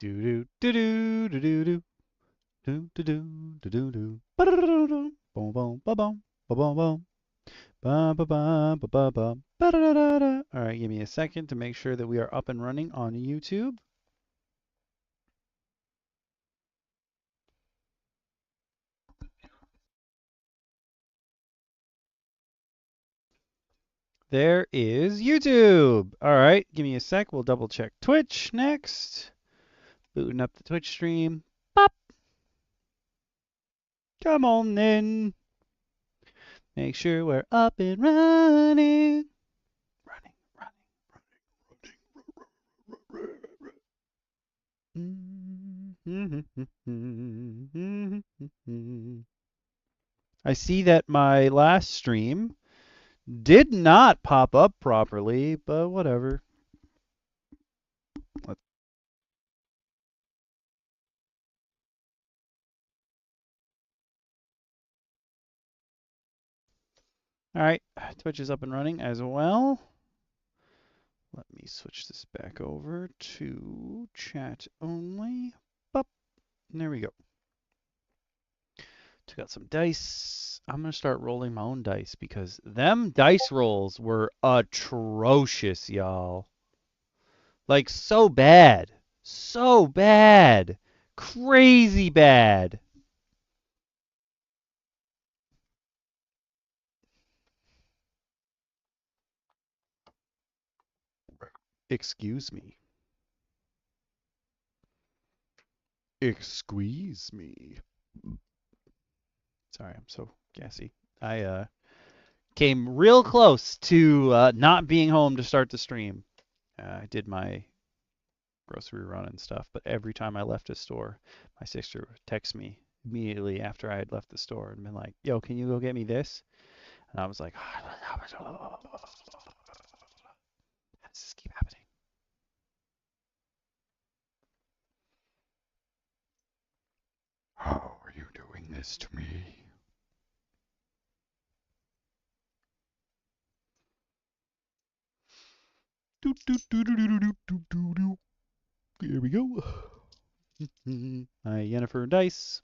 Do do do do do do do do do do do do do. Boom boom ba boom ba boom boom. Ba ba ba ba ba ba ba da da da. All right, give me a second to make sure that we are up and running on YouTube. There is YouTube. All right, give me a sec. We'll double check Twitch next. Booting up the Twitch stream. Pop. Come on then. Make sure we're up and running. Running. I see that my last stream did not pop up properly, but whatever. All right, Twitch is up and running as well. Let me switch this back over to chat only. Bop. There we go. Took out some dice. I'm going to start rolling my own dice because them dice rolls were atrocious, y'all. Like, so bad. So bad. Crazy bad. Excuse me. Excuse me. Sorry, I'm so gassy. I came real close to not being home to start the stream. I did my grocery run and stuff, but every time I left a store, my sister would text me immediately after I had left the store and been like, "Yo, can you go get me this?" And I was like, "How does this keep happening?" How are you doing this to me? Here we go. My Yennefer dice.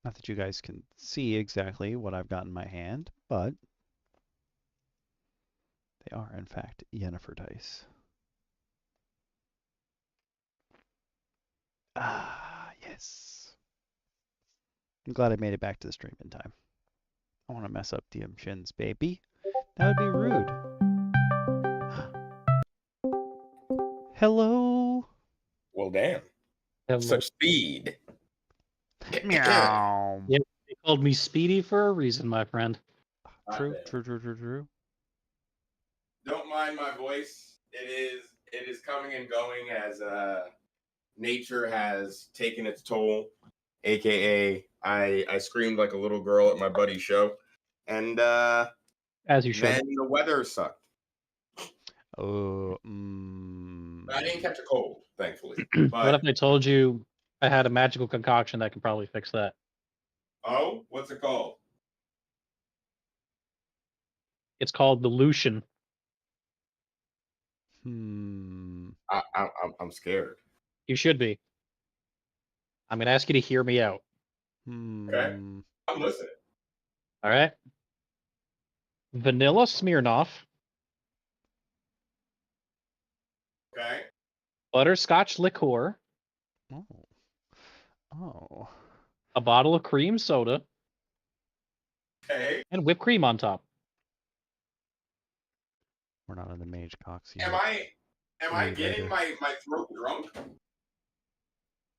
Not that you guys can see exactly what I've got in my hand, but they are, in fact, Yennefer dice. Ah, yes. I'm glad I made it back to the stream in time. I want to mess up DM Shin's baby. That would be rude. Hello. Well, damn. Hello. Such speed. Meow. Yeah, they called me Speedy for a reason, my friend. True. Don't mind my voice. It is coming and going as nature has taken its toll. AKA, I screamed like a little girl at my buddy's show, and As you should. then the weather sucked. Oh. I didn't catch a cold, thankfully. But What if I told you I had a magical concoction that can probably fix that? oh, what's it called? It's called the Lucian. Hmm. I'm scared. You should be. I'm going to ask you to hear me out. Okay, I'm listening. All right? Vanilla Smirnoff, Okay. butterscotch liqueur, Oh. a bottle of cream soda, Okay. and whipped cream on top. We're not on the mage cocks yet. Am I getting my throat drunk?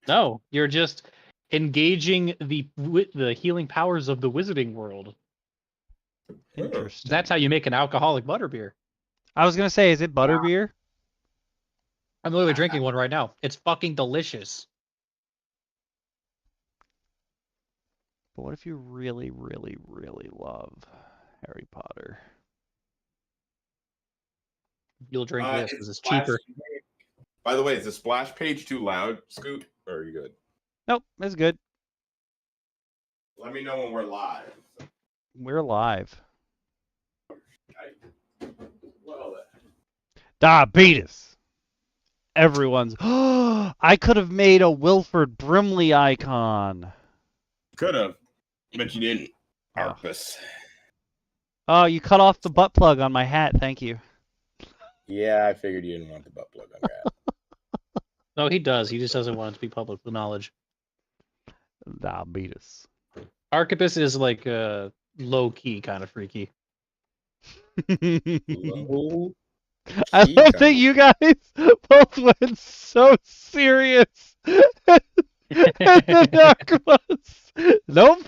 No, you're just engaging the healing powers of the wizarding world. Interesting. That's how you make an alcoholic butterbeer. I was gonna say, is it butterbeer? I'm literally drinking one right now. It's fucking delicious. But what if you really, really, really love Harry Potter? You'll drink this because it's cheaper. By the way, is the splash page too loud, Scoot? Or are you good? Nope, it's good. Let me know when we're live. We're live. Well, Diabetes. Everyone's. I could have made a Wilford Brimley icon. Could have, but you didn't. Oh. Arpus. Oh, you cut off the butt plug on my hat. Thank you. Yeah, I figured you didn't want the butt plug on your hat. No, he does. He just doesn't want it to be public knowledge. Diabetes. Archipus is like low key kind of freaky. Low I key love that kind. you guys both went so serious. And then Dark was, nope.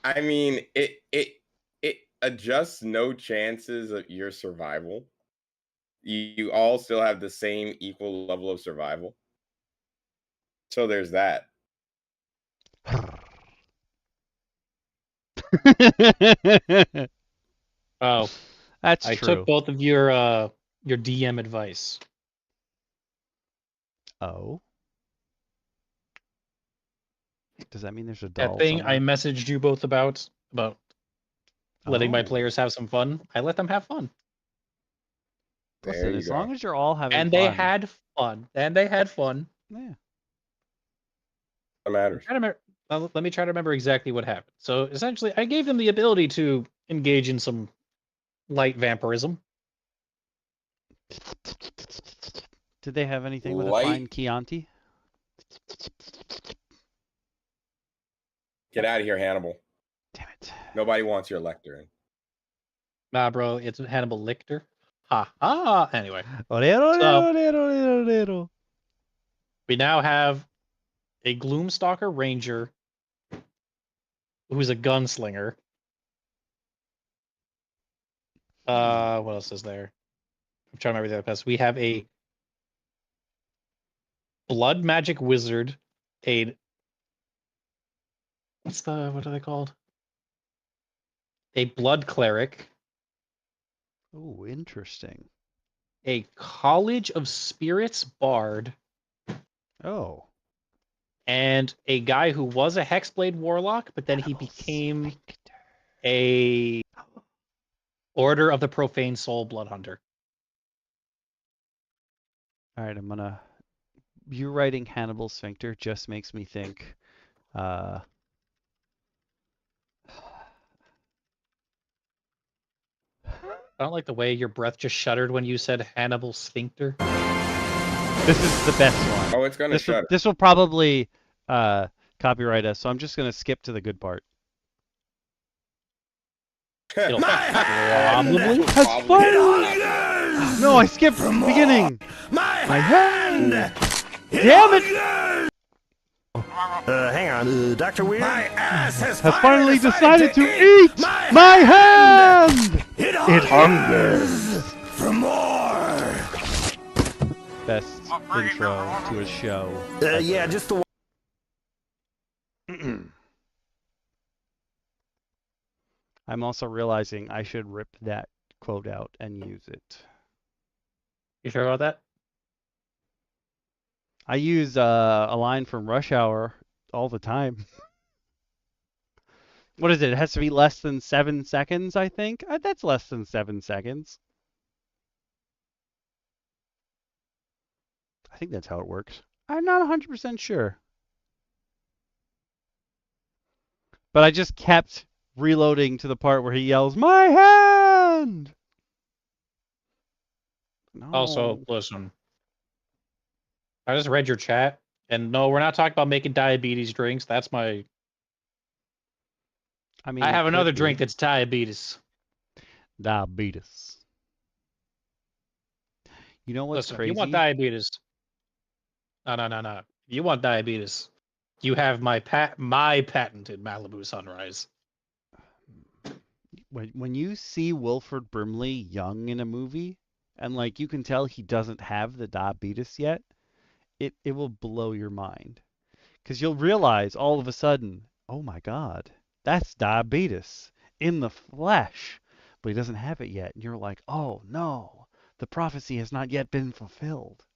I mean, it adjusts no chances of your survival. You all still have the same equal level of survival. So there's that. Oh, That's I true. took both of your DM advice. Oh. Does that mean there's a That doll thing somewhere? I messaged you both about letting my Oh. players have some fun. I let them have fun. There Listen, you as go. long as you're all having And fun. they had fun. And they had fun. Yeah. What matters? Let me try to remember exactly what happened. So essentially, I gave them the ability to engage in some light vampirism. Did they have anything with a Light. fine Chianti? Get out of here, Hannibal. Damn it. Nobody wants your lectern. Nah, bro, it's Hannibal Lecter. Ha ha. Anyway, Orero, So- orero, orero, orero. we now have a Gloomstalker Ranger who's a gunslinger. What else is there? I'm trying to remember the other past. We have a blood magic wizard, what are they called? A blood cleric, Oh, interesting. a College of Spirits bard, Oh. and a guy who was a Hexblade warlock, but then he became a Order of the Profane Soul blood hunter. All right, I'm gonna. You writing Hannibal Sphincter just makes me think. I don't like the way your breath just shuddered when you said Hannibal Sphincter. This is the best one. Oh, it's gonna shut. This will probably copyright us, so I'm just gonna skip to the good part. It'll Probably. Has fun. No, I skipped the beginning. My hand. Damn it! Hang on, Dr. Weird? My ass has Finally decided to eat my hand. It It hungers for more. Best intro to a show. Yeah, just the I'm also realizing I should rip that quote out and use it. You sure about that? I use a line from Rush Hour all the time. What is it? It has to be less than 7 seconds, I think. That's less than 7 seconds. I think that's how it works. I'm not 100% sure. But I just kept reloading to the part where he yells, "My hand!" No. Also, listen. I just read your chat, and no, we're not talking about making diabetes drinks. That's my. I mean, I have it another could drink be that's diabetes. diabetes. You know what's Listen, crazy? if you want diabetes. No. If you want diabetes, you have my patented Malibu Sunrise. When you see Wilford Brimley young in a movie, and like you can tell he doesn't have the diabetes yet, it will blow your mind. Because you'll realize all of a sudden, oh my God, that's diabetes in the flesh. But he doesn't have it yet. And you're like, oh no, the prophecy has not yet been fulfilled.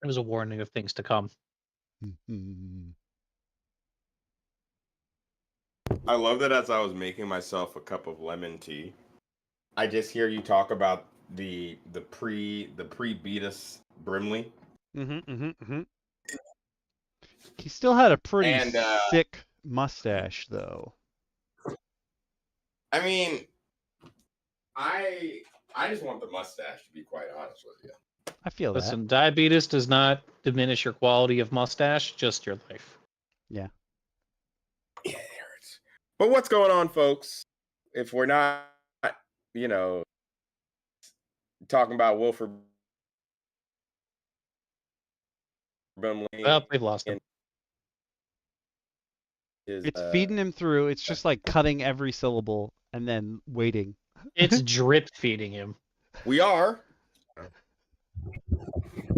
It was a warning of things to come. I love that as I was making myself a cup of lemon tea, I just hear you talk about the pre-Beatus Brimley. He still had a pretty And sick mustache, though. I mean, I just want the mustache, to be quite honest with you. I feel that. Listen, diabetes does not diminish your quality of mustache, just your life. Yeah. Yeah, it hurts. But what's going on, folks? If we're not, you know, talking about Wilford Brimley, Well, we've lost him. It's feeding him through. It's just like cutting every syllable and then waiting. It's drip feeding him. We are.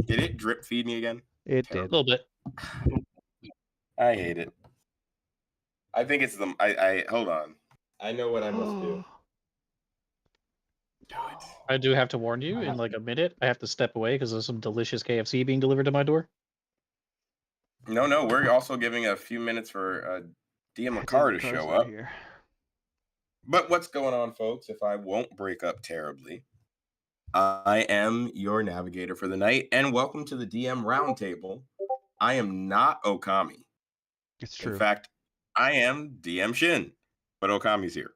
Did it drip feed me again? It A did. little bit. I hate it. I think it's the. I hold on. I know what I must do. Do it. I do have to warn you, in like a minute, I have to step away because there's some delicious KFC being delivered to my door. No, we're also giving a few minutes for DM Lacara to show up. Here. But what's going on, folks? If I won't break up terribly, I am your navigator for the night, and welcome to the DM Roundtable. I am not Okami. It's true. In fact, I am DM Shin, but Okami's here.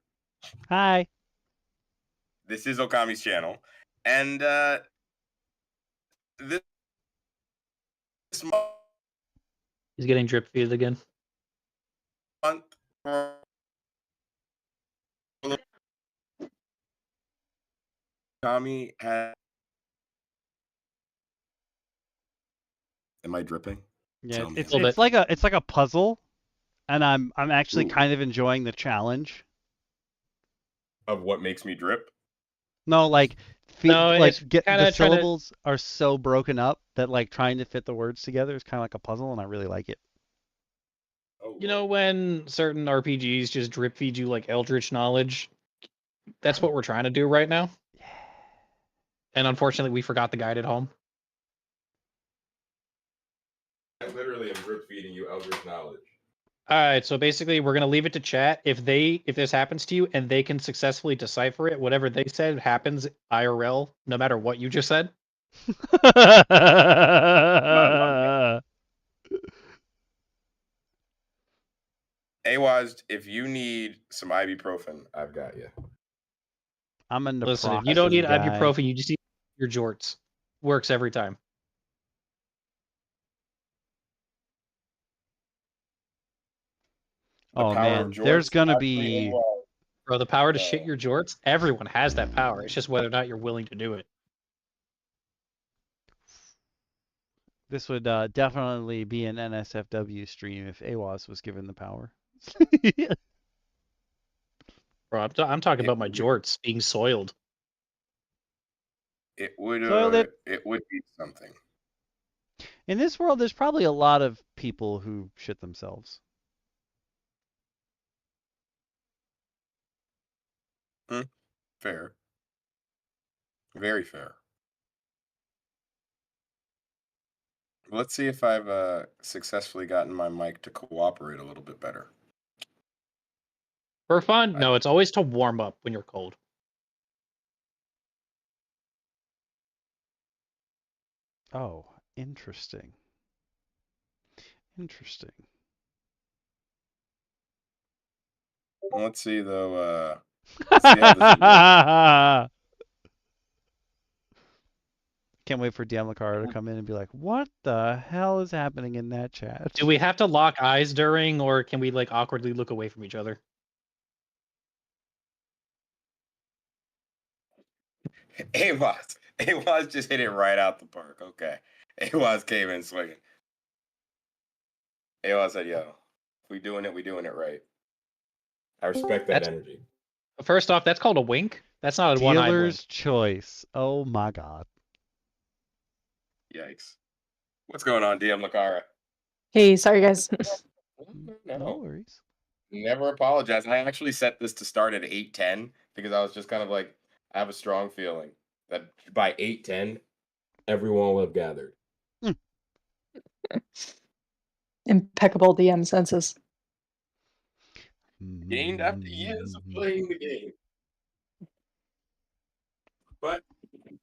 Hi. This is Okami's channel, and this He's getting drip feed again. month, Okami has. Am I dripping? Yeah, Tell me. it's like a puzzle, and I'm actually kind of enjoying the challenge. Of what makes me drip? No, like No, it's get kinda the trying to- syllables are so broken up that like trying to fit the words together is kind of like a puzzle, and I really like it. Oh, You know when certain RPGs just drip feed you like eldritch knowledge? That's what we're trying to do right now. Yeah. And unfortunately, we forgot the guide at home. I literally am drip feeding you eldritch knowledge. All right, so basically, we're gonna leave it to chat. If this happens to you and they can successfully decipher it, whatever they said happens IRL, no matter what you just said. Awaz, if you need some ibuprofen, I've got you. I'm in the Listen, if you don't need guy. ibuprofen, you just need your jorts. Works every time. Oh man, there's gonna be. Bro, the power to shit your jorts, everyone has that power. It's just whether or not you're willing to do it. This would definitely be an NSFW stream if Awaz was given the power. Bro, I'm talking about my jorts being soiled. It would Soiled it. It would be something. In this world, there's probably a lot of people who shit themselves. Fair. Very fair. Let's see if I've successfully gotten my mic to cooperate a little bit better. For fun? No, it's always to warm up when you're cold. Oh, interesting. Interesting. Let's see though. Let's see how this Can't wait for DM Lacara to come in and be like, "What the hell is happening in that chat?" Do we have to lock eyes during, or can we like awkwardly look away from each other? Awaz just hit it right out the park. Okay. Awaz came in swinging. Awaz said, "Yo, if we doing it right." I respect that energy. First off, that's called a wink. That's not a one-eyed wink. Dealer's choice. Oh my god. Yikes. What's going on, DM Lacara? Hey, sorry guys. No worries. Never apologize. I actually set this to start at 8:10 because I was just kind of like, I have a strong feeling that by 8:10, everyone will have gathered. Impeccable DM senses. gained after years of playing the game. But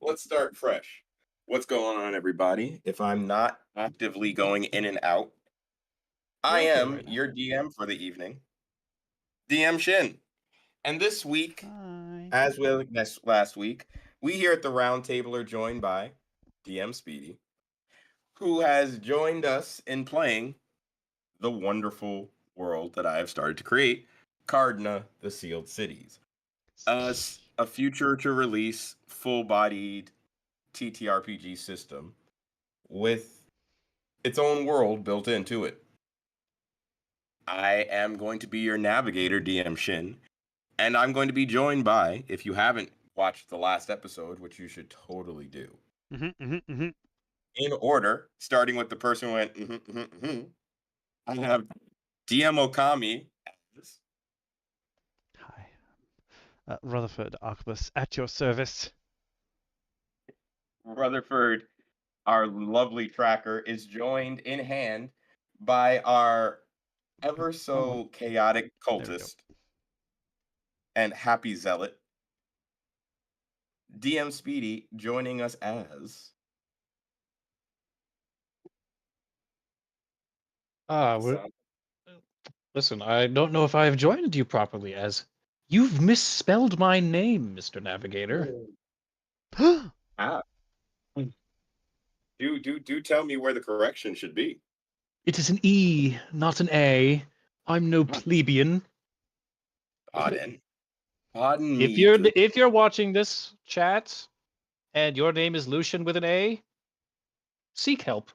let's start fresh. What's going on, everybody? If I'm not actively going in and out, I You're okay am right now. your DM for the evening, DM Shin. And this week, Hi. as well as last week, we here at the Roundtable are joined by DM Speedy, who has joined us in playing the wonderful world that I have started to create, Cardna, the Sealed Cities. A future to release full-bodied TTRPG system with its own world built into it. I am going to be your navigator, DM Shin, and I'm going to be joined by, if you haven't watched the last episode, which you should totally do, in order, starting with the person who went, I have DM Okami as Hi. Rutherford Arquebus at your service. Rutherford. Our lovely tracker is joined in hand by our ever so chaotic There we go. cultist and happy zealot, DM Speedy, joining us as Listen, I don't know if I have joined you properly, as you've misspelled my name, Mr. Navigator. ah. Do tell me where the correction should be. It is an E, not an A. I'm no plebeian. Pardon me. If you're watching this chat and your name is Lucian with an A, seek help.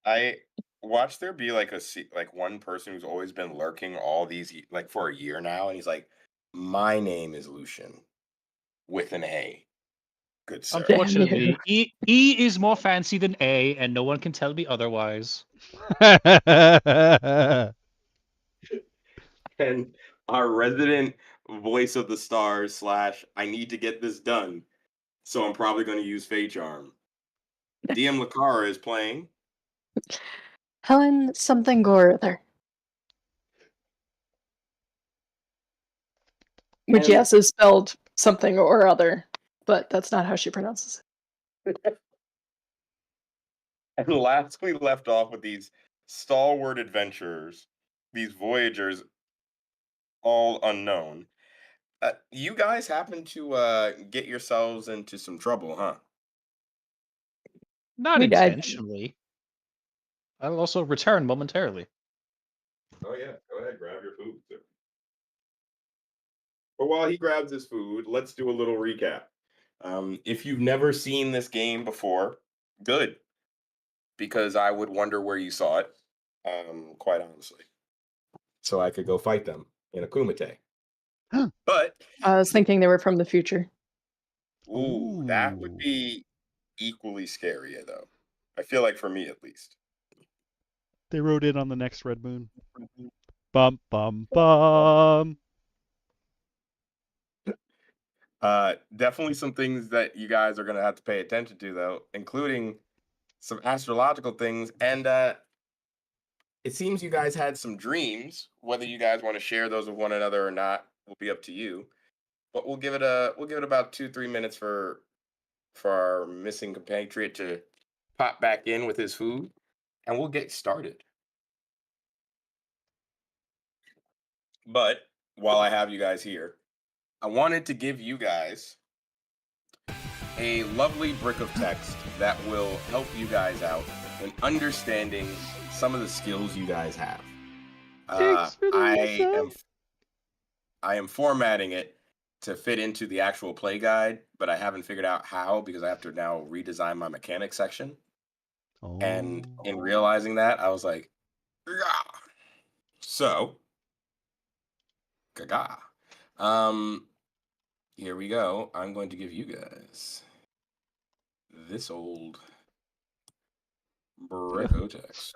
I watched there be like one person who's always been lurking all these like for a year now, and he's like, "My name is Lucian with an A." Good sir. Unfortunately, E is more fancy than A, and no one can tell me otherwise. And our resident voice of the stars / I need to get this done, so I'm probably going to use Fey Charm. DM Lacara is playing Helen something or other. Which, And- yes, is spelled something or other, but that's not how she pronounces it. And last we left off with these stalwart adventurers, these voyagers, all unknown. You guys happen to get yourselves into some trouble, huh? Not We died. intentionally. I'll also return momentarily. Oh yeah, go ahead, grab your food, sir. But while he grabs his food, let's do a little recap. If you've never seen this game before, good, because I would wonder where you saw it, quite honestly. So I could go fight them in a kumite. But I was thinking they were from the future. ooh, that would be equally scary, though. I feel like for me, at least. They rode in on the next red moon. Bum bum bum. Definitely some things that you guys are going to have to pay attention to, though, including some astrological things. And it seems you guys had some dreams. Whether you guys want to share those with one another or not will be up to you. But we'll give it about 2-3 minutes for our missing compatriot to pop back in with his food, and we'll get started. But while I have you guys here, I wanted to give you guys a lovely brick of text that will help you guys out in understanding some of the skills you guys have. I am formatting it to fit into the actual play guide, but I haven't figured out how because I have to now redesign my mechanics section. Oh. And in realizing that, I was like, "Gah." So, gaga. Here we go. I'm going to give you guys this old brick of text.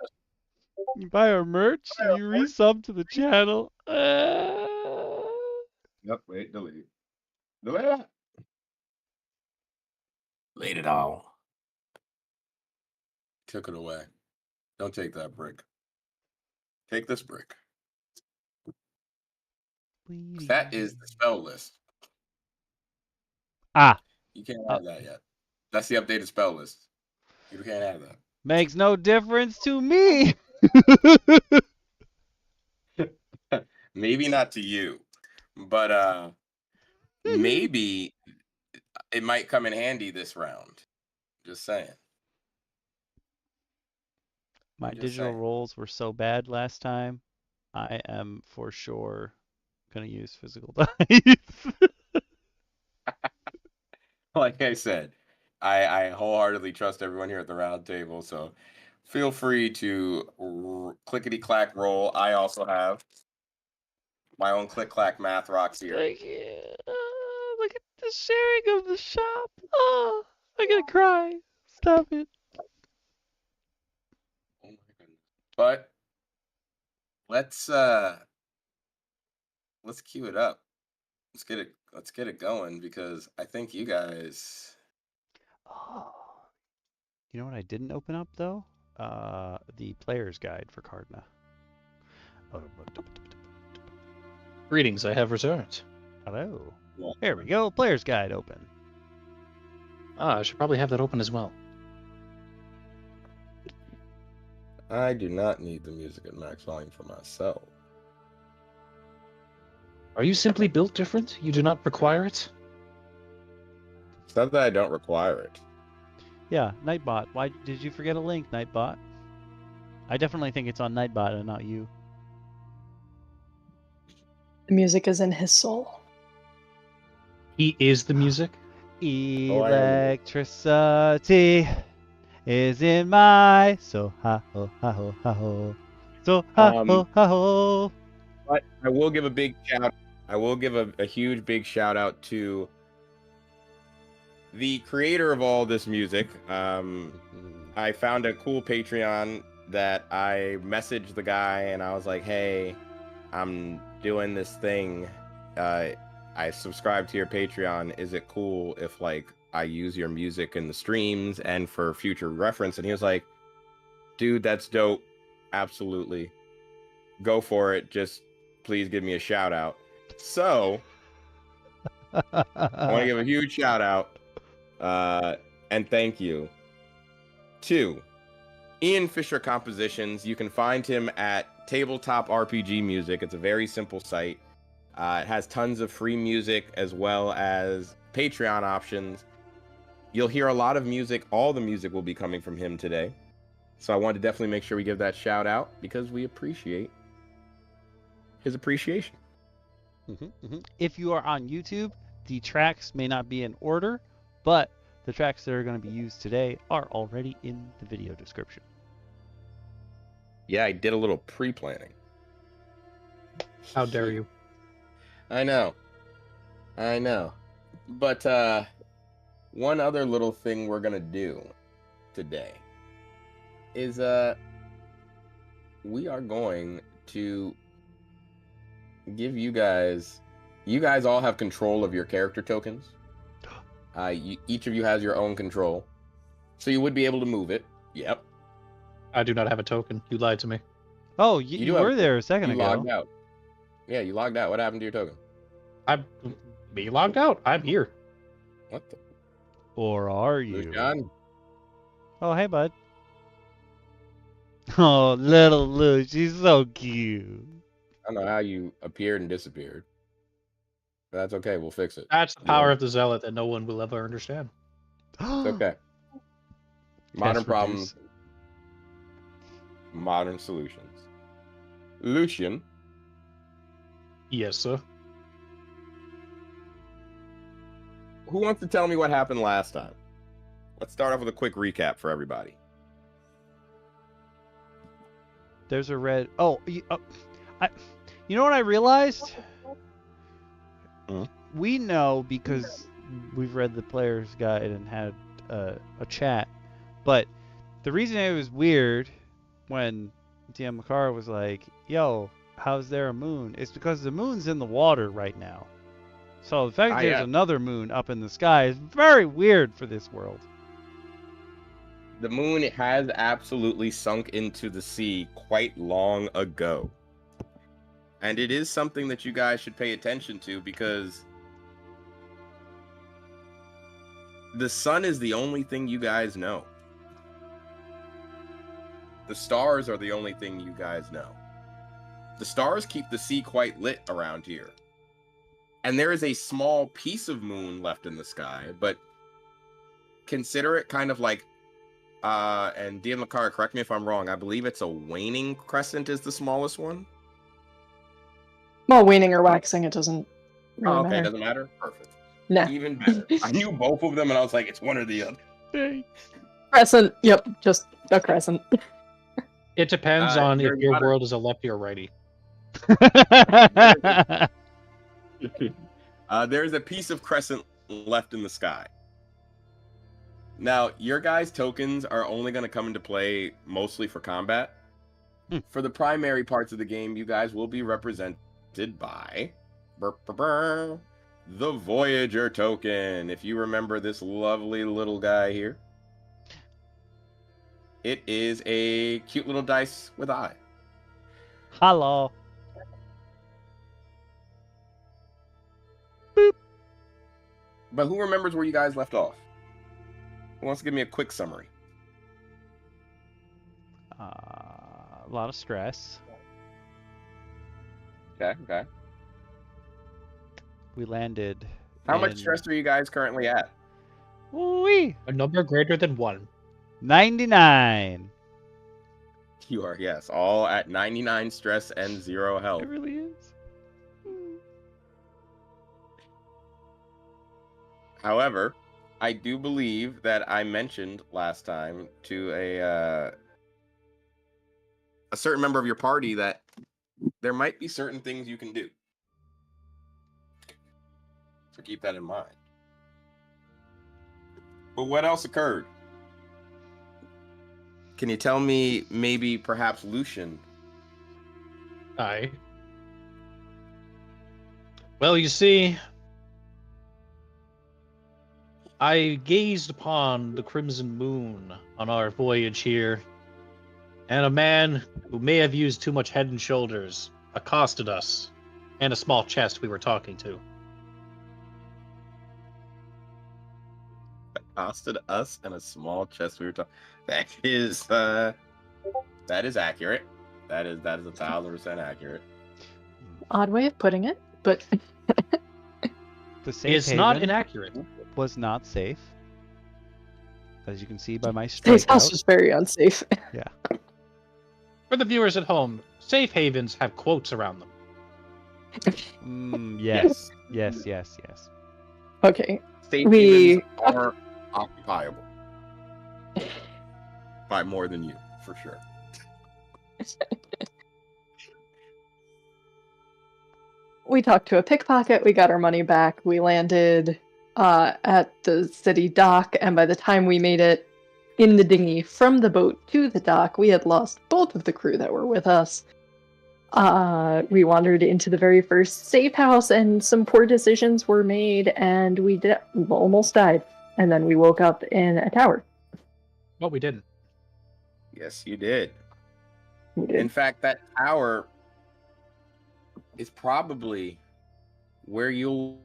You buy our merch, you resub to the channel. Yep, wait, delete. Delete it. Delete it all. Took it away. Don't take that brick. Take this brick. That is the spell list. Ah, You can't add that yet. That's the updated spell list. You can't add that. makes no difference to me. Maybe not to you, but maybe it might come in handy this round. Just saying. My Just digital saying. rolls were so bad last time. I am for sure gonna use physical dice. Like I said, I wholeheartedly trust everyone here at the round table, so feel free to clickety clack roll. I also have my own click clack math rocks here. Thank you. Look at the sharing of the shop. Oh, I'm gonna cry. Stop it. Oh my goodness. But let's cue it up. Let's get it going because I think you guys. Oh, you know what I didn't open up though? The player's guide for Cardna. Greetings, I have returned. Hello. There we go. Player's guide open. Ah, I should probably have that open as well. I do not need the music at max volume for myself. Are you simply built different? You do not require it? It's not that I don't require it. Yeah, Nightbot. Why did you forget a link, Nightbot? I definitely think it's on Nightbot and not you. The music is in his soul. He is the music? Electricity is in my so ha ho ha ho ha ho. So ha ho ha ho. But I will give a big shout. I will give a huge big shout out to the creator of all this music. I found a cool Patreon that I messaged the guy and I was like, hey, I'm doing this thing. I subscribed to your Patreon. Is it cool if like I use your music in the streams and for future reference? And he was like, dude, that's dope. Absolutely. Go for it. Just please give me a shout out. So I want to give a huge shout out and thank you to Ian Fisher Compositions. You can find him at Tabletop RPG Music. It's a very simple site. It has tons of free music as well as Patreon options. You'll hear a lot of music. All the music will be coming from him today. So I wanted to definitely make sure we give that shout out because we appreciate his appreciation. If you are on YouTube, the tracks may not be in order, but the tracks that are going to be used today are already in the video description. Yeah, I did a little pre-planning. How dare you? I know. But one other little thing we're gonna do today is we are going to give you guys all have control of your character tokens. Each of you has your own control, so you would be able to move it. Yep. I do not have a token. You lied to me. Oh, you were there a second ago. You logged out. Yeah, you logged out. What happened to your token? Me logged out. I'm here. What the? Or are you? Lucian? Oh, hey, bud. Oh, little Lou, she's so cute. I don't know how you appeared and disappeared. But that's okay. We'll fix it. That's the power of the zealot that no one will ever understand. It's okay. Modern problems, modern solutions. Lucian. Yes, sir. Who wants to tell me what happened last time? Let's start off with a quick recap for everybody. There's a red. Oh, you know what I realized? We know because we've read the player's guide and had a chat, but the reason it was weird when DM Lacara was like, yo, how's there a moon? It's because the moon's in the water right now. So the fact that there's another moon up in the sky is very weird for this world. The moon has absolutely sunk into the sea quite long ago. And it is something that you guys should pay attention to because the sun is the only thing you guys know. The stars are the only thing you guys know. The stars keep the sea quite lit around here. And there is a small piece of moon left in the sky, but consider it kind of like, and DM Lacara, correct me if I'm wrong, I believe it's a waning crescent is the smallest one. Well, waning or waxing, it doesn't really Okay, matter. doesn't matter? Perfect. Nah. Even better. I knew both of them and I was like, it's one or the other. Crescent, yep, just a crescent. It depends on if Harry your Potter. world is a lefty or righty. There's a piece of crescent left in the sky. Now, your guys' tokens are only going to come into play mostly for combat. For the primary parts of the game, you guys will be represented by the Voyager token. If you remember this lovely little guy here, it is a cute little dice with eye. Hello. But who remembers where you guys left off? Who wants to give me a quick summary? A lot of stress. Okay. We landed. How much in- stress are you guys currently at? Woo-wee. A number greater than 1. 99. You are, yes, all at 99 stress and 0 health. It really is. However, I do believe that I mentioned last time to a certain member of your party that there might be certain things you can do. So keep that in mind. But what else occurred? Can you tell me maybe perhaps Lucian? Aye. Well, you see, I gazed upon the crimson moon on our voyage here, and a man who may have used too much head and shoulders accosted us, and a small chest we were talking to. Accosted us and a small chest we were talking. That is accurate. That is 1,000% accurate. Odd way of putting it, but The safe It's not haven inaccurate. was not safe. As you can see by my this house strikeout. is very unsafe. For the viewers at home, safe havens have quotes around them. Yes. Yes. Okay, Safe We- havens are occupiable by more than you, for sure. we talked to a pickpocket, we got our money back, we landed at the city dock, and by the time we made it in the dinghy from the boat to the dock, we had lost both of the crew that were with us. We wandered into the very first safe house, and some poor decisions were made, and we almost died. And then we woke up in a tower. Well, we didn't. Yes, you did. We In did. fact, that tower is probably where you'll.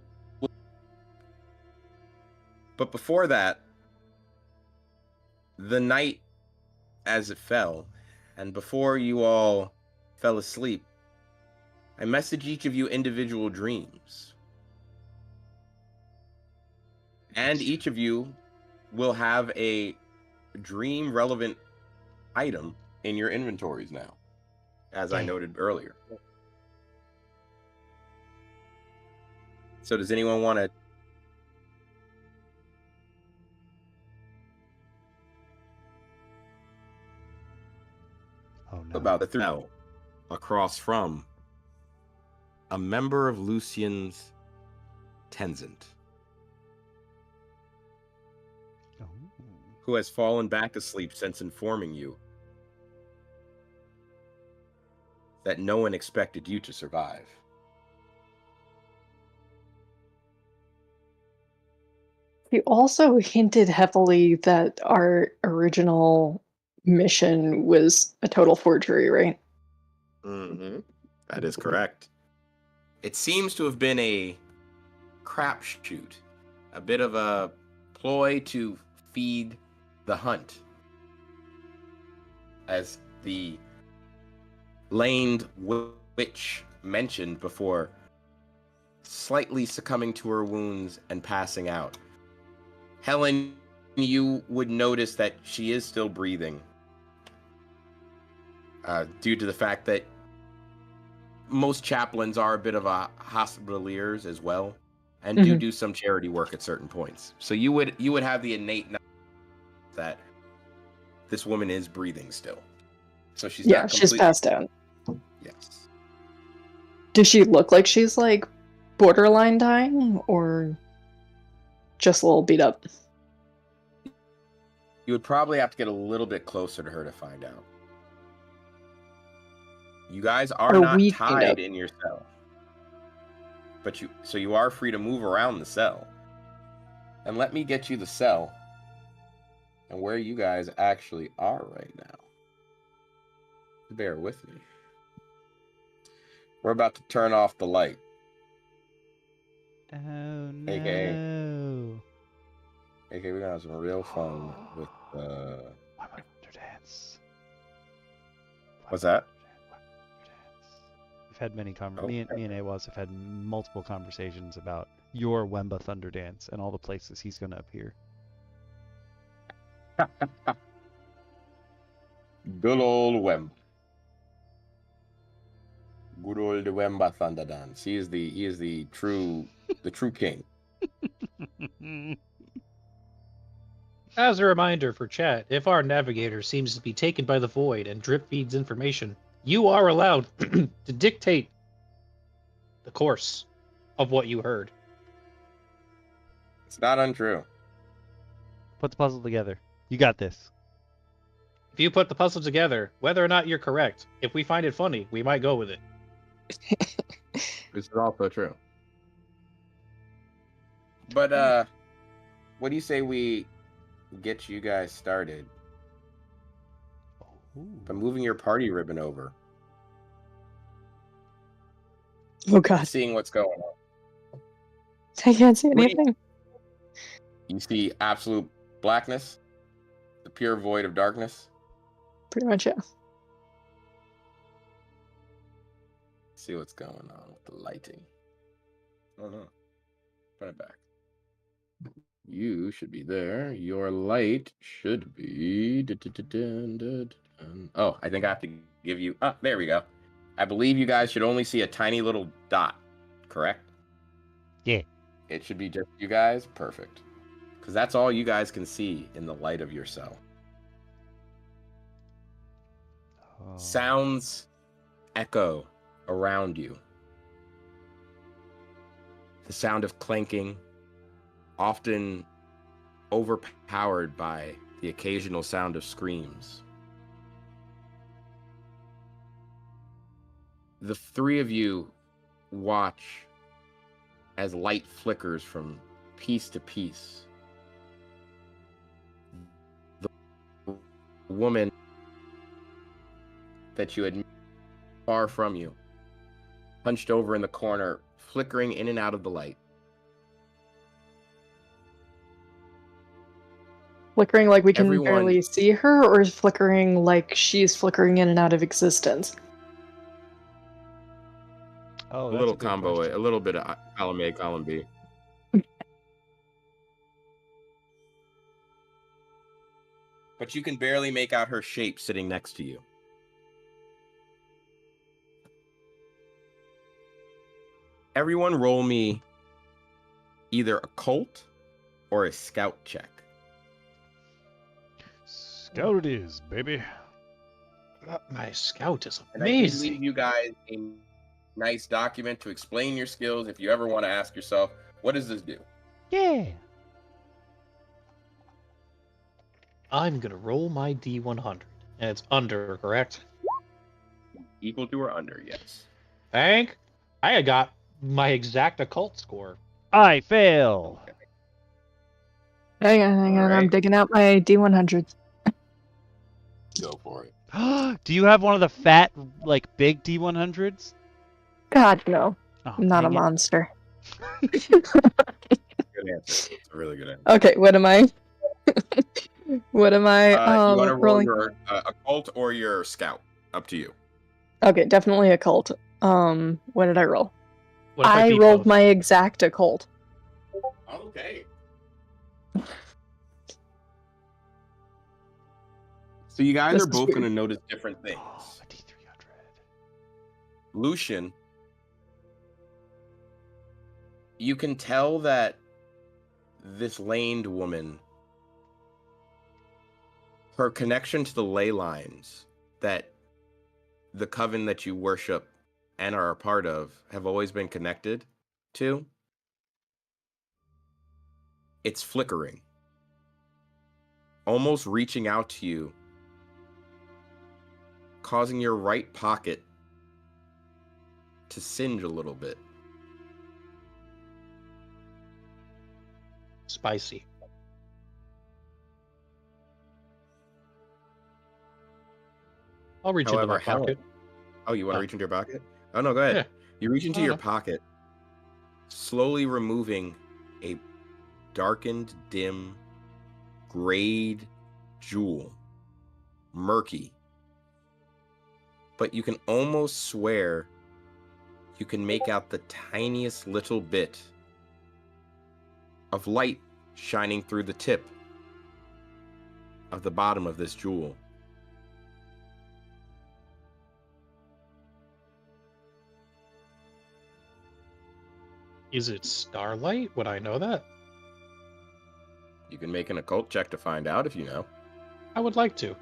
But before that, the night as it fell, and before you all fell asleep, I messaged each of you individual dreams. And each of you will have a dream relevant item in your inventories now, as I noted earlier. So does anyone want to Oh no. about the thrill across from a member of Lucian's Tenzent, Oh. who has fallen back asleep since informing you that no one expected you to survive. We also hinted heavily that our original mission was a total forgery, right? Mm-hmm. That is correct. It seems to have been a crapshoot, a bit of a ploy to feed the hunt. As the laned witch mentioned before, slightly succumbing to her wounds and passing out. Helen, you would notice that she is still breathing, due to the fact that most chaplains are a bit of a hospitaliers as well, and do some charity work at certain points. So you would have the innate knowledge that this woman is breathing still. So she's not completely... she's passed out. Yes. Does she look like she's like borderline dying, or just a little beat up? You would probably have to get a little bit closer to her to find out. You guys are not tied in your cell, but you are free to move around the cell. And let me get you the cell and where you guys actually are right now. Bear with me. We're about to turn off the light. Oh no. AKA we're gonna have some real fun with Dance. What's that? We've had many me and Awaz have had multiple conversations about your Wemba Thunder Dance and all the places he's gonna appear. Good old Wemba. Good old Wemba Thunder Dance. He is the true king. As a reminder for chat, if our navigator seems to be taken by the void and drip feeds information, you are allowed to dictate the course of what you heard. It's not untrue. Put the puzzle together. You got this. If you put the puzzle together, whether or not you're correct, if we find it funny, we might go with it. This is also true. But what do you say we get you guys started by moving your party ribbon over? Oh god. Seeing what's going on. I can't see anything. You see absolute blackness, the pure void of darkness. Pretty much, yeah. See what's going on with the lighting. Oh no. Turn it back. You should be there. Your light should be... Oh, I think I have to give you... Ah, there we go. I believe you guys should only see a tiny little dot, correct? Yeah. It should be just you guys. Perfect. Because that's all you guys can see in the light of your cell. Oh. Sounds echo around you. The sound of clanking, often overpowered by the occasional sound of screams. The three of you watch as light flickers from piece to piece. The woman that you had far from you, hunched over in the corner, flickering in and out of the light. Flickering like we can barely see her, or is flickering like she's flickering in and out of existence? Oh, a little combo, question. A little bit of column A, column B. But you can barely make out her shape sitting next to you. Everyone roll me either a occult or a scout check. Scout it is, baby. My scout is amazing. And I can leave you guys a nice document to explain your skills if you ever want to ask yourself, what does this do? Yeah. I'm going to roll my D100. And it's under, correct? Equal to or under, yes. Thank. I got my exact occult score. I fail. Okay. Hang on. Right. I'm digging out my D100s. Go for it. Do you have one of the fat, like, big D100s? God, no. Oh, I'm not a dang it. monster. Good answer. It's a really good answer. Okay, what am I? What am I You want to roll rolling? your occult or your scout? Up to you. Okay, definitely occult. What did I roll? What if I beat rolled both? my exact occult. Okay. So you guys This are is both weird. going to notice different things. Oh, a D300. Lucian, you can tell that this laned woman, her connection to the ley lines that the coven that you worship and are a part of have always been connected to, it's flickering, almost reaching out to you, causing your right pocket to singe a little bit. Spicy. I'll reach However, into my pocket. Oh, you want to Oh. reach into your pocket? Oh, no, go ahead. Yeah. You reach into Oh, your no. pocket, slowly removing a darkened, dim, grayed jewel. Murky. But you can almost swear you can make out the tiniest little bit of light shining through the tip of the bottom of this jewel. Is it starlight? Would I know that? You can make an occult check to find out if you know. I would like to.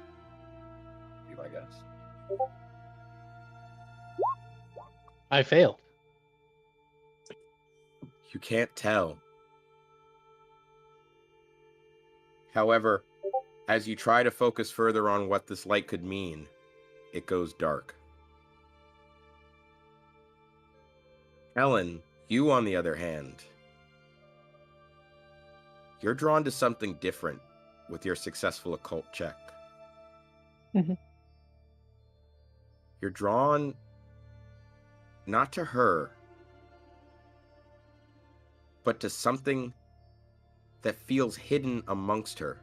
Be my guess. I failed. You can't tell. However, as you try to focus further on what this light could mean, it goes dark. Ellen, you on the other hand, you're drawn to something different with your successful occult check. Mhm. You're drawn not to her, but to something that feels hidden amongst her.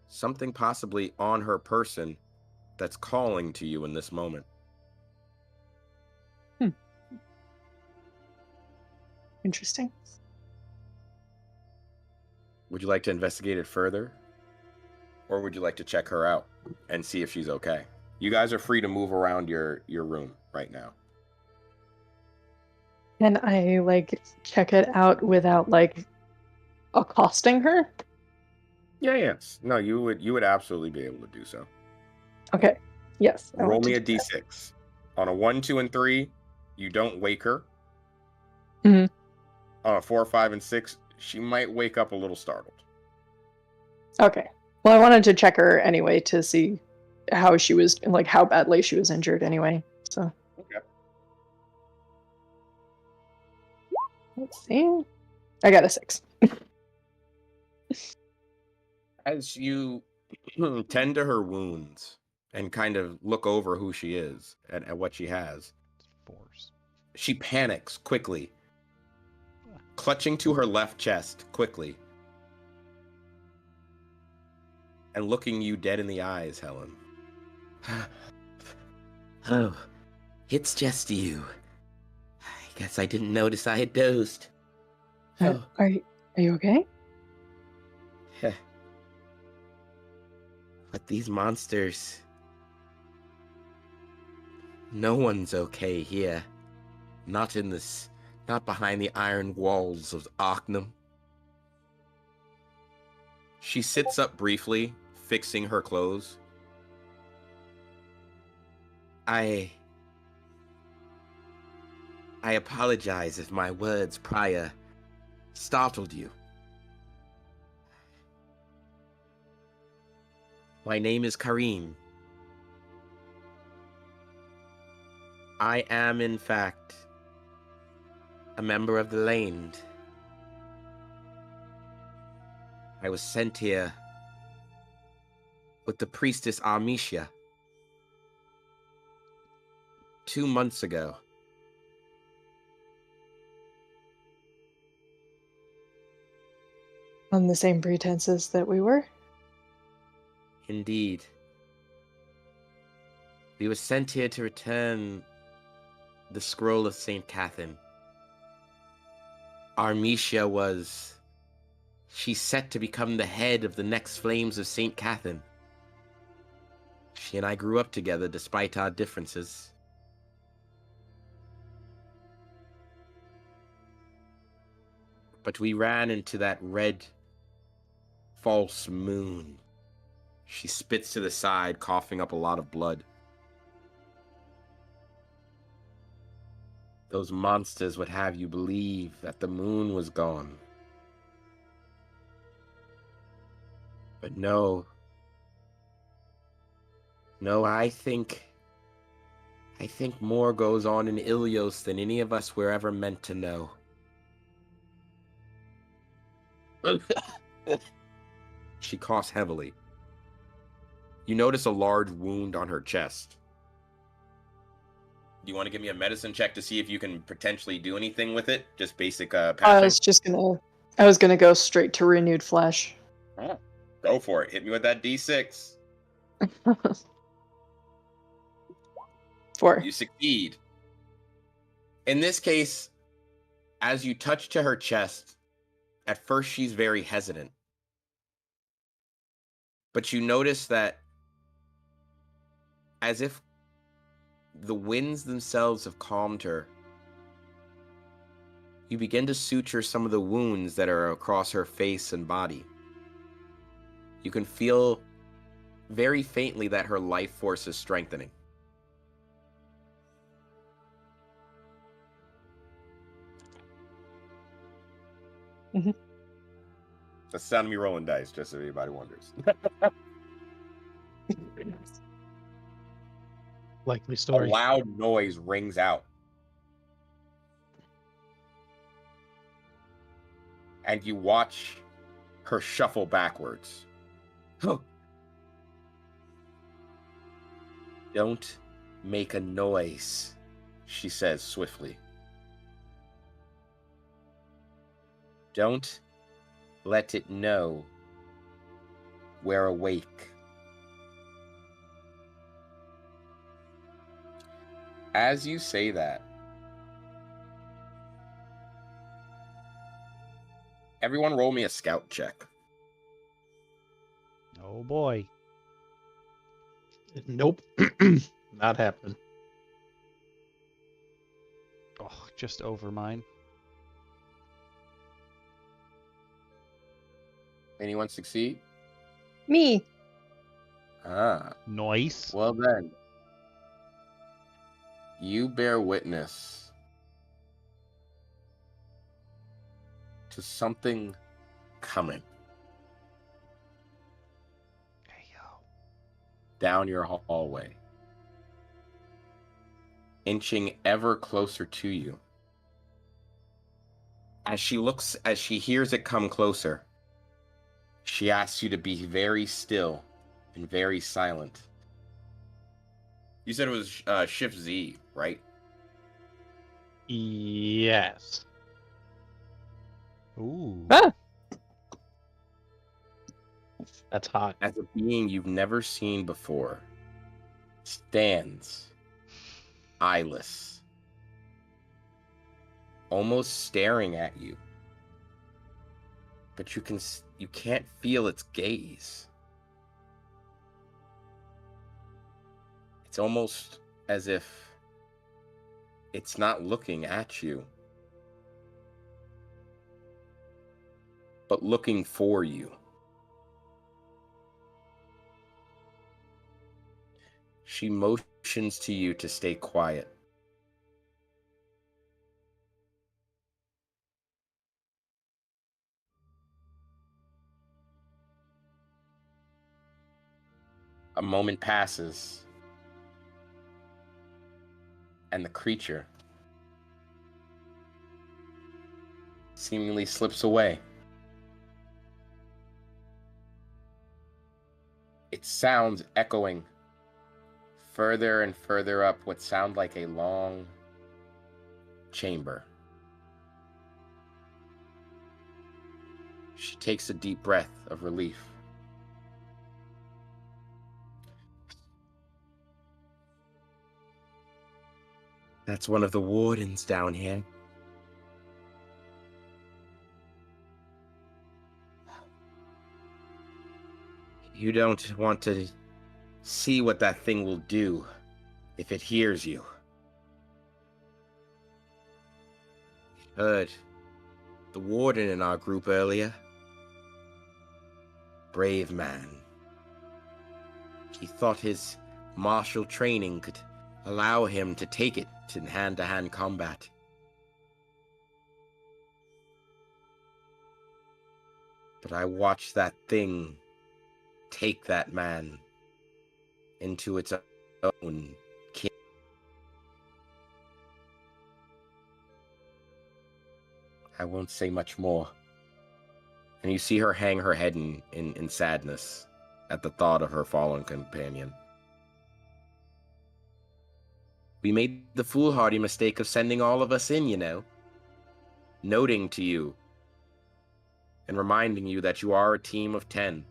Something possibly on her person that's calling to you in this moment. Interesting. Would you like to investigate it further? Or would you like to check her out and see if she's okay? You guys are free to move around your room right now. Can I check it out without accosting her? Yes. No, you would absolutely be able to do so. Okay. Yes. I Roll want to me a do that. d6. On a 1, 2, and 3, you don't wake her. Mhm. On a 4, 5, and 6, she might wake up a little startled. Okay. Well, I wanted to check her anyway to see how she was, how badly she was injured anyway. So. Okay. Let's see. I got a 6. As you tend to her wounds and kind of look over who she is and what she has, Force. she panics quickly, clutching to her left chest quickly, and looking you dead in the eyes, Helen. Oh, it's just you. I guess I didn't notice I had dozed. Oh. Are you okay? But these monsters... No one's okay here. Not behind the iron walls of Arcanum. She sits up briefly, fixing her clothes. I apologize if my words prior startled you. My name is Kareem. I am, in fact, a member of the Laned. I was sent here with the priestess Amicia. 2 months ago. On the same pretenses that we were? Indeed. We were sent here to return the scroll of St. Catherine. Armisha was... She's set to become the head of the next Flames of St. Catherine. She and I grew up together despite our differences. But we ran into that red, false moon. She spits to the side, coughing up a lot of blood. Those monsters would have you believe that the moon was gone. But no. No, I think more goes on in Ilios than any of us were ever meant to know. She coughs heavily. You notice a large wound on her chest. Do you want to give me a medicine check to see if you can potentially do anything with it? Just basic patching? I was gonna go straight to renewed flesh. Oh, go for it. Hit me with that D6. 4. You succeed. In this case, as you touch to her chest, at first she's very hesitant. But you notice that as if the winds themselves have calmed her, you begin to suture some of the wounds that are across her face and body. You can feel very faintly that her life force is strengthening. Mm-hmm. That's the sound of me rolling dice, just if anybody wonders. Likely A story. loud noise rings out. And you watch her shuffle backwards. Don't make a noise, she says swiftly. Don't let it know we're awake. As you say that, everyone roll me a scout check. Oh boy. Nope. Not happening. Oh, just over mine. Anyone succeed? Me. Ah, Nice. well then. You bear witness to something coming Hey yo. down your hallway, inching ever closer to you. As she hears it come closer, she asks you to be very still and very silent. You said it was Shift Z, right? Yes. Ooh. Ah! That's hot. As a being you've never seen before, stands, eyeless, almost staring at you. But you can't feel its gaze. It's almost as if it's not looking at you, but looking for you. She motions to you to stay quiet. A moment passes, and the creature seemingly slips away. Its sounds echoing further and further up what sound like a long chamber. She takes a deep breath of relief. That's one of the wardens down here. You don't want to see what that thing will do if it hears you. Heard the warden in our group earlier. Brave man. He thought his martial training could allow him to take it in hand-to-hand combat. But I watched that thing take that man into its own kin. I won't say much more. And you see her hang her head in sadness at the thought of her fallen companion. We made the foolhardy mistake of sending all of us in, you know. Noting to you and reminding you that you are a team of 10.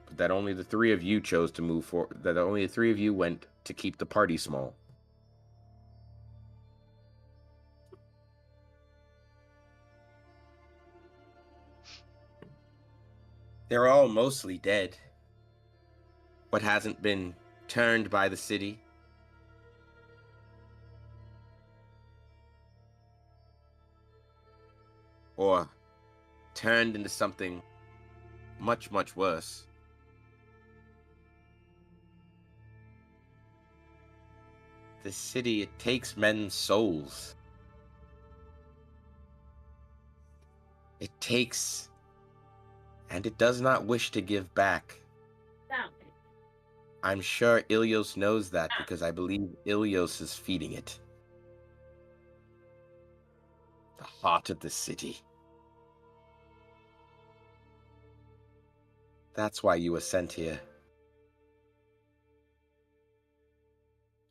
But that only the 3 of you chose to move forward. That only the 3 of you went to keep the party small. They're all mostly dead. What hasn't been turned by the city. Or turned into something much, much worse. This city, it takes men's souls. It takes, and it does not wish to give back. I'm sure Ilios knows that because I believe Ilios is feeding it. The heart of the city. That's why you were sent here.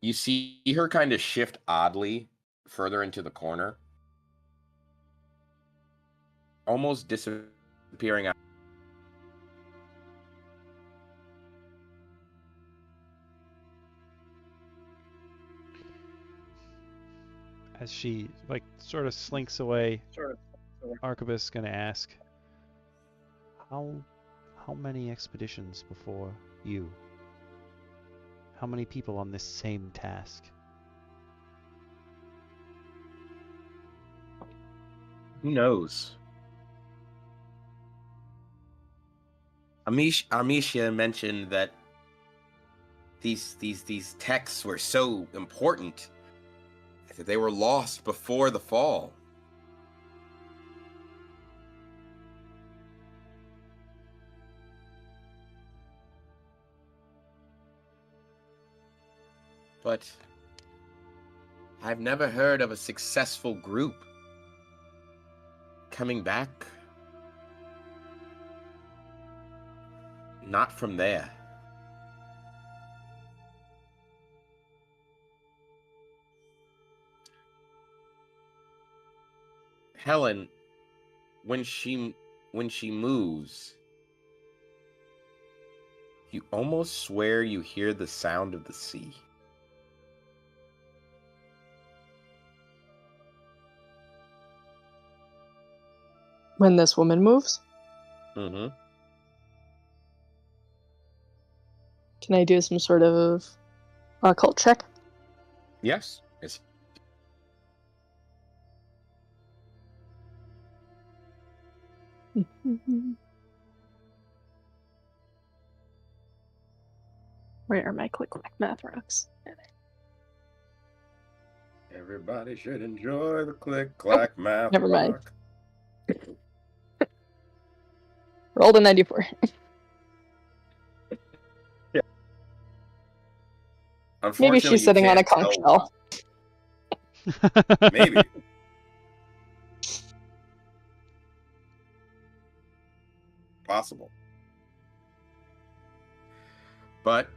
You see her kind of shift oddly further into the corner. Almost disappearing out. As she sort of slinks away, Arquebus is gonna ask, how many expeditions before you? How many people on this same task? Who knows? Amicia mentioned that these texts were so important that they were lost before the fall. But I've never heard of a successful group coming back. Not from there. Helen, when she moves, you almost swear you hear the sound of the sea. When this woman moves? Mm-hmm. Can I do some sort of occult check? Yes. Yes. Where are my click clack math rocks? Everybody should enjoy the click clack math. Never mind. rock. Rolled a 94. Maybe she's sitting on a conch shell. Maybe. Possible. But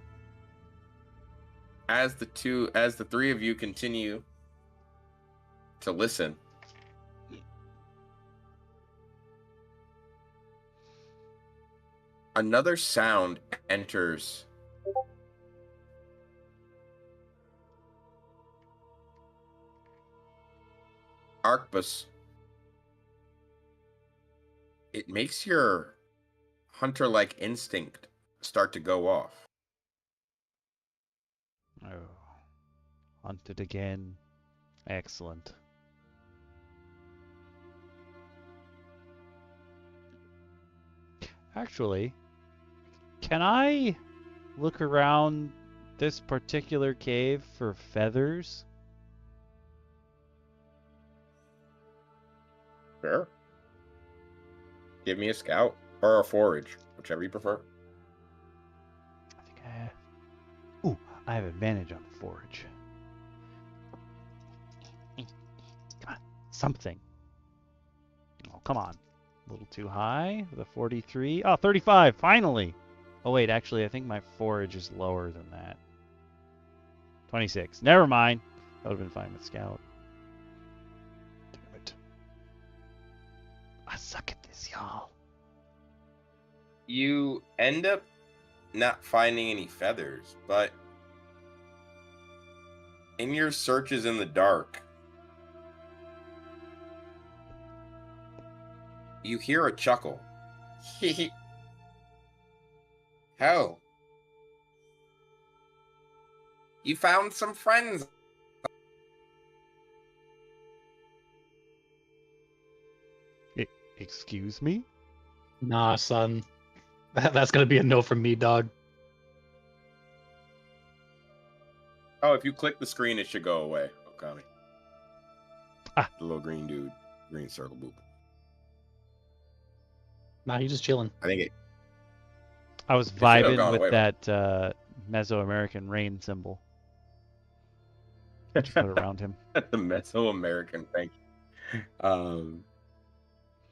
as the three of you continue to listen, another sound enters Arcbus. It makes your hunter-like instinct start to go off. Oh, hunted again. Excellent. Actually, can I look around this particular cave for feathers? Sure. Give me a scout or a forage, whichever you prefer. I think I have. Ooh, I have advantage on forage. Come on, something. Oh, come on. A little too high. The 43. Oh, 35, finally. Oh, wait, actually, I think my forage is lower than that. 26. Never mind. That would have been fine with scout. Damn it. I suck at this, y'all. You end up not finding any feathers, but in your searches in the dark, you hear a chuckle. Oh. You found some friends. Excuse me? Nah, son. That's gonna be a no from me, dog. Oh, if you click the screen, it should go away. Okay. Ah. The little green dude. Green circle boop. Nah, he's just chilling. I think it... I was should have vibing gone with away. that Mesoamerican rain symbol. Just put it around him. The Mesoamerican, thank you.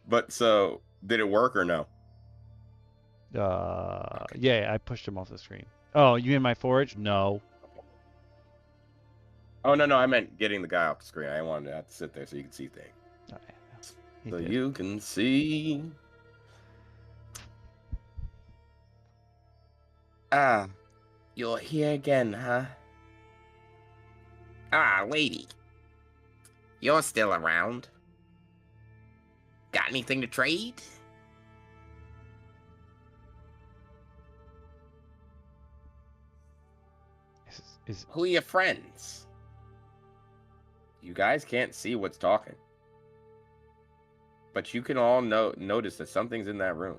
But so, did it work or no? Okay. Yeah, I pushed him off the screen. Oh, you mean my forage? No. Oh, no, I meant getting the guy off the screen. I wanted to have to sit there so you can see things. Oh, yeah. So you can see. Ah, you're here again, huh? Ah, lady. You're still around. Got anything to trade? Who are your friends? You guys can't see what's talking. But you can all notice that something's in that room.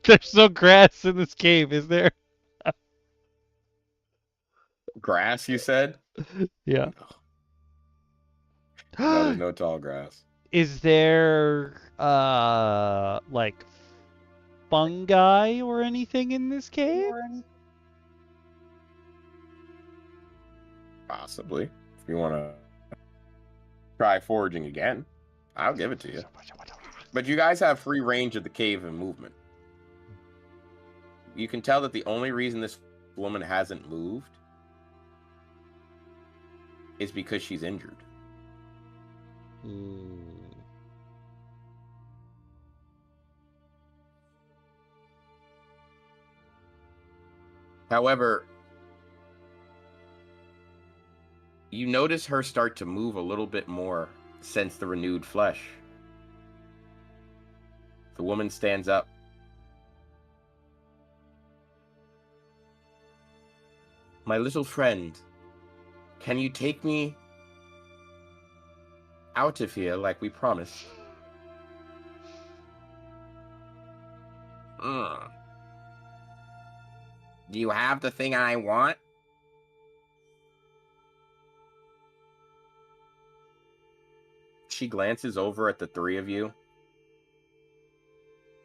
There's no grass in this cave, is there? Grass, you said? Yeah. No, there's no tall grass. Is there like fungi or anything in this cave? Possibly. If you want to try foraging again, I'll give it to you. But you guys have free range of the cave and movement. You can tell that the only reason this woman hasn't moved is because she's injured. However, you notice her start to move a little bit more since the renewed flesh. The woman stands up. My little friend, can you take me out of here like we promised? Do you have the thing I want? She glances over at the three of you.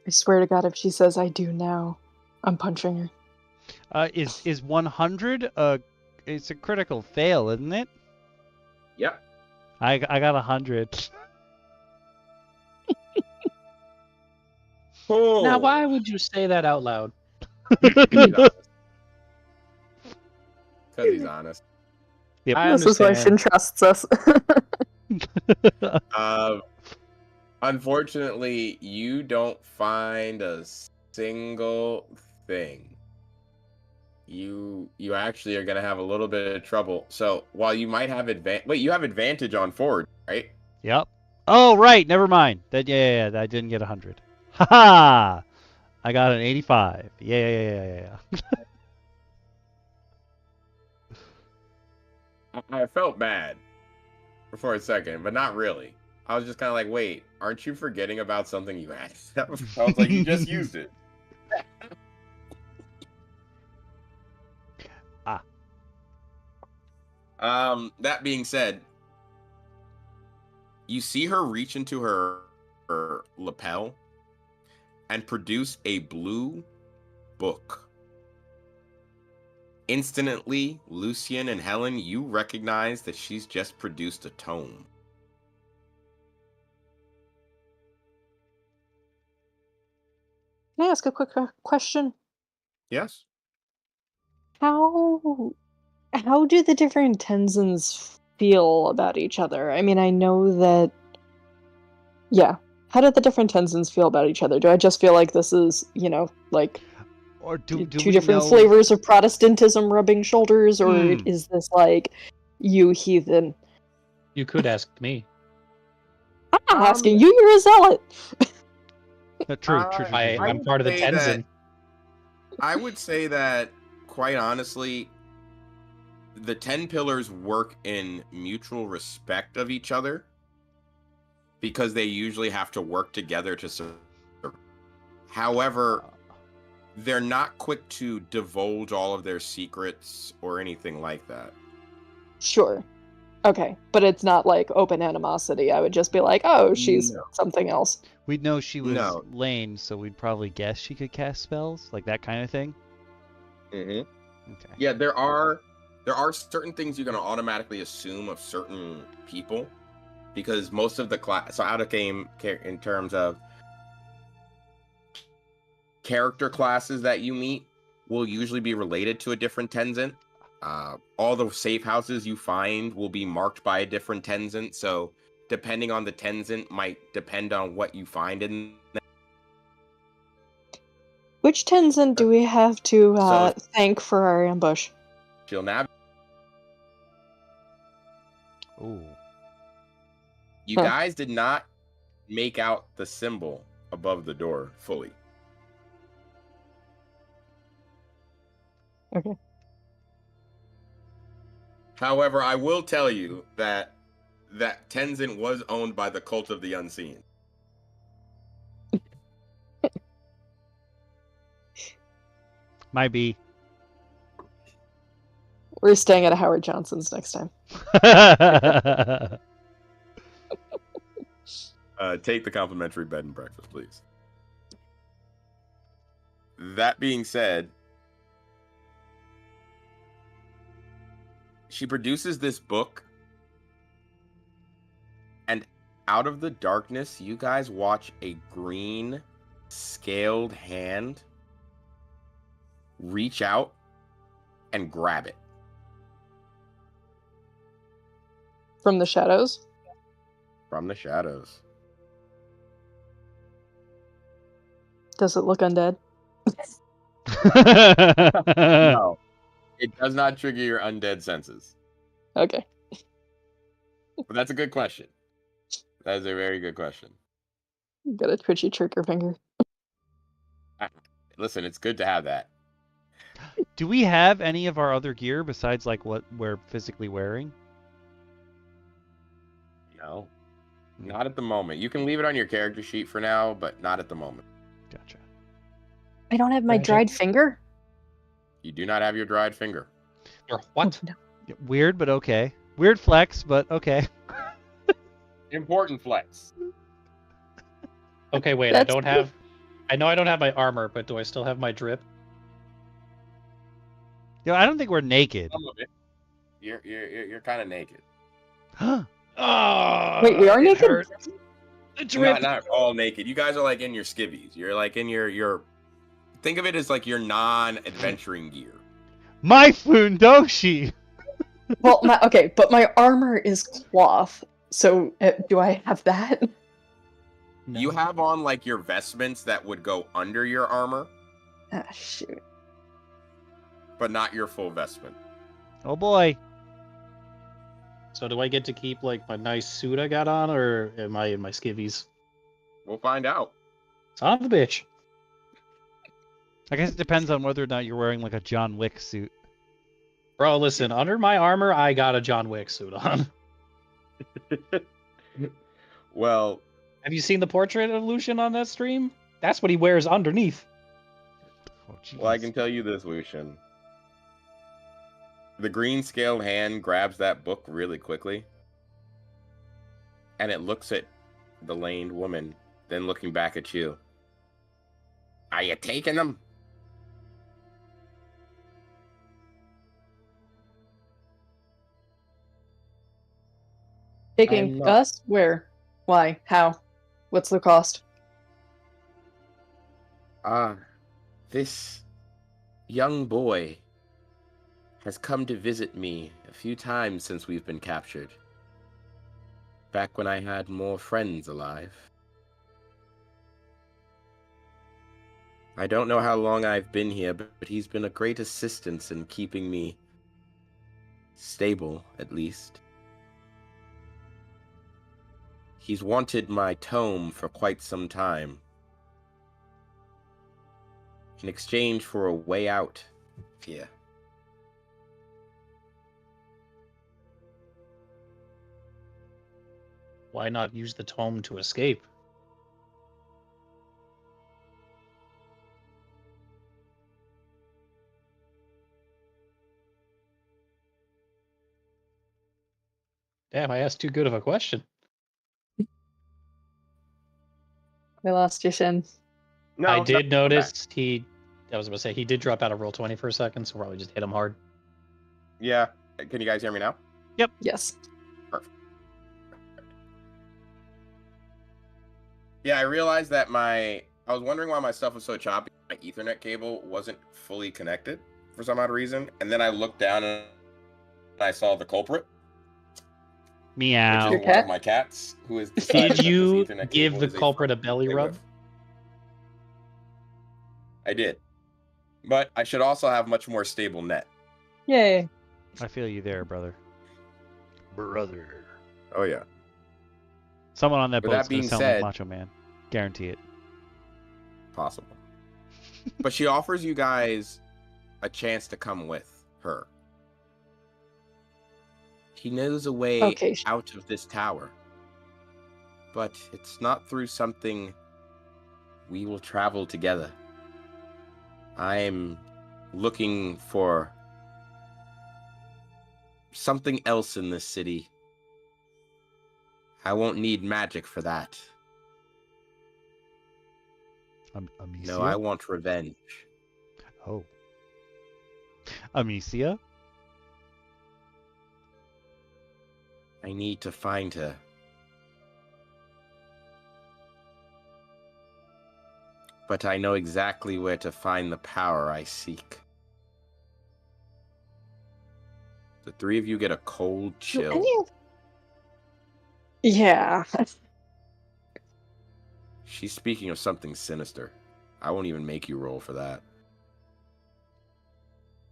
I swear to God, if she says I do now, I'm punching her. Is 100 it's a critical fail, isn't it? Yep. I got 100. Oh. Now, why would you say that out loud? Because he's honest. I This is why Shin understand. trusts us. Unfortunately, you don't find a single thing. You actually are gonna have a little bit of trouble. So while you might have you have advantage on forward, right? Yep. Oh, right. Never mind. Yeah. I didn't get 100. Ha! I got an 85. Yeah. I felt bad for a second, but not really. I was just kind of like, wait, aren't you forgetting about something you had? I was like, you just used it. That being said, you see her reach into her lapel and produce a blue book. Instantly, Lucian and Helen, you recognize that she's just produced a tome. Can I ask a quick question? Yes. How do the different Tenzins feel about each other? I mean, I know that. Yeah. How do the different Tenzins feel about each other? Do I just feel like this is, like Or do two we different know... flavors of Protestantism rubbing shoulders, or Hmm. is this like, you heathen? You could ask me. I'm not asking you. You're a zealot. True. I'm would part of the say that- Tenzin. I would say that, quite honestly, the 10 pillars work in mutual respect of each other because they usually have to work together to survive. However, they're not quick to divulge all of their secrets or anything like that. Sure. Okay. But it's not like open animosity. I would just be like, oh, she's No. something else. We'd know she was No. lame, so we'd probably guess she could cast spells, like that kind of thing. Mm-hmm. Okay. Yeah, there are certain things you're going to automatically assume of certain people because most of the class, so out of game in terms of character classes that you meet will usually be related to a different Tenzin. All the safe houses you find will be marked by a different Tenzin, so depending on the Tenzin might depend on what you find in them. Which Tenzin do we have to So- thank for our ambush? She'll nav. Ooh. You Huh. guys did not make out the symbol above the door fully. Okay. However, I will tell you that Tenzin was owned by the Cult of the Unseen. Might be. We're staying at a Howard Johnson's next time. Take the complimentary bed and breakfast, please. That being said, she produces this book, and out of the darkness, you guys watch a green, scaled hand reach out and grab it. From the shadows? From the shadows. Does it look undead? No. It does not trigger your undead senses. Okay. But that's a good question. That is a very good question. Got a twitchy trigger finger. Listen, it's good to have that. Do we have any of our other gear besides like what we're physically wearing? No. Not at the moment. You can leave it on your character sheet for now, but not at the moment. Gotcha. I don't have my Magic. dried finger? You do not have your dried finger. Or what? No. Weird, but okay. Weird flex, but okay. Important flex. Okay, wait. That's I know I don't have my armor, but do I still have my drip? Yo, I don't think we're naked. Some of it. You're kind of naked. Oh, Wait, we are it naked? hurts. It's Not ripped. not all naked. You guys are like in your skivvies. You're like in your. Think of it as like your non-adventuring gear. My Fundoshi! Well, okay, but my armor is cloth, so do I have that? No. You have on like your vestments that would go under your armor, Ah, shoot. but not your full vestment. Oh boy. So do I get to keep like my nice suit I got on, or am I in my skivvies? We'll find out. Son of a bitch. I guess it depends on whether or not you're wearing like a John Wick suit. Bro, listen, under my armor, I got a John Wick suit on. Well, Have you seen the portrait of Lucian on that stream? That's what he wears underneath. Oh, well, I jeez. can tell you this, Lucian. The green scaled hand grabs that book really quickly, and it looks at the laned woman, then looking back at you. Are you taking them? Taking I'm not. us? Where? Why? How? What's the cost? This young boy has come to visit me a few times since we've been captured. Back when I had more friends alive. I don't know how long I've been here, but he's been a great assistance in keeping me stable, at least. He's wanted my tome for quite some time, in exchange for a way out here. Why not use the tome to escape? Damn, I asked too good of a question. We lost you, Shin. No, I did no, notice I was going to say, he did drop out of roll 20 for a second, so probably just hit him hard. Yeah. Can you guys hear me now? Yes. Perfect. Yeah, I realized that I was wondering why my stuff was so choppy. My Ethernet cable wasn't fully connected for some odd reason. And then I looked down and I saw the culprit, Meow. which Your is one cat? of my cats, who is decided Did that this you Ethernet give cable the is a culprit a friend to belly play rub? with. I did. But I should also have much more stable net. Yay. I feel you there, brother. Brother. Oh, yeah. Someone on that With boat's that gonna being sound said- like Macho Man. Guarantee it. Possible. But she offers you guys a chance to come with her. He knows a way Okay. out of this tower. But it's not through something we will travel together. I'm looking for something else in this city. I won't need magic for that. Amicia? No, I want revenge. Oh. Amicia? I need to find her. But I know exactly where to find the power I seek. The three of you get a cold Do chill. any of- Yeah. She's speaking of something sinister. I won't even make you roll for that.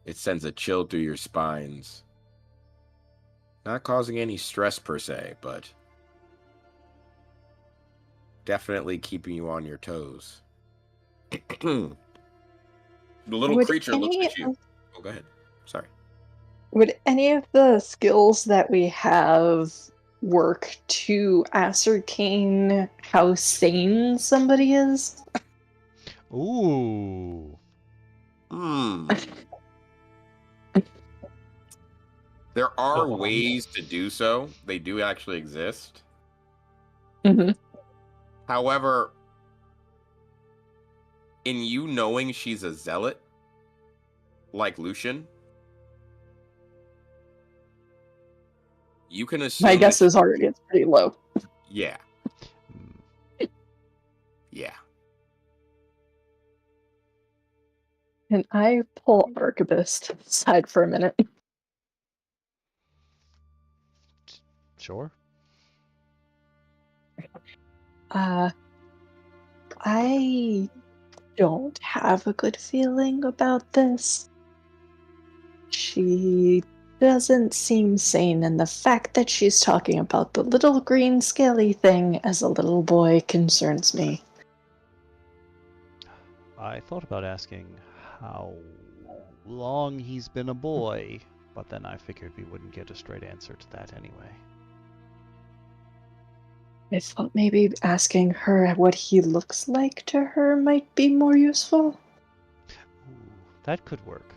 It sends a chill through your spines. Not causing any stress per se, but definitely keeping you on your toes. The little Would creature looks any at you. of- Oh, go ahead. Sorry. Would any of the skills that we have work to ascertain how sane somebody is? Ooh. There are Oh, ways to do so. They do actually exist. Mm-hmm. However, in you knowing she's a zealot, like Lucian, you can assume My guess that is already it's pretty low. yeah. Yeah. And I pull Archibus aside for a minute. Sure. I don't have a good feeling about this. She doesn't seem sane, and the fact that she's talking about the little green scaly thing as a little boy concerns me. I thought about asking how long he's been a boy, but then I figured we wouldn't get a straight answer to that anyway. I thought maybe asking her what he looks like to her might be more useful. Ooh, that could work.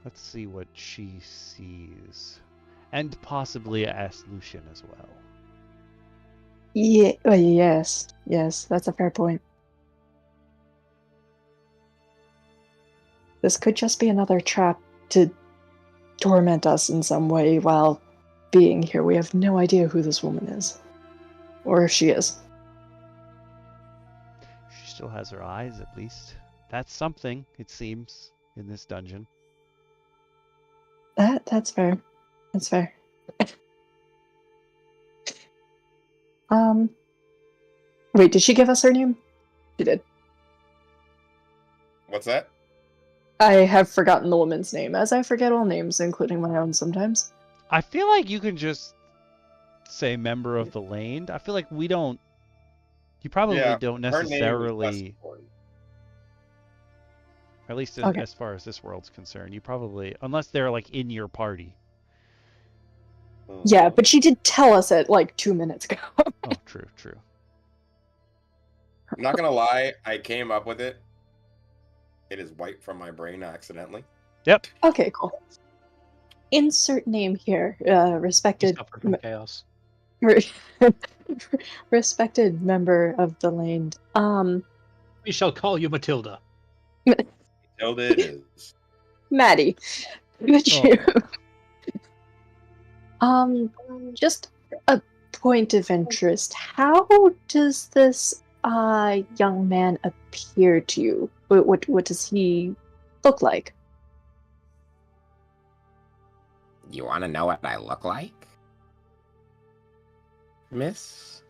Let's see what she sees. And possibly ask Lucian as well. Yeah, yes, that's a fair point. This could just be another trap to torment us in some way while being here. We have no idea who this woman is. Or if she is. She still has her eyes, at least. That's something, it seems, in this dungeon. That's fair. That's fair. Wait, did she give us her name? She did. What's that? I have forgotten the woman's name, as I forget all names, including my own sometimes. I feel like you can just say member of the lane. I feel like we don't... You probably don't her name is less necessarily... important. At least Okay. as far as this world's concerned. You probably... Unless they're, like, in your party. Yeah, but she did tell us it, like, 2 minutes ago. Oh, true. I'm not gonna lie, I came up with it. It is wiped from my brain accidentally. Yep. Okay, cool. Insert name here. He Respected... suffered from chaos. respected member of the lane. We shall call you Matilda. Tilda it is. Maddie. Could Oh. you... just a point of interest. How does this young man appear to you? What does he look like? You want to know what I look like? Miss?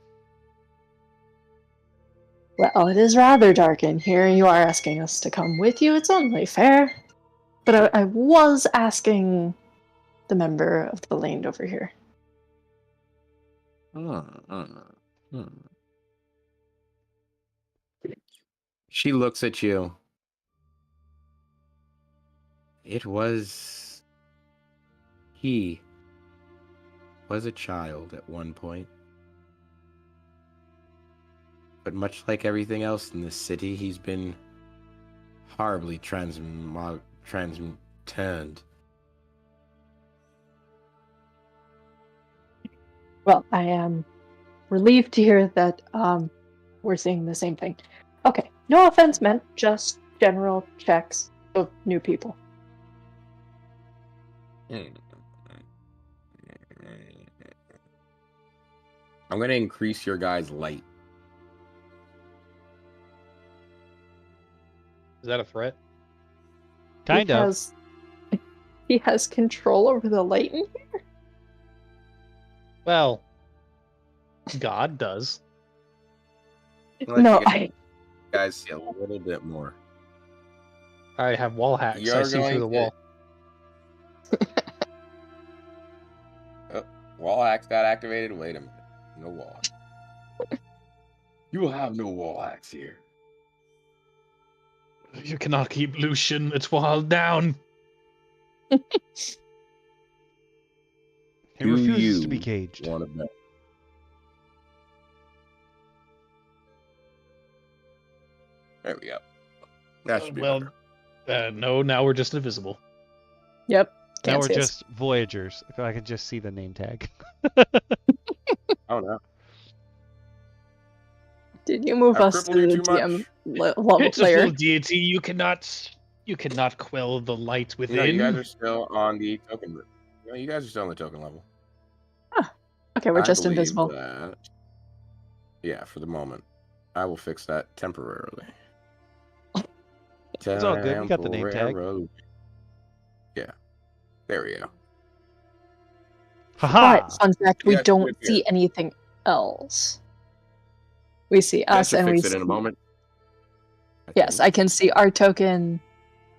Well, it is rather dark in here. You are asking us to come with you. It's only fair. But I was asking the member of the lane over here. She looks at you. He was a child at one point. But much like everything else in this city, he's been horribly transmuted. Well, I am relieved to hear that we're seeing the same thing. Okay, no offense meant, just general checks of new people. I'm going to increase your guys' light. Is that a threat? Kind of. He has control over the light in here? Well, God does. No, You guys see a little bit more. I have wall hacks. I see through the wall. Wall hacks got activated. Wait a minute. No wall. You will have no wall hacks here. You cannot keep Lucian. It's walled down. He refuses to be caged. Want to bet? There we go. That should be better. No, now we're just invisible. Yep. Now Can't we're see us. just Voyagers. I can just see the name tag. Oh no. Did you move I've us to crippled you the too DM much? layer? Pitiful deity, you cannot quell the light within. No, you guys are still on the token. No, you guys are still on the token level. Okay, we're I just believe invisible. that Yeah, for the moment. I will fix that temporarily. It's all good. We got the name tag. Temporarily. Yeah. There we go. Haha! But fun fact, we Yeah, it's don't good see here. anything else. We see That us should and we fix it see... in a moment. Yes, I can see our token.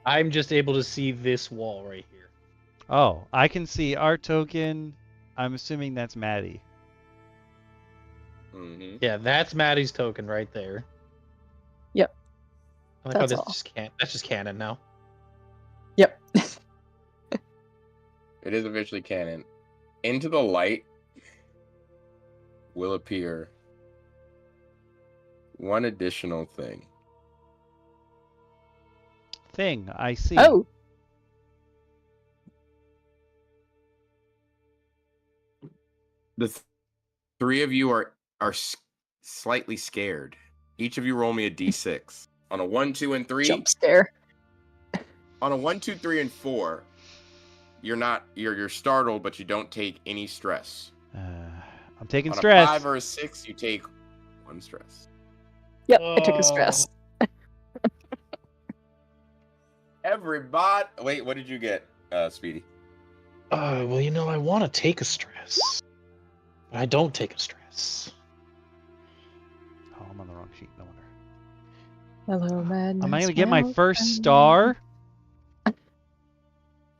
I'm just able to see this wall right here. Oh, I can see our token. I'm assuming that's Maddie. Mm-hmm. Yeah, that's Maddie's token right there. Yep. I like how That's this all. just can't. That's just canon now. Yep. It is officially canon. Into the light will appear one additional thing. Thing, I see. Oh, The three of you are slightly scared. Each of you roll me a d6. On a 1, 2, and 3. jump scare. On a 1, 2, 3, and 4, you're startled, but you don't take any stress. I'm taking On stress. a 5 or a 6, you take 1 stress. Yep, I took a stress. Everybody, wait, what did you get, Speedy? Well, you know, I want to take a stress, but I don't take a stress. Oh, I'm on the wrong sheet. No wonder. Hello, madness. Am I gonna get my first star?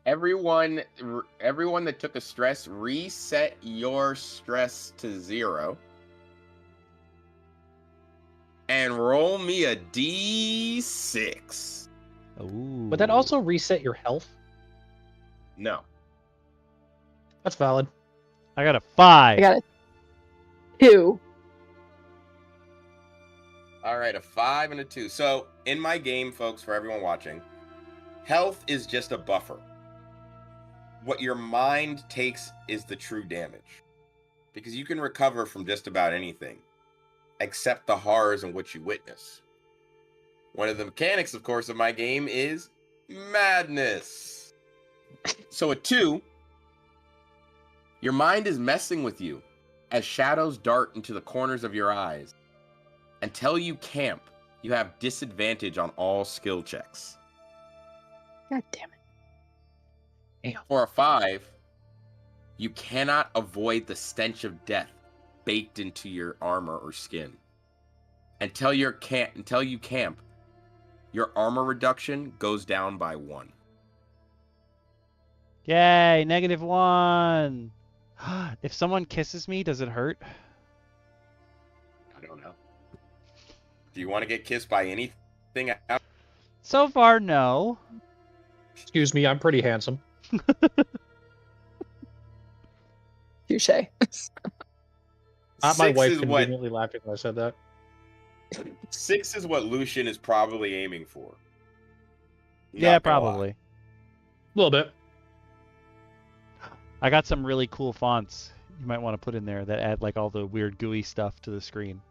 Everyone that took a stress, reset your stress to 0. And roll me a d6. Ooh. Would that also reset your health? No. That's valid. I got a 5. I got a 2. All right, a 5 and a 2. So, in my game, folks, for everyone watching, health is just a buffer. What your mind takes is the true damage. Because you can recover from just about anything, except the horrors in which you witness. One of the mechanics, of course, of my game is madness. So, a 2, your mind is messing with you as shadows dart into the corners of your eyes. Until you camp, you have disadvantage on all skill checks. God damn it. For a 5, you cannot avoid the stench of death baked into your armor or skin. Until you camp, your armor reduction goes down by 1. Yay, -1. If someone kisses me, does it hurt? I don't know. Do you want to get kissed by anything else? So far, no. Excuse me, I'm pretty handsome. Touche. My 6 wife is what conveniently laughing when I said that. 6 is what Lucian is probably aiming for. Yeah, Not gonna lie. probably. A little bit. I got some really cool fonts you might want to put in there that add like all the weird gooey stuff to the screen.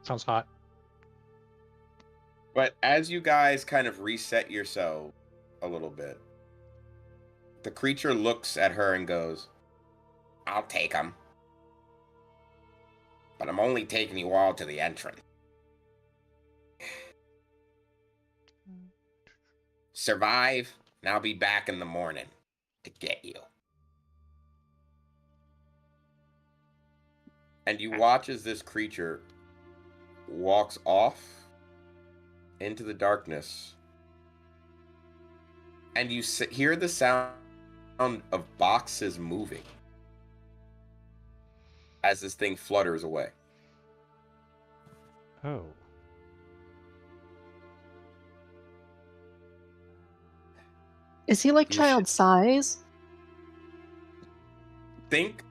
Sounds hot. But as you guys kind of reset yourself a little bit, the creature looks at her and goes, "I'll take him. But I'm only taking you all to the entrance. Survive, and I'll be back in the morning to get you." And you watch as this creature walks off into the darkness. And you hear the sound of boxes moving as this thing flutters away. Oh. Is he like You child size? Think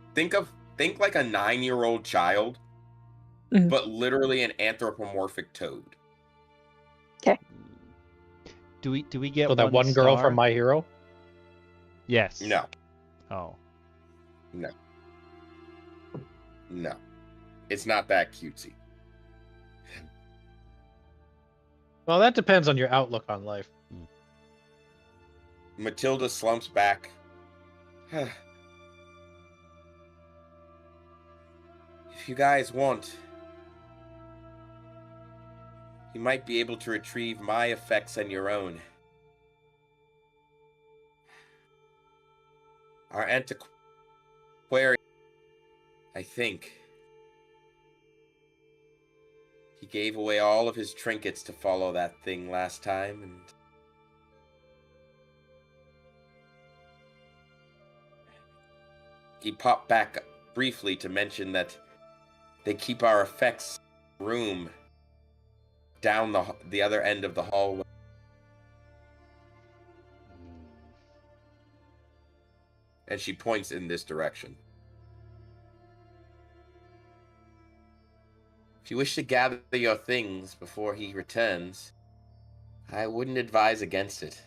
like a 9-year-old child, Mhm. but literally an anthropomorphic toad. Do we get So that one girl star? from My Hero? Yes. No, Oh. no. It's not that cutesy. Well, that depends on your outlook on life. If you guys want, you might be able to retrieve my effects and your own. Our antiquarian, I think, he gave away all of his trinkets to follow that thing last time, and he popped back briefly to mention that they keep our effects room down the other end of the hallway. And she points in this direction. If you wish to gather your things before he returns, I wouldn't advise against it.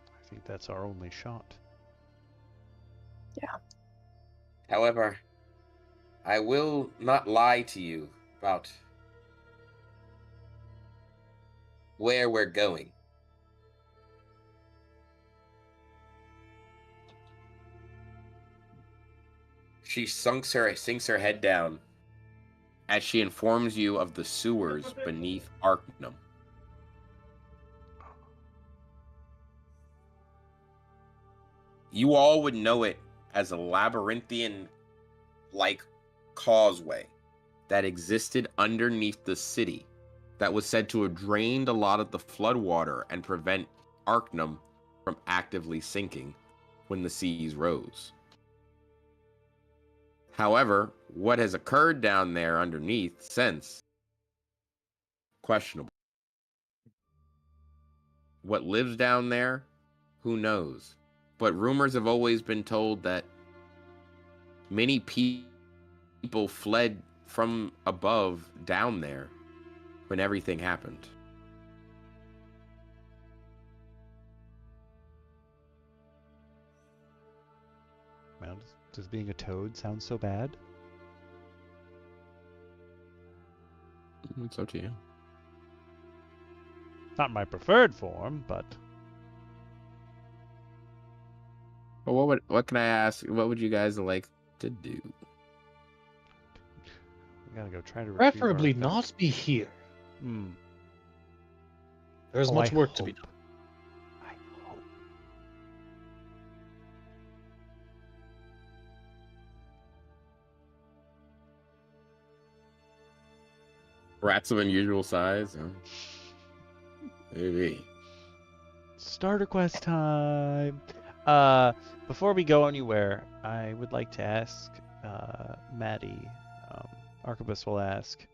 I think that's our only shot. Yeah. However, I will not lie to you about where we're going. She sinks her head down as she informs you of the sewers beneath Arcanum. You all would know it as a labyrinthian-like causeway that existed underneath the city that was said to have drained a lot of the floodwater and prevent Arcanum from actively sinking when the seas rose. However, what has occurred down there underneath since, questionable. What lives down there, who knows? But rumors have always been told that many people fled from above down there when everything happened. Well, does being a toad sound so bad? It's up to you. Not my preferred form, but Well, what can I ask? What would you guys like to do? we gotta go try to retrieve our Preferably effects. not be here. Hmm. There's Oh, much I work to be hope. done. I hope. Rats of unusual size? Maybe. Starter quest time. Before we go anywhere, I would like to ask Maddie. Arquebus will ask,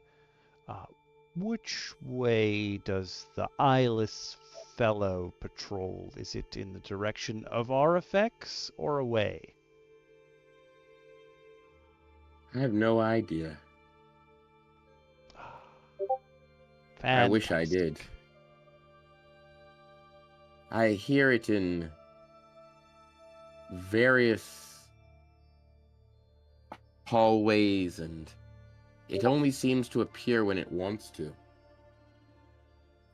which way does the eyeless fellow patrol? Is it in the direction of our effects or away? I have no idea. Fantastic. I wish I did. I hear it in various hallways, and it only seems to appear when it wants to.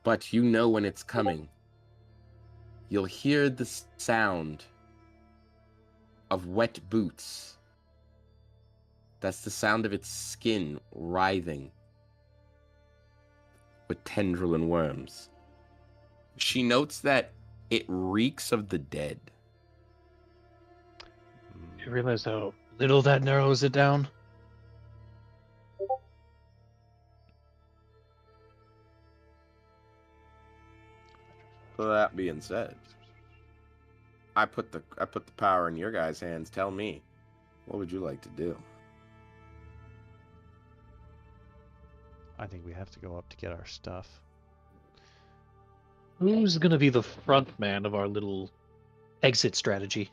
But you know when it's coming. You'll hear the sound of wet boots. That's the sound of its skin writhing with tendril and worms. She notes that it reeks of the dead. You realize how little that narrows it down? So that being said, I put the power in your guys' hands. Tell me, what would you like to do? I think we have to go up to get our stuff. Who's gonna be the front man of our little exit strategy?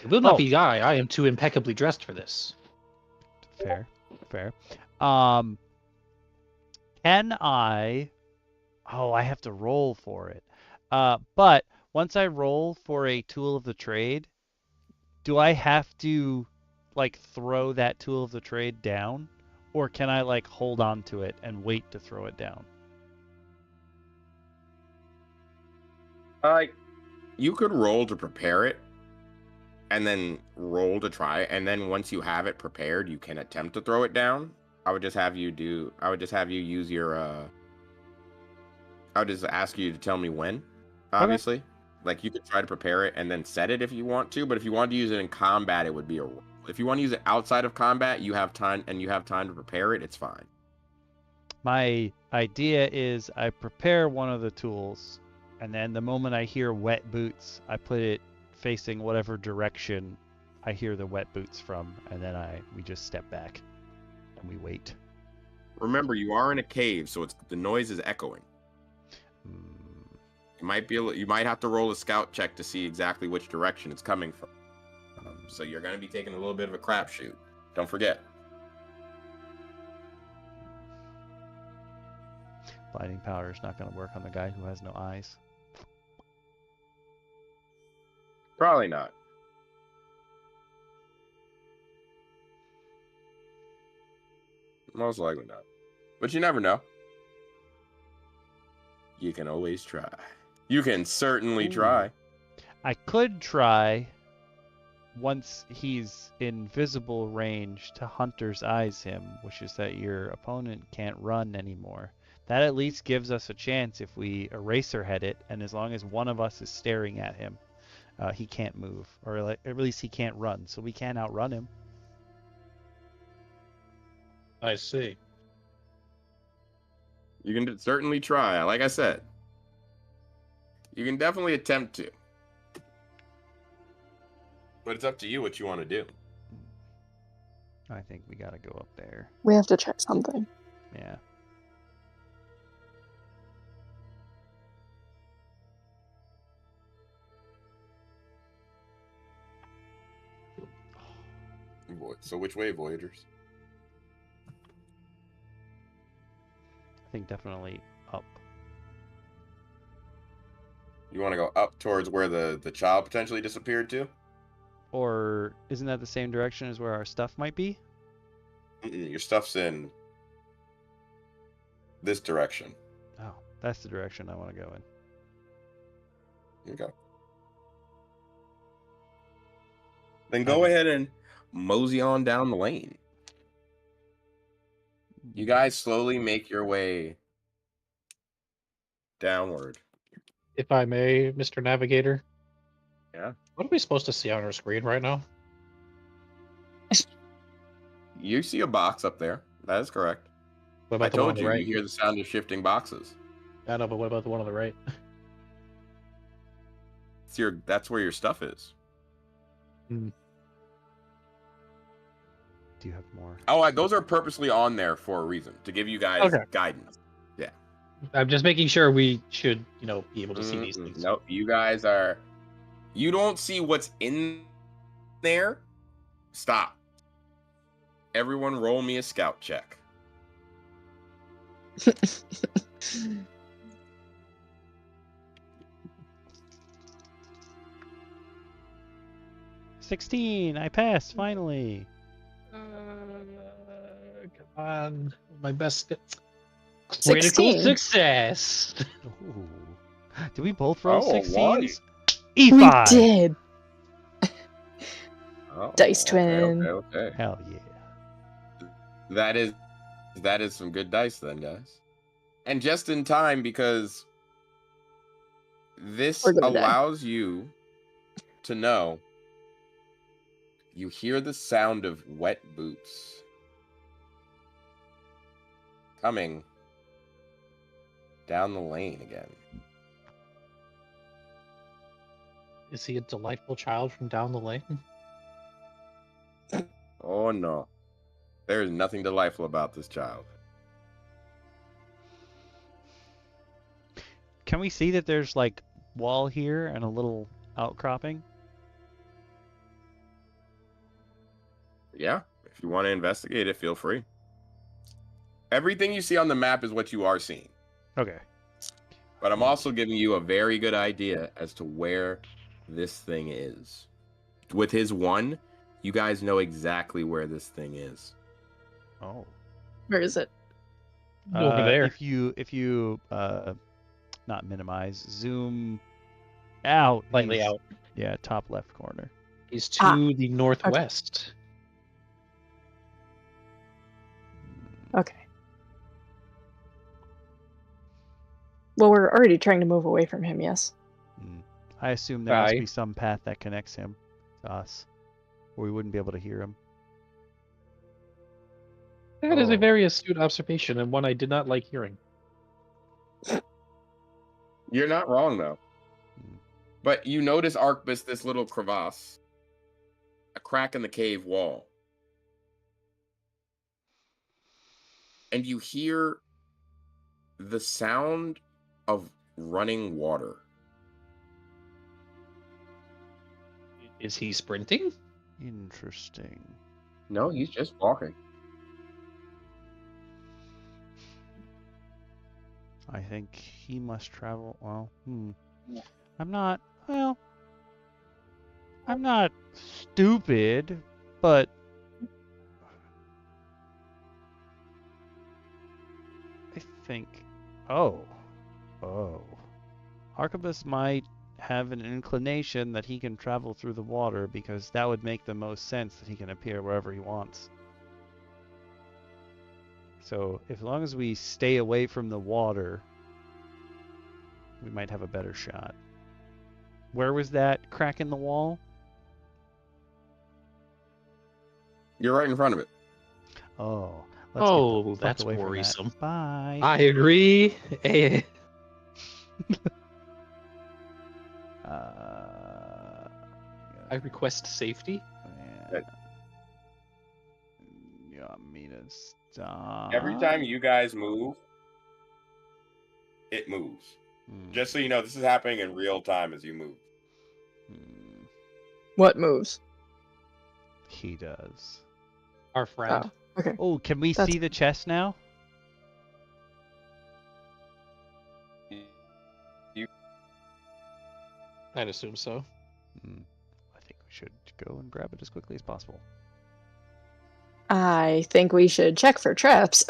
It will not be I. I am too impeccably dressed for this. Fair. Can I... Oh, I have to roll for it. But once I roll for a tool of the trade, do I have to, like, throw that tool of the trade down? Or can I, like, hold on to it and wait to throw it down? You could roll to prepare it, and then roll to try. And then once you have it prepared, you can attempt to throw it down. I would just have you use your. I would just ask you to tell me when. Obviously, like you could try to prepare it and then set it if you want to. But if you want to use it in combat, it would be a roll. If you want to use it outside of combat, you have time to prepare it. It's fine. My idea is I prepare one of the tools, and then the moment I hear wet boots, I put it facing whatever direction I hear the wet boots from, and then we just step back and we wait. Remember, you are in a cave, so the noise is echoing. You might have to roll a scout check to see exactly which direction it's coming from. So you're going to be taking a little bit of a crapshoot. Don't forget. Blinding powder is not going to work on the guy who has no eyes. Probably not. Most likely not. But you never know. You can always try. You can certainly try. I could try, once he's in visible range, to Hunter's Eyes him, which is that your opponent can't run anymore. That at least gives us a chance if we eraser head it, and as long as one of us is staring at him, he can't move, or at least he can't run, so we can't outrun him. I see. You can certainly try. Like I said, you can definitely attempt to. But it's up to you what you want to do. I think we gotta go up there. We have to check something. Yeah. So which way, Voyagers? I think definitely up. You want to go up towards where the child potentially disappeared to? Or isn't that the same direction as where our stuff might be? Your stuff's in this direction. Oh, that's the direction I want to go in. Okay. Then go ahead and mosey on down the lane. You guys slowly make your way downward. If I may, Mr. Navigator. Yeah. What are we supposed to see on our screen right now? You see a box up there. That is correct. What I about the one on told the you, right? you hear the sound of shifting boxes. I know, but what about the one on the right? That's where your stuff is. Do you have more? Oh, those are purposely on there for a reason, to give you guys guidance. Yeah. I'm just making sure we should, be able to see these things. Nope, you guys are... You don't see what's in there? Stop. Everyone roll me a scout check. $16. I passed finally. Come on, my best. 16. Critical success. Ooh. Did we both roll 16s? We E5. did. Oh, Dice twin. Okay. Hell yeah. That is some good dice then, guys. And just in time, because this allows you to know. You hear the sound of wet boots coming down the lane again. Is he a delightful child from down the lane? Oh no. There is nothing delightful about this child. Can we see that there's like wall here and a little outcropping? Yeah, if you want to investigate it, feel free. Everything you see on the map is what you are seeing. Okay. But I'm also giving you a very good idea as to where this thing is. With his one, you guys know exactly where this thing is. Oh. Where is it? Over there. If you not minimize, zoom Out. Slightly He's- out. Yeah, top left corner. He's to the northwest. Okay. Well, we're already trying to move away from him, yes? Mm. I assume there must Aye. be some path that connects him to us, or we wouldn't be able to hear him. That is a Oh. very astute observation, and one I did not like hearing. You're not wrong though. Hmm. But you notice Arcbus, this little crevasse, a crack in the cave wall, and you hear the sound of running water. Is he sprinting? Interesting. No, he's just walking. I think he must travel. Well, I'm not. Well, I'm not stupid, but I think. Oh. Arquebus might have an inclination that he can travel through the water because that would make the most sense that he can appear wherever he wants. So, as long as we stay away from the water, we might have a better shot. Where was that crack in the wall? You're right in front of it. Oh. Oh, get the fuck that's away from that. worrisome. Bye. I agree. I request safety. Man. You want me to stop? Every time you guys move, it moves. Just so you know, this is happening in real time as you move. What moves? He does. Our friend. Oh, okay. Oh, can we That's- see the chest now? I'd assume so. I think we should go and grab it as quickly as possible. I think we should check for traps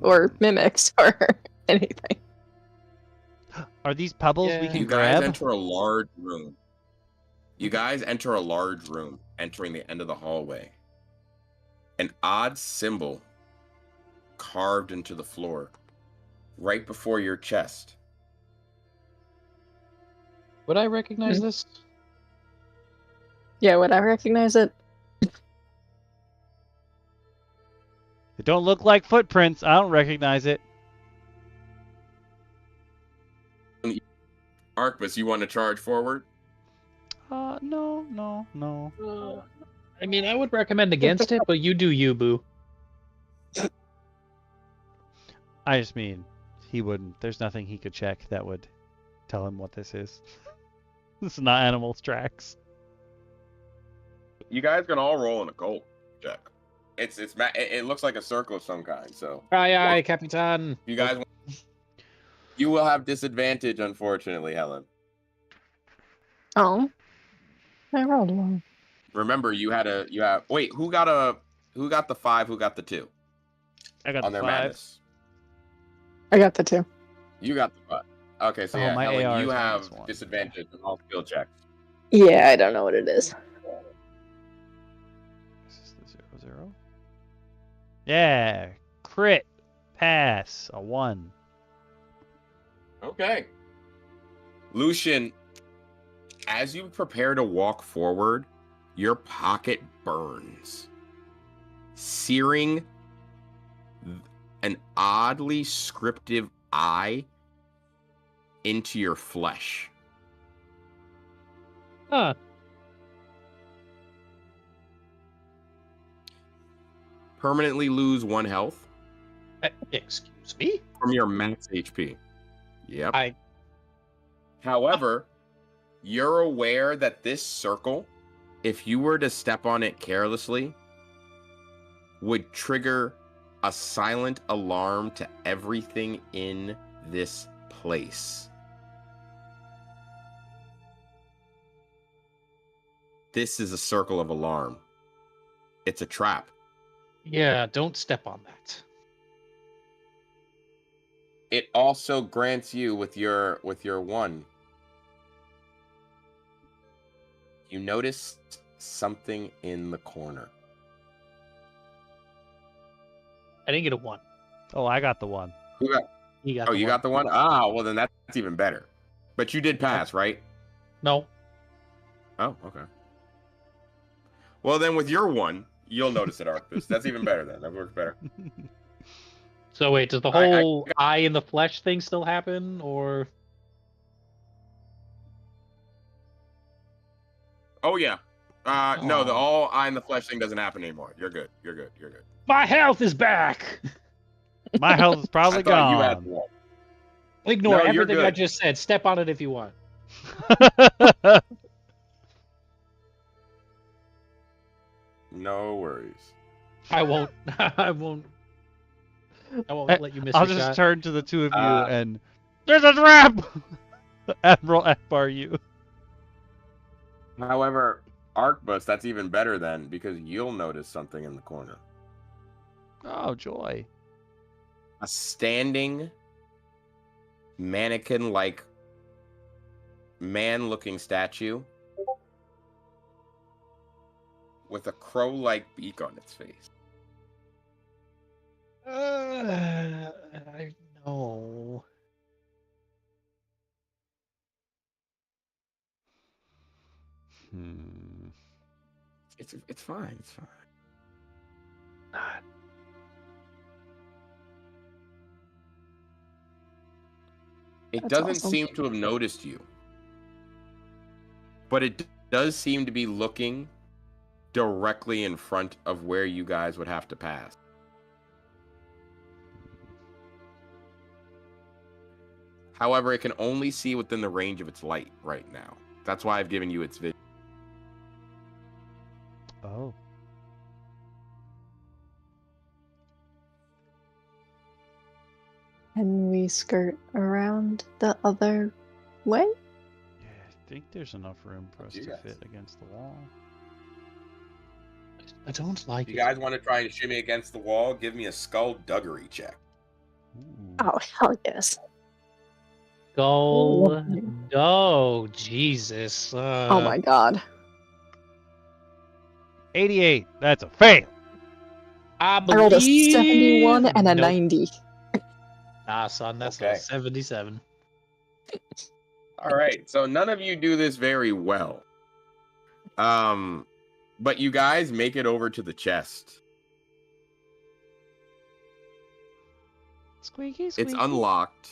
or mimics or anything. Are these pebbles we Yeah. can You guys grab? enter a large room. You guys enter a large room, entering the end of the hallway. An odd symbol carved into the floor, right before your chest. Would I recognize this? Yeah, would I recognize it? They don't look like footprints. I don't recognize it. Arcbus, you want to charge forward? No. I mean, I would recommend against it, but you do you, boo. I just mean, he wouldn't. There's nothing he could check that would tell him what this is. This is not animals' tracks. You guys can all roll an occult check. It looks like a circle of some kind. So Aye, Capitan. you guys, you will have disadvantage, unfortunately, Helen. Oh. I rolled one. Remember, you have. Wait, who got the 5? Who got the 2 I got on the their 5. madness? I got the 2. You got the 5. Okay, so Oh, yeah, my Helen, AR you is have -1. disadvantage on all skill checks. Yeah, I don't know what it is. This is the 0, 0. Yeah, crit, pass, a 1. Okay. Lucian, as you prepare to walk forward, your pocket burns, searing an oddly scriptive eye into your flesh. Huh. Permanently lose 1 health Excuse me? from your max HP. Yep. I- However, you're aware that this circle, if you were to step on it carelessly, would trigger a silent alarm to everything in this place. This is a circle of alarm. It's a trap. Yeah, don't step on that. It also grants you with your 1 You notice something in the corner. I didn't get a 1. Oh, I got the one. Who got? You got Oh, the you 1. got the one? Ah, well, then that's even better. But you did pass, right? No. Oh, okay. Well, then with your one, you'll notice it, Arctus. That's even better then. That works better. So wait, does the whole eye in the flesh thing still happen, or? Oh, yeah. No, the all eye in the flesh thing doesn't happen anymore. You're good. You're good. You're good. My health is back! My health is probably I thought you had gone. one. Ignore No, you're everything I good. just said. Step on it if you want. No worries. I won't. I won't. I won't let you miss I'll your just shot. turn to the two of you and there's a trap. Admiral Akbar, you. However, Arcbus, that's even better then, because you'll notice something in the corner. Oh, joy. A standing mannequin-like man-looking statue with a crow-like beak on its face. I know. It's fine. It's fine. It That's doesn't awesome. seem to have noticed you, but it does seem to be looking directly in front of where you guys would have to pass. However, it can only see within the range of its light right now. That's why I've given you its vision. Oh. Can we skirt around the other way? Yeah, I think there's enough room for us You to guys. fit against the wall. I don't like If you it. guys want to try and shimmy against the wall, give me a skullduggery check. Ooh. Oh, hell yes. Go. Oh, Jesus. Oh my god. 88. That's a fail. I I rolled a believe... 71 and a Nope. 90. Nah, son, that's Okay. a 77. All right, so none of you do this very well. But you guys make it over to the chest. Squeaky, It's unlocked.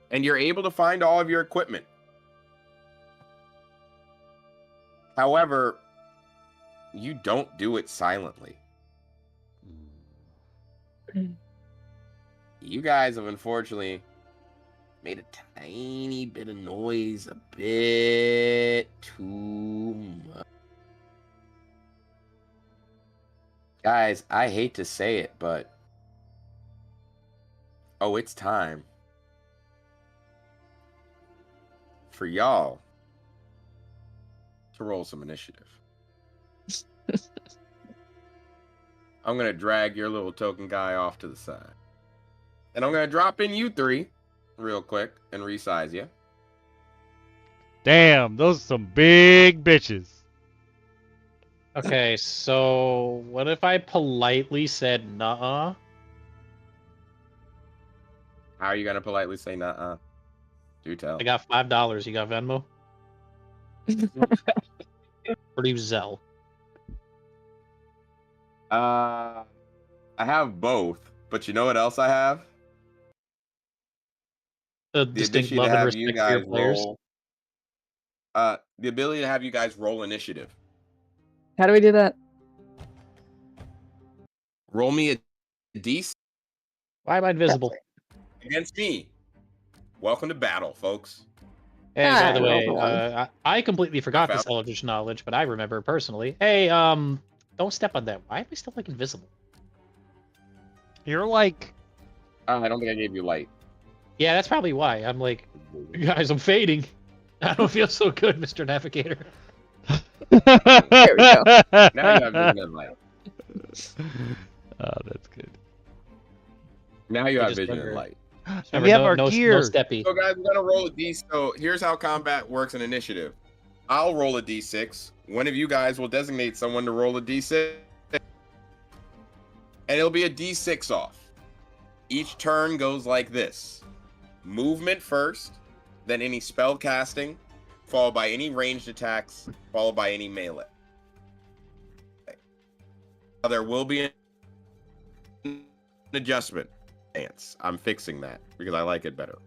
And you're able to find all of your equipment. However, you don't do it silently. You guys have unfortunately made a tiny bit of noise, a bit too much. Guys, I hate to say it, but it's time for y'all to roll some initiative. I'm going to drag your little token guy off to the side. And I'm going to drop in you three real quick and resize you. Damn, those are some big bitches. Okay, so what if I politely said nuh-uh? How are you going to politely say nuh-uh? Do tell. I got $5. You got Venmo? Or do you Zelle? I have both, but you know what else I have? The The distinct ability love to and have you respect for your guys players? roll. The ability to have you guys roll initiative. How do we do that? Roll me a d6 Why am I invisible? against me. Welcome to battle, folks. Hey, by the I way, rolled a one. I completely forgot found this Eldritch knowledge, but I remember personally. Hey, don't step on that. Why am I still like invisible? You're like... I don't think I gave you light. Yeah, that's probably why. I'm like, guys, I'm fading. I don't feel so good, Mr. Navigator. There we go. Now you have vision and light. Oh, that's good. Now you I have just vision and wonder- light. And we have our no gear. steppy. So guys, we're gonna roll a d. So here's how combat works in initiative. I'll roll a d6. One of you guys will designate someone to roll a d6, and it'll be a d6 off. Each turn goes like this: movement first, then any spell casting, followed by any ranged attacks, followed by any melee. There will be an adjustment. I'm fixing that because I like it better.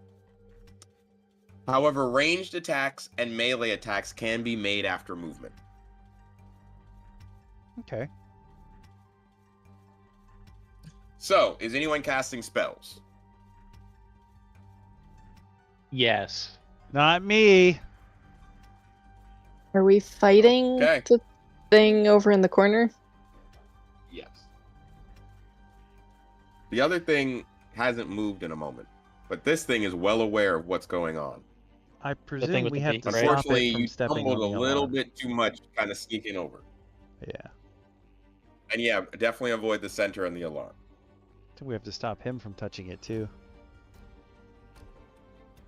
However, ranged attacks and melee attacks can be made after movement. Okay. So, is anyone casting spells? Yes. Not me. Are we fighting Okay. the thing over in the corner? Yes. The other thing hasn't moved in a moment, but this thing is well aware of what's going on. I thing presume with we the have beak, to right? stop Unfortunately, it from you stepping stumbled on a the little alarm. bit too much, kind of sneaking over. Yeah. And yeah, definitely avoid the center and the alarm. We have to stop him from touching it too.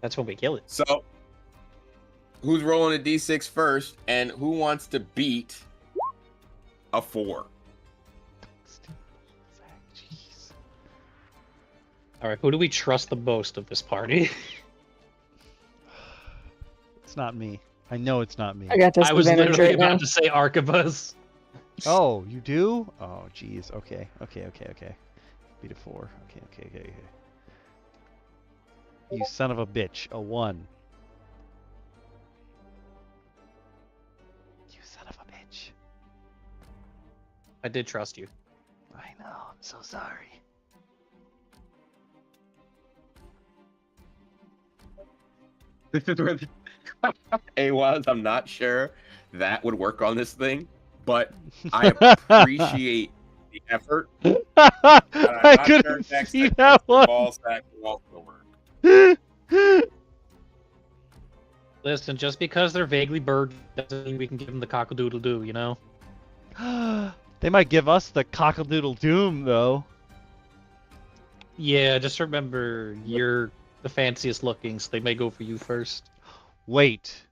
That's when we kill it. So, who's rolling a d6 first, and who wants to beat a 4? Jeez. All right, who do we trust the most of this party? It's not me. I know it's not me. I got I was disadvantage literally right now. about to say Arquebus. Oh, you do? Oh, jeez. Okay. Beat a 4. Okay. You son of a bitch. A 1. You son of a bitch. I did trust you. I know. I'm so sorry. This is where the A was. I'm not sure that would work on this thing, but I appreciate the effort. I couldn't see that one. Ball sack will also work. Listen, just because they're vaguely bird doesn't mean we can give them the cock-a-doodle-doo, you know? They might give us the cockle-doodle doom, though. Yeah, just remember, you're the fanciest looking, so they may go for you first. Wait.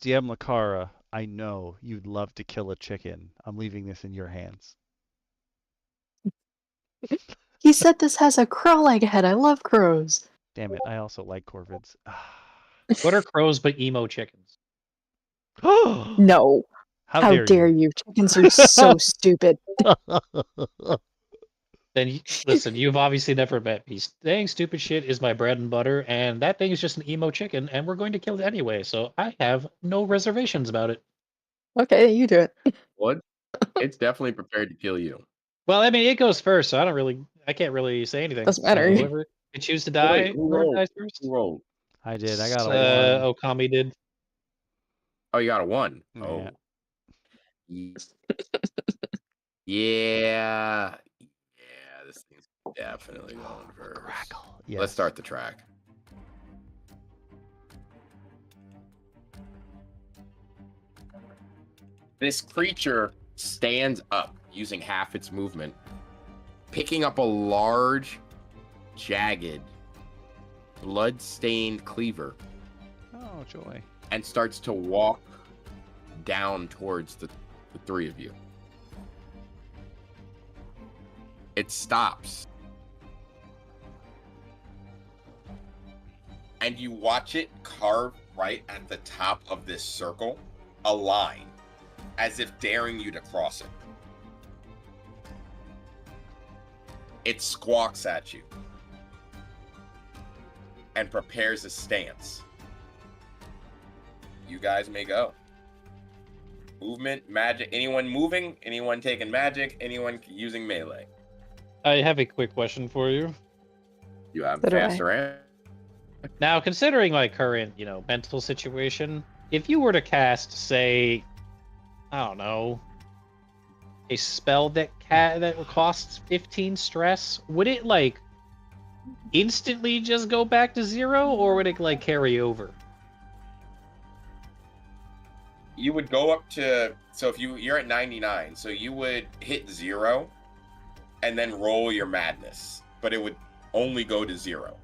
DM Lacara, I know you'd love to kill a chicken. I'm leaving this in your hands. He said this has a crow-like head. I love crows. Damn it, I also like corvids. What are crows but emo chickens? No. How How dare dare you? Chickens are so stupid. Then, listen, you've obviously never met me. Saying stupid shit is my bread and butter, and that thing is just an emo chicken, and we're going to kill it anyway, so I have no reservations about it. Okay, you do it. What? It's definitely prepared to kill you. Well, I mean, it goes first, so I can't really say anything. Doesn't matter. So whoever you choose to die, Wait, who whoever rolled? dies first. Who rolled? I did. I got a 1. Okami did. Oh, you got a 1. Yeah. Oh. Yeah. Yeah, this thing's definitely going first. Crackle. Yes. Let's start the track. This creature stands up using half its movement, picking up a large, jagged, blood-stained cleaver, Oh, joy. and starts to walk down towards the three of you. It stops. And you watch it carve right at the top of this circle a line, as if daring you to cross it. It squawks at you and prepares a stance. You guys may go. Movement, magic. Anyone moving? Anyone taking magic? Anyone using melee? I have a quick question for you. You have So do I. faster answer. Now, considering my current, mental situation, if you were to cast, say, I don't know, a spell that costs 15 stress, would it instantly just go back to 0, or would it carry over? You would go up to, so if you're at 99, so you would hit 0 and then roll your madness, but it would only go to 0.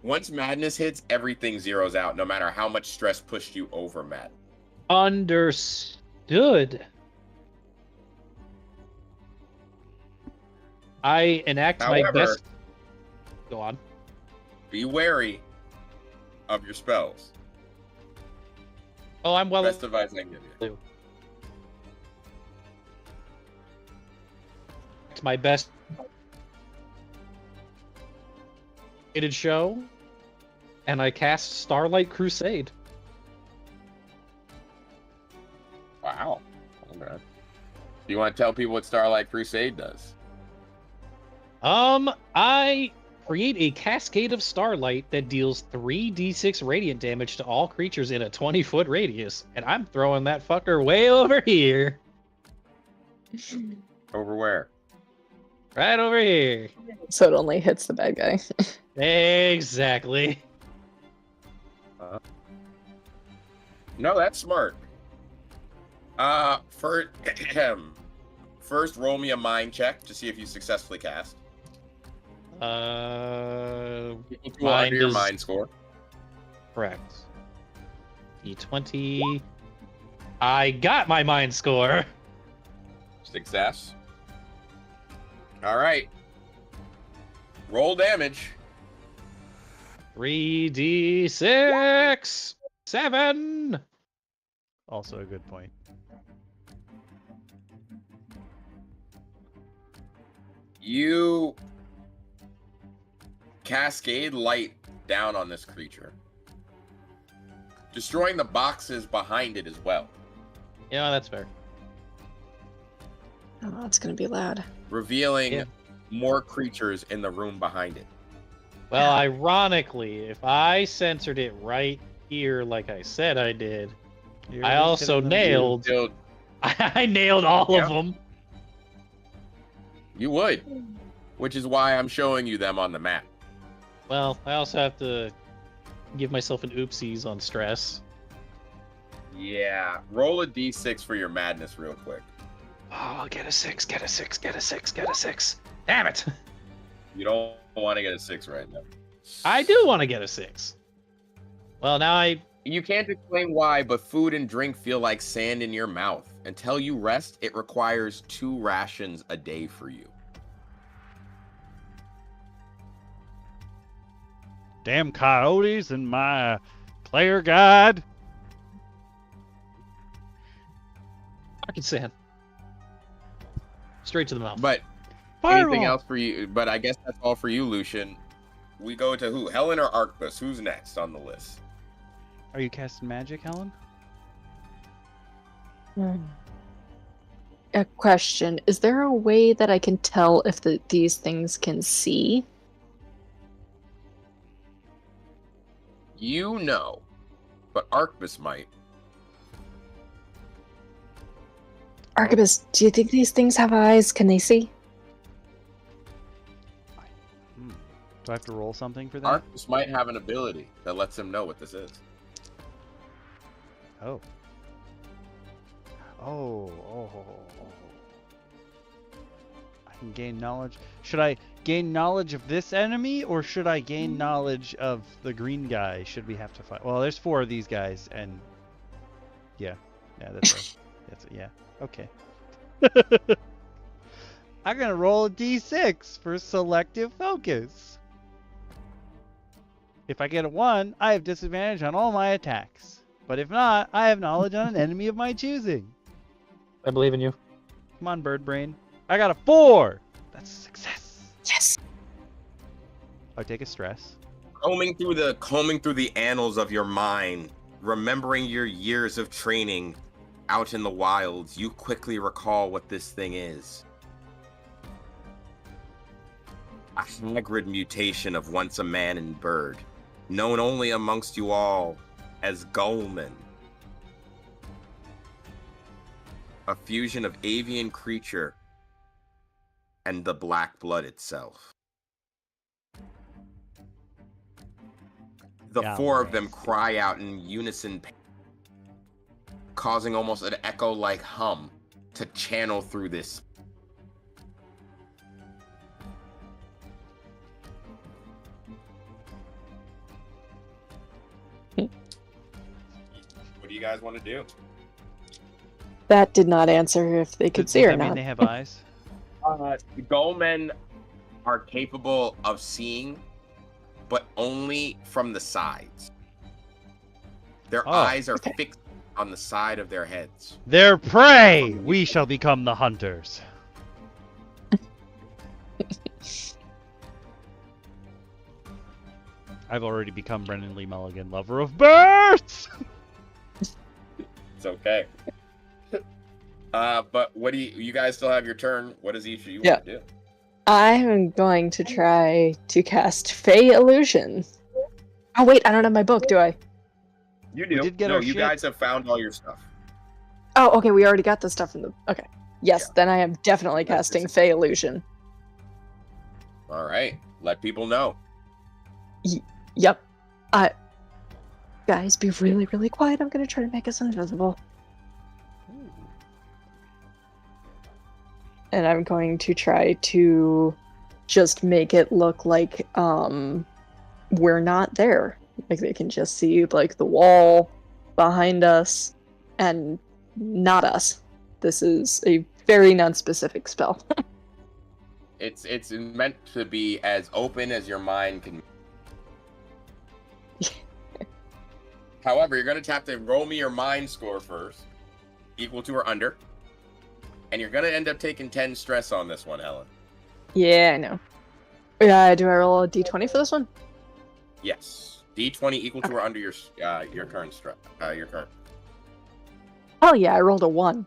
Once madness hits, everything zeroes out, no matter how much stress pushed you over mad. Understood. I enact my However, best. Go on. be wary of your spells. Oh, I'm well. Best advice I can give you. It's my best show, and I cast Starlight Crusade. Wow. Okay. Do you want to tell people what Starlight Crusade does? I create a cascade of starlight that deals 3d6 radiant damage to all creatures in a 20-foot radius, and I'm throwing that fucker way over here. Over where? Right over here. So it only hits the bad guy. Exactly. No, that's smart. First, roll me a mind check to see if you successfully cast. Equal to Mind under your is- mind score. Correct. D20. I got my mind score. Success. All right. Roll damage. 3d6. 7. Also a good point. You cascade light down on this creature, destroying the boxes behind it as well, Yeah, that's fair. Oh, it's gonna be loud. revealing Yeah. more creatures in the room behind it. Well, ironically, if I censored it right here like I said I did, You're I also hitting them nailed. Still, I nailed all Yep. of them. you would, which is why I'm showing you them on the map. Well, I also have to give myself an oopsies on stress. Yeah, roll a d6 for your madness real quick. Oh, get a 6, get a 6, get a 6, get a 6. Damn it! You don't want to get a 6 right now. I do want to get a 6. Well, now You can't explain why, but food and drink feel like sand in your mouth. Until you rest, it requires 2 rations a day for you. Damn coyotes and my player guide. fucking sand. Straight to the mouth. But Fireball. anything else for you? But I guess that's all for you, Lucian. We go to who? Helen or Arcbus? Who's next on the list? Are you casting magic, Helen? A question: is there a way that I can tell if these things can see? You know, but Arcbus might. Archibus, do you think these things have eyes? Can they see? Do I have to roll something for that? Arcbus might have an ability that lets him know what this is. Oh. Oh. I can gain knowledge. Should I gain knowledge of this enemy, or should I gain knowledge of the green guy? Should we have to fight? Well, there's 4 of these guys, and yeah, that's right. Yeah. Okay. I'm gonna roll a d6 for selective focus. If I get a 1, I have disadvantage on all my attacks. But if not, I have knowledge on an enemy of my choosing. I believe in you. Come on, bird brain. I got a 4. That's a success. Yes. I take a stress. Combing through the annals of your mind, remembering your years of training out in the wilds, you quickly recall what this thing is. A hybrid mutation of once a man and bird, known only amongst you all as Gullman. A fusion of avian creature and the black blood itself. The 4 of them cry out in unison, causing almost an echo-like hum to channel through this. What do you guys want to do? That did not answer if they could Does see or that mean not. they have eyes? The Gullmen are capable of seeing, but only from the sides. Their eyes are fixed on the side of their heads. Their prey! We shall become the hunters. I've already become Brendan Lee Mulligan, lover of birds! It's okay. But what do you guys still have your turn? What does each of you want to do? I'm going to try to cast Fey Illusion. Oh wait, I don't have my book, do I? You do. We did get no, our you shit. guys have found all your stuff. Oh, okay, we already got the stuff in the... Okay. Yes, Yeah. then I am definitely That's casting just- Fey Illusion. All right. Let people know. Yep. Guys, be really, really quiet. I'm gonna try to make us invisible. And I'm going to try to just make it look like we're not there. Like they can just see like the wall behind us and not us. This is a very non-specific spell. It's meant to be as open as your mind can. However, you're going to have to roll me your mind score first, equal to or under. And you're going to end up taking 10 stress on this one, Helen. Yeah, I know. Do I roll a d20 for this one? Yes. D20 equal to or under your current stress. Your current. Oh yeah, I rolled a 1.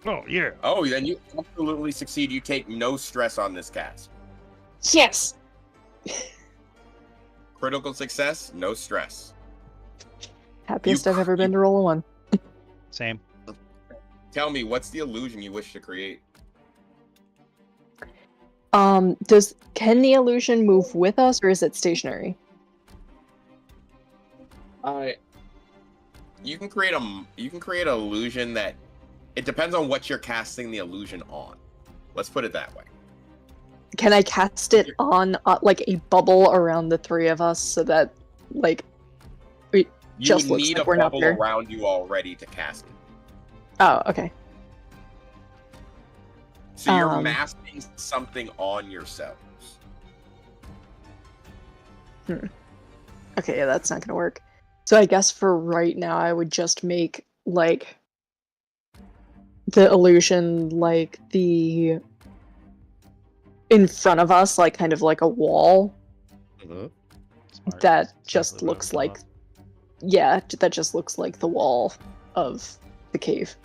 Oh, yeah. Oh, then you absolutely succeed. You take no stress on this cast. Yes! Critical success, no stress. Happiest I've ever been to roll a 1. Same. Tell me, what's the illusion you wish to create? Can the illusion move with us, or is it stationary? You can create an illusion that it depends on what you're casting the illusion on. Let's put it that way. Can I cast it on like a bubble around the three of us so that like it You just would looks need like a we're not bubble there? around you already to cast it. Oh, okay. So you're masking something on yourselves. Okay, yeah, that's not gonna work. So I guess for right now, I would just make like the illusion like the in front of us, like kind of like a wall Mm-hmm. Smart. that That's just exactly what I looks thought. like, yeah, that just looks like the wall of the cave.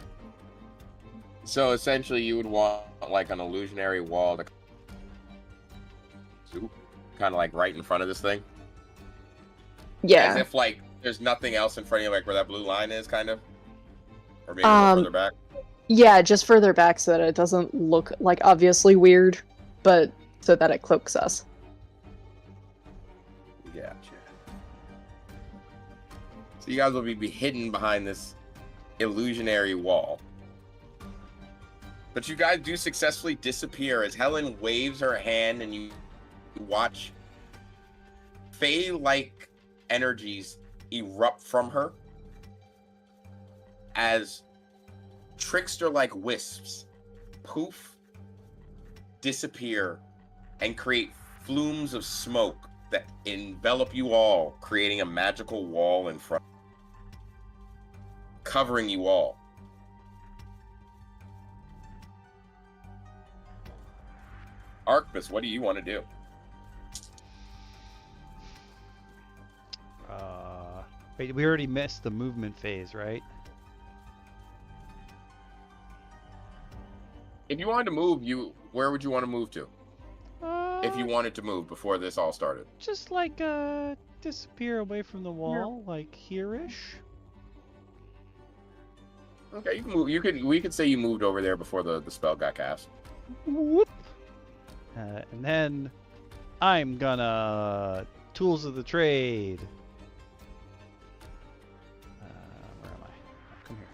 So essentially, you would want like an illusionary wall to kind of like right in front of this thing. Yeah. As if like there's nothing else in front of you, like where that blue line is, kind of, or maybe a little further back. Yeah, just further back so that it doesn't look like obviously weird, but so that it cloaks us. Gotcha. So you guys will be hidden behind this illusionary wall. But you guys do successfully disappear as Helen waves her hand and you watch Fey-like energies erupt from her as trickster-like wisps poof, disappear, and create flumes of smoke that envelop you all, creating a magical wall in front, covering you all. Arcbus, what do you want to do? Wait, we already missed the movement phase, right? If you wanted to move, where would you want to move to? If you Uh, wanted to move before this all started. just like disappear away from the wall, like here-ish. Okay, you can move. We could say you moved over there before the spell got cast. Whoop. And then I'm gonna tools of the trade. Where am I? Oh, come here.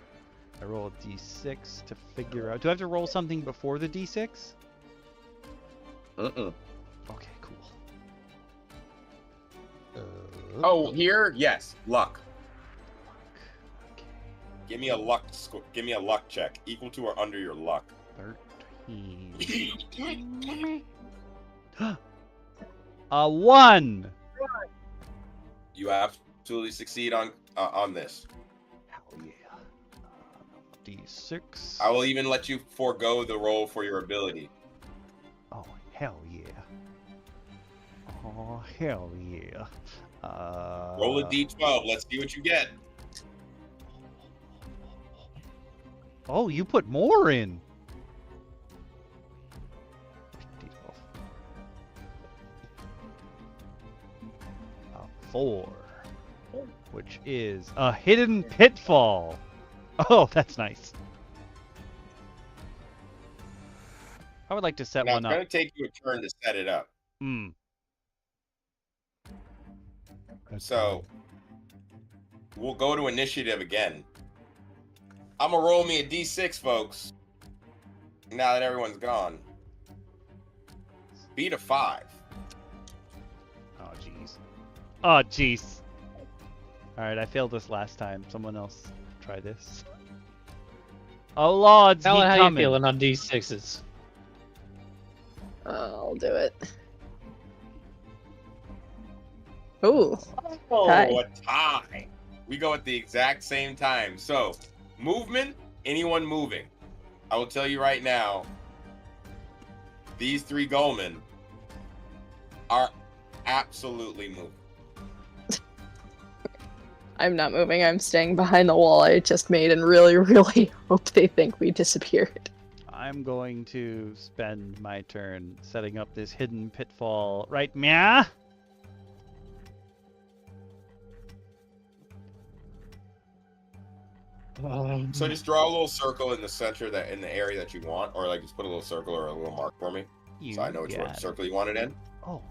I roll a d6 to figure out. Do I have to roll something before the d6? Mm-mm. Okay, cool. Oh, here, yes, luck. Okay. Give me a luck. Give me a luck check, equal to or under your luck. 13. A 1. You absolutely succeed on this. Hell yeah. D6. I will even let you forego the roll for your ability. Oh, hell yeah. Oh, hell yeah. Roll a d12. Let's see what you get. Oh, you put more in. D12. 4. Which is a hidden pitfall. Oh, that's nice. I would like to set Now, one it's going up. to take you a turn to set it up. Hmm. So, we'll go to initiative again. I'm going to roll me a d6, folks. Now that everyone's gone. Beat a 5. Oh, jeez. Oh, jeez. Alright, I failed this last time. Someone else try this. Oh, Lords, he Alan, how you coming. feeling on D6s? I'll do it. Ooh. Oh, Tie. a tie. We go at the exact same time. So, movement, anyone moving. I will tell you right now, these 3 Goldmen are absolutely moving. I'm not moving. I'm staying behind the wall I just made and really, really hope they think we disappeared. I'm going to spend my turn setting up this hidden pitfall. Right, Mia? So just draw a little circle in the center, that in the area that you want, or like just put a little circle or a little mark for me, so I know which got it. circle you want it in. Oh.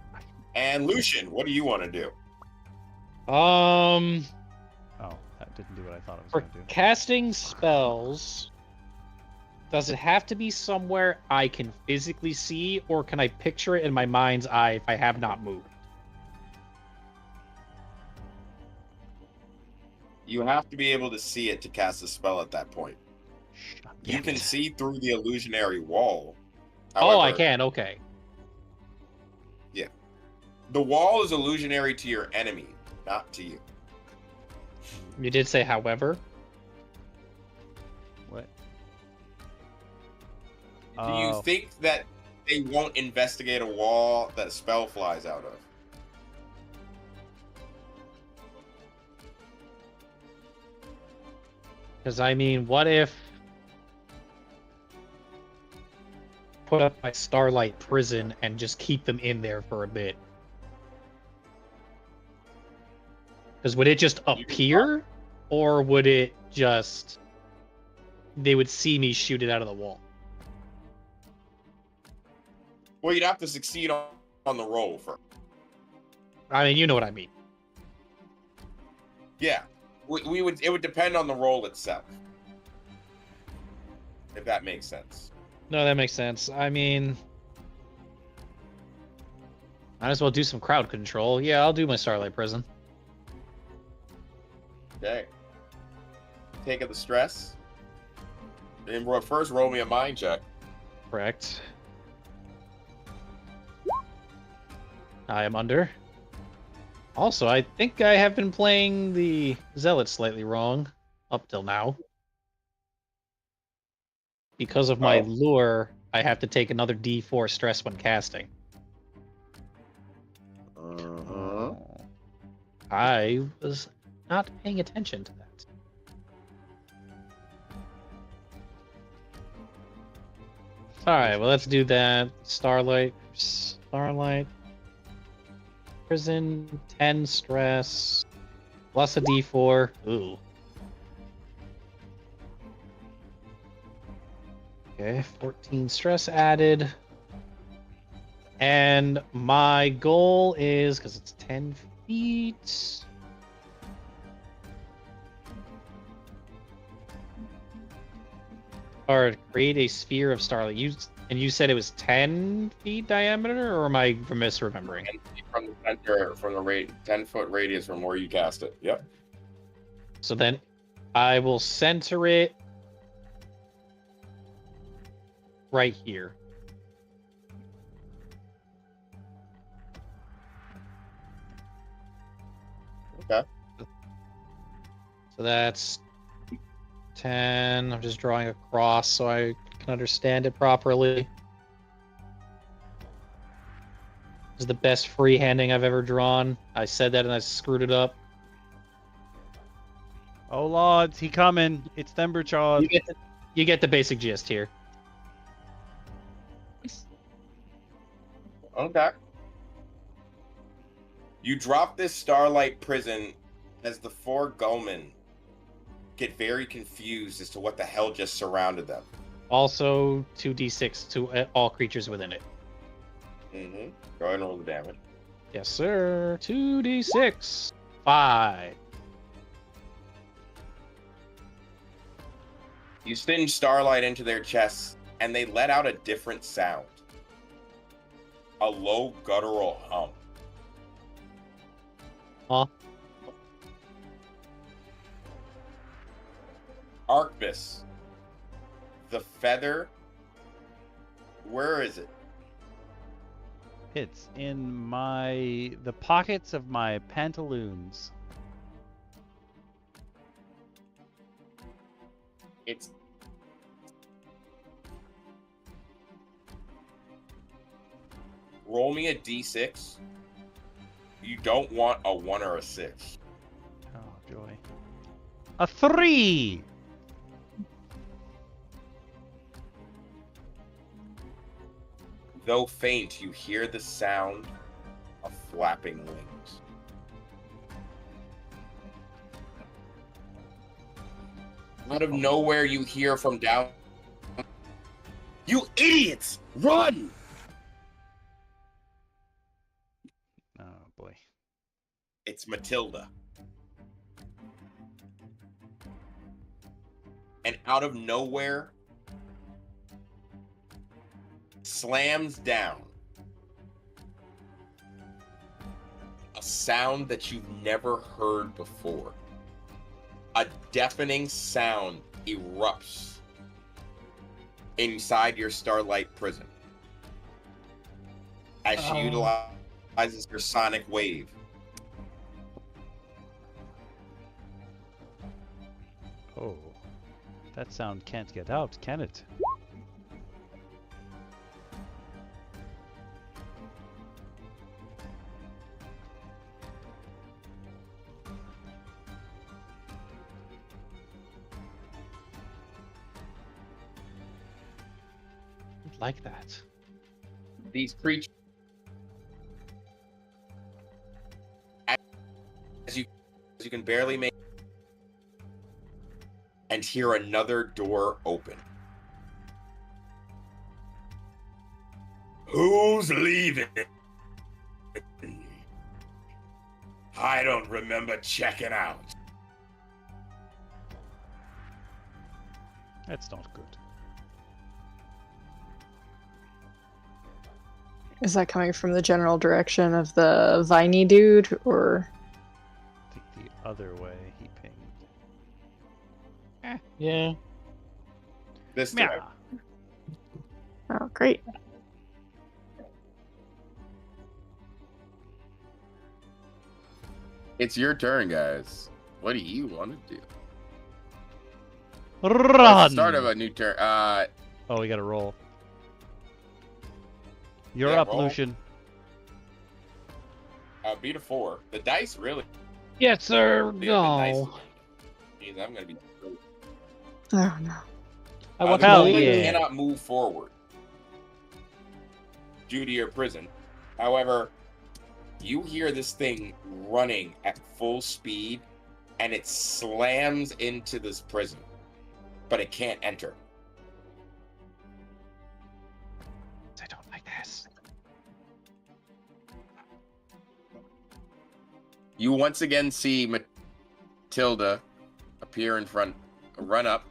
And Lucian, what do you want to do? Oh, that didn't do what I thought it was For going to do. casting spells, does it have to be somewhere I can physically see, or can I picture it in my mind's eye if I have not moved? You have to be able to see it to cast a spell at that point. You Damn can it. see through the illusionary wall. Oh, I However, can. Okay. The wall is illusionary to your enemy, not to you. You did say, however. What? Do you think that they won't investigate a wall that a spell flies out of? Because, I mean, what if... put up my Starlight prison and just keep them in there for a bit? Because would it just appear? Or would it just... they would see me shoot it out of the wall? Well, you'd have to succeed on the roll first. I mean, you know what I mean. Yeah, we would. It would depend on the roll itself, if that makes sense. No, that makes sense. I mean... might as well do some crowd control. Yeah, I'll do my Starlight prison. Okay. Taking the stress. And first, roll me a mind check. Correct. I am under. Also, I think I have been playing the Zealot slightly wrong up till now. Because of my lure, I have to take another D4 stress when casting. I was not paying attention to that. Alright, well, let's do that. Starlight. Prison, 10 stress, plus a D4. Ooh. Okay, 14 stress added. And my goal is, because it's 10 feet... or create a sphere of starlight. You said it was 10 feet diameter, or am I misremembering? 10 feet from the center, from the 10-foot radius from where you cast it. Yep. So then I will center it right here. Okay. So that's 10. I'm just drawing a cross so I can understand it properly. This is the best freehanding I've ever drawn. I said that and I screwed it up. Oh lords, he coming. It's Themberchaud. You get the basic gist here. Okay. You drop this starlight prison as the four Gullmen get very confused as to what the hell just surrounded them. Also, 2d6 to all creatures within it. Mm-hmm. Go ahead and roll the damage. Yes, sir. 2d6. 5. You spin starlight into their chests, and they let out a different sound. A low guttural hum. Huh? Arcbus. The feather. Where is it? It's in the pockets of my pantaloons. It's roll me a d6. You don't want a 1 or a 6. Oh joy. A 3. Though faint, you hear the sound of flapping wings. Out of nowhere, you hear from down. You idiots! Run! Oh boy. It's Matilda. And out of nowhere, slams down a sound that you've never heard before. A deafening sound erupts inside your starlight prison as she utilizes her sonic wave. Oh. That sound can't get out, can it? Like that. These creatures, as you can barely make, and hear another door open. Who's leaving? I don't remember checking out. That's not good. Is that coming from the general direction of the viney dude, or? I think the other way he pinged. Yeah. This Meow. way. Oh, great. It's your turn, guys. What do you want to do? Run! Start of a new turn. Oh, we gotta roll. You're Yeah, up, roll. Lucian. Beat a 4. The dice really. Yes, sir. They have been nice No. to me. Jeez, I'm gonna be. Oh no. I want the to Hell Goblin yeah. cannot move forward due to your prison. However, you hear this thing running at full speed, and it slams into this prison, but it can't enter. I don't like this. You once again see Matilda appear in front, run up.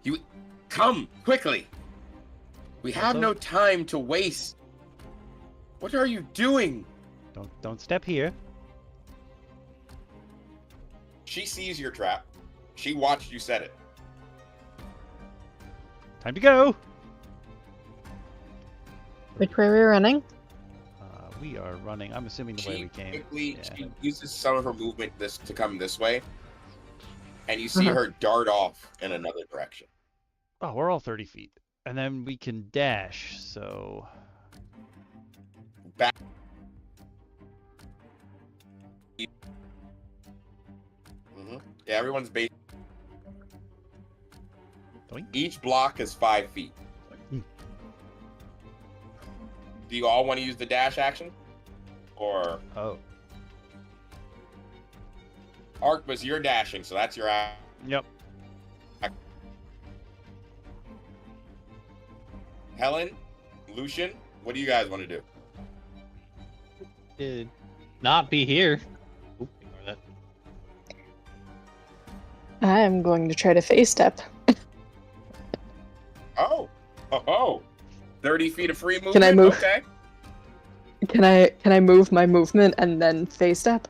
You come quickly. We have no time to waste. What are you doing? Don't step here. She sees your trap. She watched you set it. Time to go. Which way are we running? We are running. I'm assuming the way we came. Quickly, Yeah. she uses some of her movement to come this way, and you see her dart off in another direction. Oh, we're all 30 feet. And then we can dash, so... Back. Yeah, everyone's base. Doink. Each block is 5 feet. Do you all want to use the dash action? Or... Oh. Arcbus, you're dashing, so that's your action. Yep. Helen, Lucian, what do you guys want to do? Not be here. Oop, ignore that. I'm going to try to face step. Oh, 30 feet of free movement. Can I move? Okay. Can I move my movement and then face step?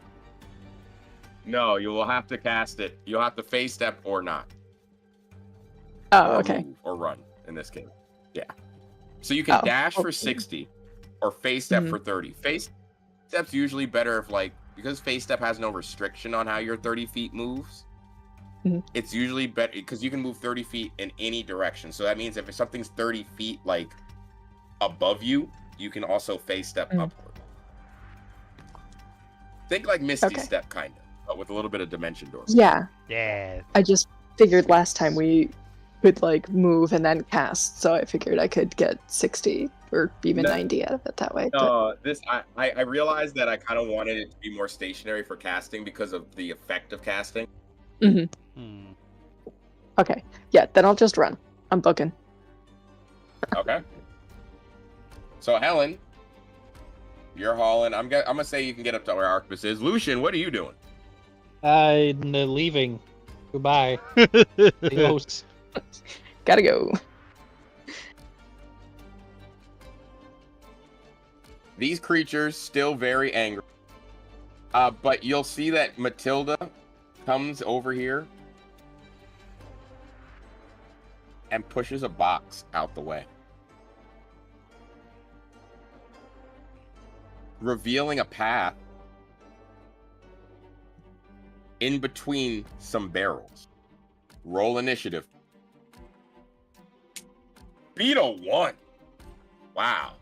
No, you will have to cast it. You'll have to face step or not. Oh, Or okay. move or run in this case. Yeah. So you can Oh, dash for okay. 60 or face step for 30. Face step's usually better if because face step has no restriction on how your 30 feet moves. Mhm. It's usually better because you can move 30 feet in any direction. So that means if something's 30 feet above you, you can also face step upward. Think like Misty Step kind of, but with a little bit of dimension door. Yeah. Yeah. I just figured last time we could move and then cast, so I figured I could get 60 or even 90 out of it that way. No, I realized that I kind of wanted it to be more stationary for casting because of the effect of casting. Okay. Yeah, then I'll just run. I'm booking. Okay. So Helen, you're hauling. I'm gonna say you can get up to where Arcbus is. Lucian, what are you doing? I'm leaving. Goodbye. Adios. Gotta go. These creatures still very angry. But you'll see that Matilda comes over here and pushes a box out the way, revealing a path in between some barrels. Roll initiative. Beat a 1. Wow.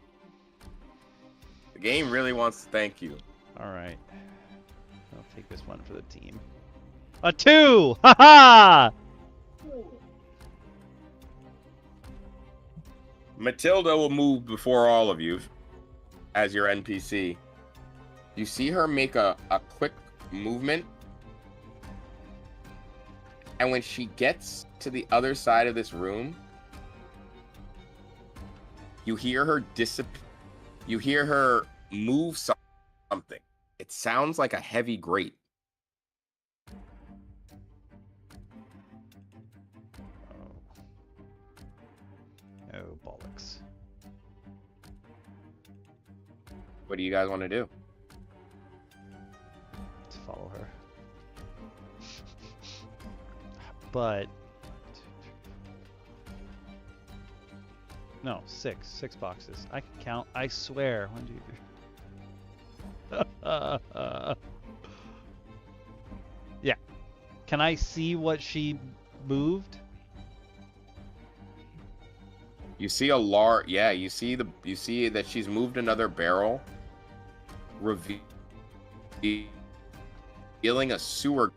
The game really wants to thank you. All right. I'll take this one for the team. A 2! Ha ha! Matilda will move before all of you as your NPC. You see her make a quick movement. And when she gets to the other side of this room, you hear her You hear her move something. It sounds like a heavy grate. Oh, bollocks. What do you guys want to do? Let's follow her. But... No, 6. 6 boxes. I can count. I swear. 1, 2, 3. Yeah. Can I see what she moved? You see you see that she's moved another barrel, revealing a sewer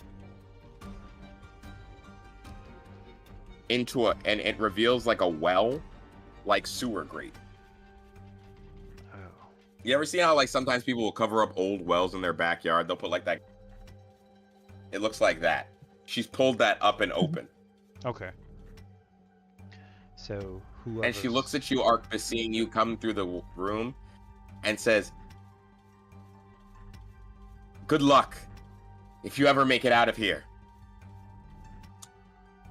into and it reveals a well, sewer grate. Oh. You ever see how sometimes people will cover up old wells in their backyard? They'll put that. It looks like that. She's pulled that up and open. Okay. So whoever. And she looks at you, Arcbus, seeing you come through the room, and says, "Good luck, if you ever make it out of here."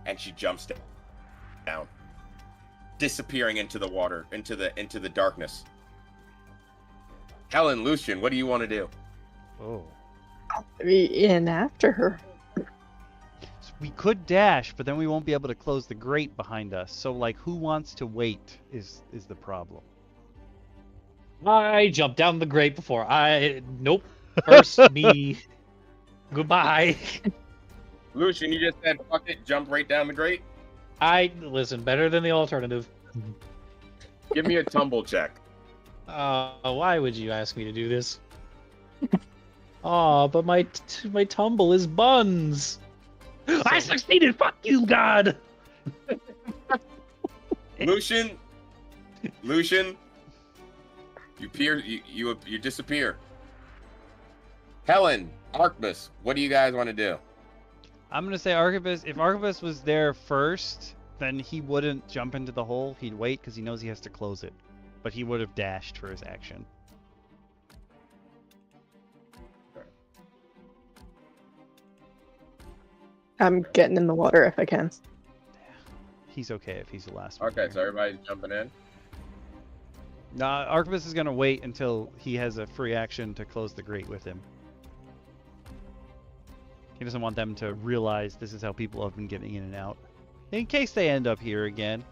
And she jumps down, disappearing into the water, into the darkness. Helen, Lucian, what do you want to do? Oh. I'll be in after her. We could dash, but then we won't be able to close the grate behind us. So, like, who wants to wait is the problem. I jumped down the grate before. Nope. First me. Goodbye. Lucian, you just said fuck it, jump right down the grate. Listen, better than the alternative. Give me a tumble check. Why would you ask me to do this? Oh, but my tumble is buns. I succeeded. Fuck you, God. Lucian, you disappear. Helen, Archbus, what do you guys want to do? I'm gonna say Archibus. If Archibus was there first, then he wouldn't jump into the hole. He'd wait because he knows he has to close it. But he would have dashed for his action. I'm getting in the water if I can. He's okay if he's the last one. Okay, so everybody's jumping in. Nah, Archibus is gonna wait until he has a free action to close the grate with him. He doesn't want them to realize this is how people have been getting in and out. In case they end up here again.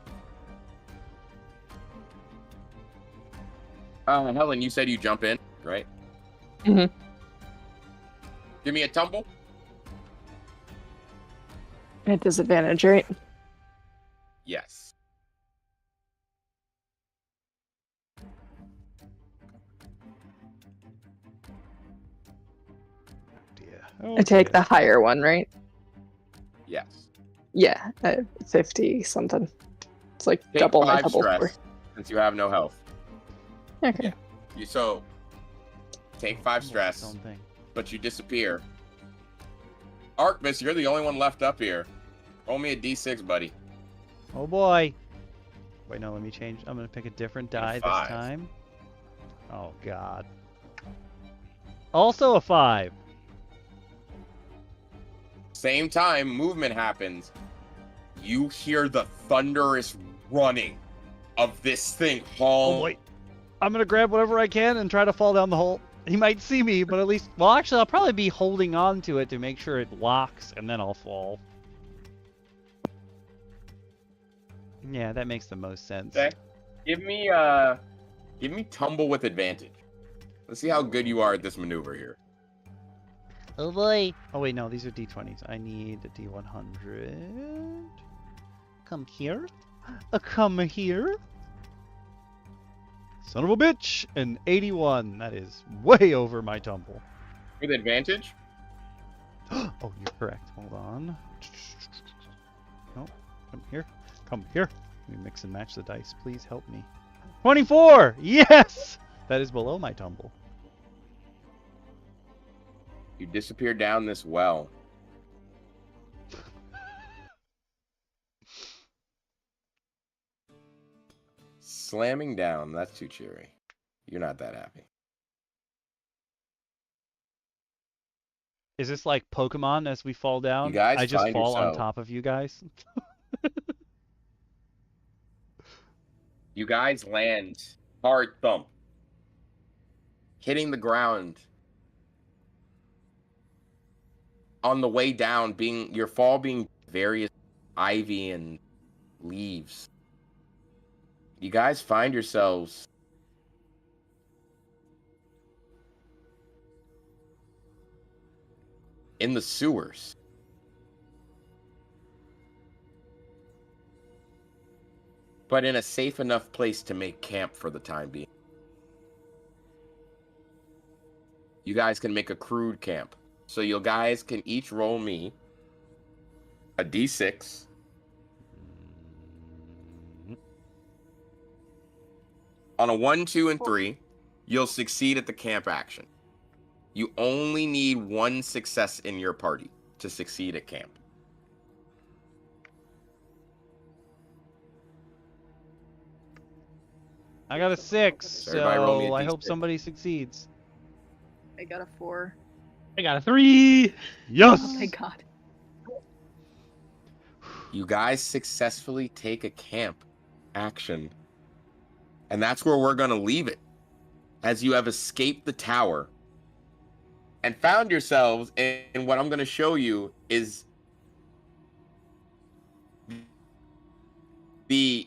Helen, you said you jump in, right? Mhm. Give me a tumble. At disadvantage, right? Yes. Oh, I take dear. the higher one, right? Yes. Yeah, 50 something. It's like Take double my 5 double stress, score. since you have no health. Okay. Yeah. Take 5 stress, Own thing. but you disappear. Archbus, you're the only one left up here. Roll me a d6, buddy. Oh boy. Wait, no, let me change. I'm gonna pick a different die this 5. time. Oh god. Also a 5. Same time, movement happens. You hear the thunderous running of this thing haul. Oh boy. I'm gonna grab whatever I can and try to fall down the hole. He might see me, but at least... Well, actually, I'll probably be holding on to it to make sure it locks, and then I'll fall. Yeah, that makes the most sense. Okay. Give me tumble with advantage. Let's see how good you are at this maneuver here. Oh boy. Oh wait, no, these are D20s. I need a D100. Come here. Come here. Son of a bitch! An 81. That is way over my tumble. With advantage? Oh, you're correct. Hold on. No, come here. Come here. Let me mix and match the dice. Please help me. 24! Yes! That is below my tumble. You disappear down this well. Slamming down, that's too cheery. You're not that happy. Is this like Pokemon as we fall down? You guys I just find fall on yourself- top of you guys. You guys land hard thump, hitting the ground. On the way down, your fall being various ivy and leaves. You guys find yourselves in the sewers. But in a safe enough place to make camp for the time being. You guys can make a crude camp. So you guys can each roll me a d6. On a 1, 2, and 3, you'll succeed at the camp action. You only need 1 success in your party to succeed at camp. I got a 6, So everybody roll me a so I hope D6. somebody succeeds. I got a 4. I got a 3. Yes! Oh my god. You guys successfully take a camp action. And that's where we're going to leave it. As you have escaped the tower and found yourselves in what I'm going to show you is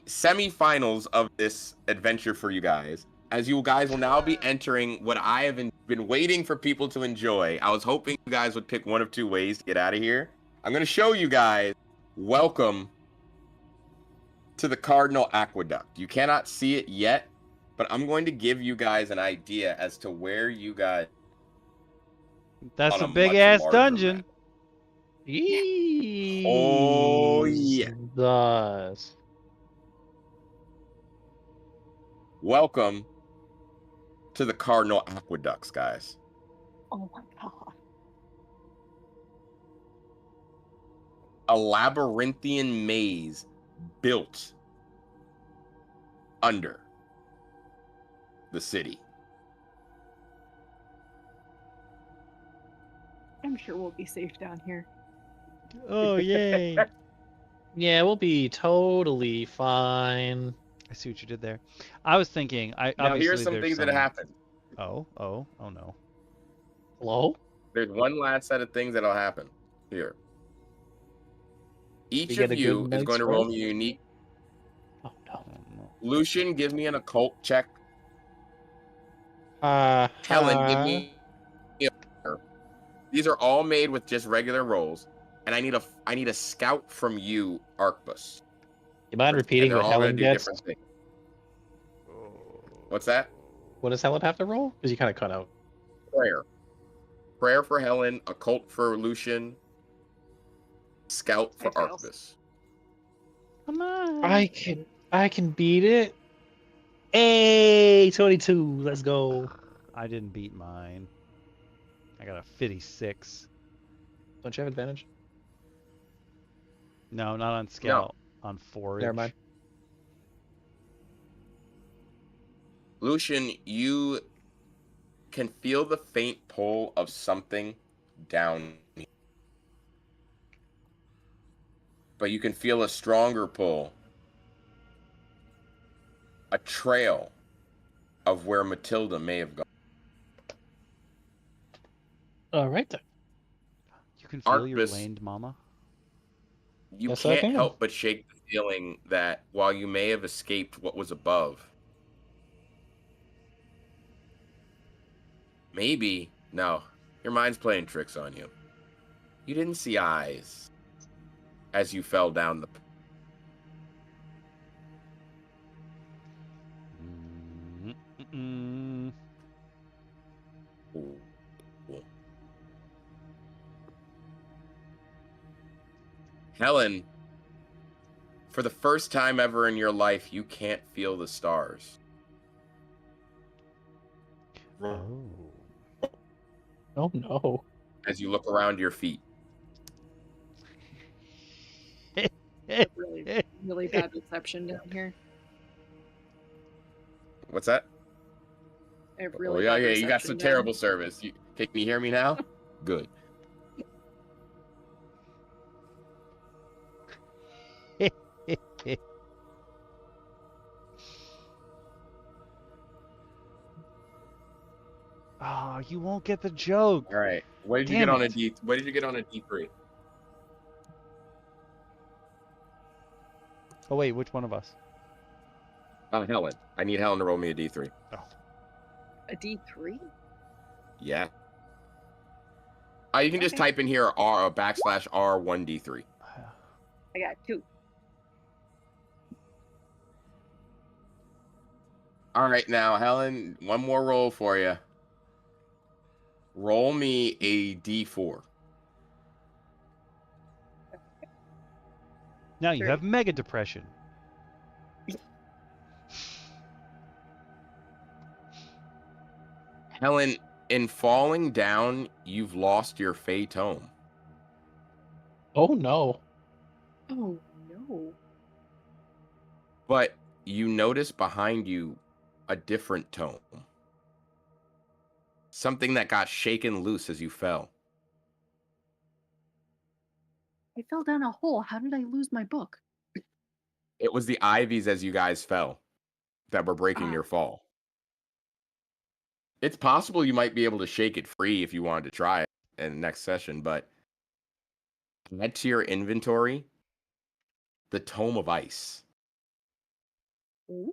semifinals of this adventure for you guys, as you guys will now be entering what I have been waiting for people to enjoy. I was hoping you guys would pick one of two ways to get out of here. I'm going to show you guys. Welcome to the Cardinal Aqueduct. You cannot see it yet, but I'm going to give you guys an idea as to where you guys. That's On a a big much ass larger dungeon. map. Oh yeah. Thus. Welcome to the Cardinal Aqueducts, guys. Oh my god. A labyrinthian maze built under the city. I'm sure we'll be safe down here. Oh, yay. Yeah, we'll be totally fine. I see what you did there. I was thinking, Now, obviously here's some there's things that happen. Oh no. Hello? There's one last set of things that'll happen here. Each get of a you good is night's going to roll rest? me a unique. Oh no. Lucian, give me an occult check. Helen, Helen, give me. These are all made with just regular rolls, and I need a scout from you, Arcbus. You mind And repeating they're what all gonna Helen do gets? different things. What's that? What does Helen have to roll? Because you kind of cut out. Prayer for Helen, occult for Lucian, scout for I failed. Arcbus. Come on. I can beat it. Hey, 22. Let's go. I didn't beat mine. I got a 56. Don't you have advantage? No, not on scout. On forage. Never mind. Lucian, you can feel the faint pull of something down here. But you can feel a stronger pull. A trail of where Matilda may have gone. All right then. You can feel your Arcbus. laned mama. You Yes, I can't can. help but shake the feeling that while you may have escaped what was above, maybe, no, your mind's playing tricks on you. You didn't see eyes as you fell down the. Ooh. Helen, for the first time ever in your life, you can't feel the stars. Oh. Oh no. As you look around your feet. Really, really bad reception down here. What's that? I have really yeah, bad you got reception some down. terrible service. Can you hear me now? Good. Oh, you won't get the joke. All right. What did you Damn get on a it. D? What did you get on a D3? Oh wait, which one of us? Helen. I need Helen to roll me a D3. A D3? Yeah. You can just Okay. type in here /R1D3. I got 2. All right, now Helen, one more roll for you. Roll me a D4. Now you 3. have mega depression. Helen, in falling down, you've lost your Fey Tome. Oh no. Oh no. But you notice behind you a different tome. Something that got shaken loose as you fell. I fell down a hole. How did I lose my book? It was the ivies as you guys fell that were breaking your fall. It's possible you might be able to shake it free if you wanted to try it in the next session, but add to your inventory the Tome of Ice. Ooh.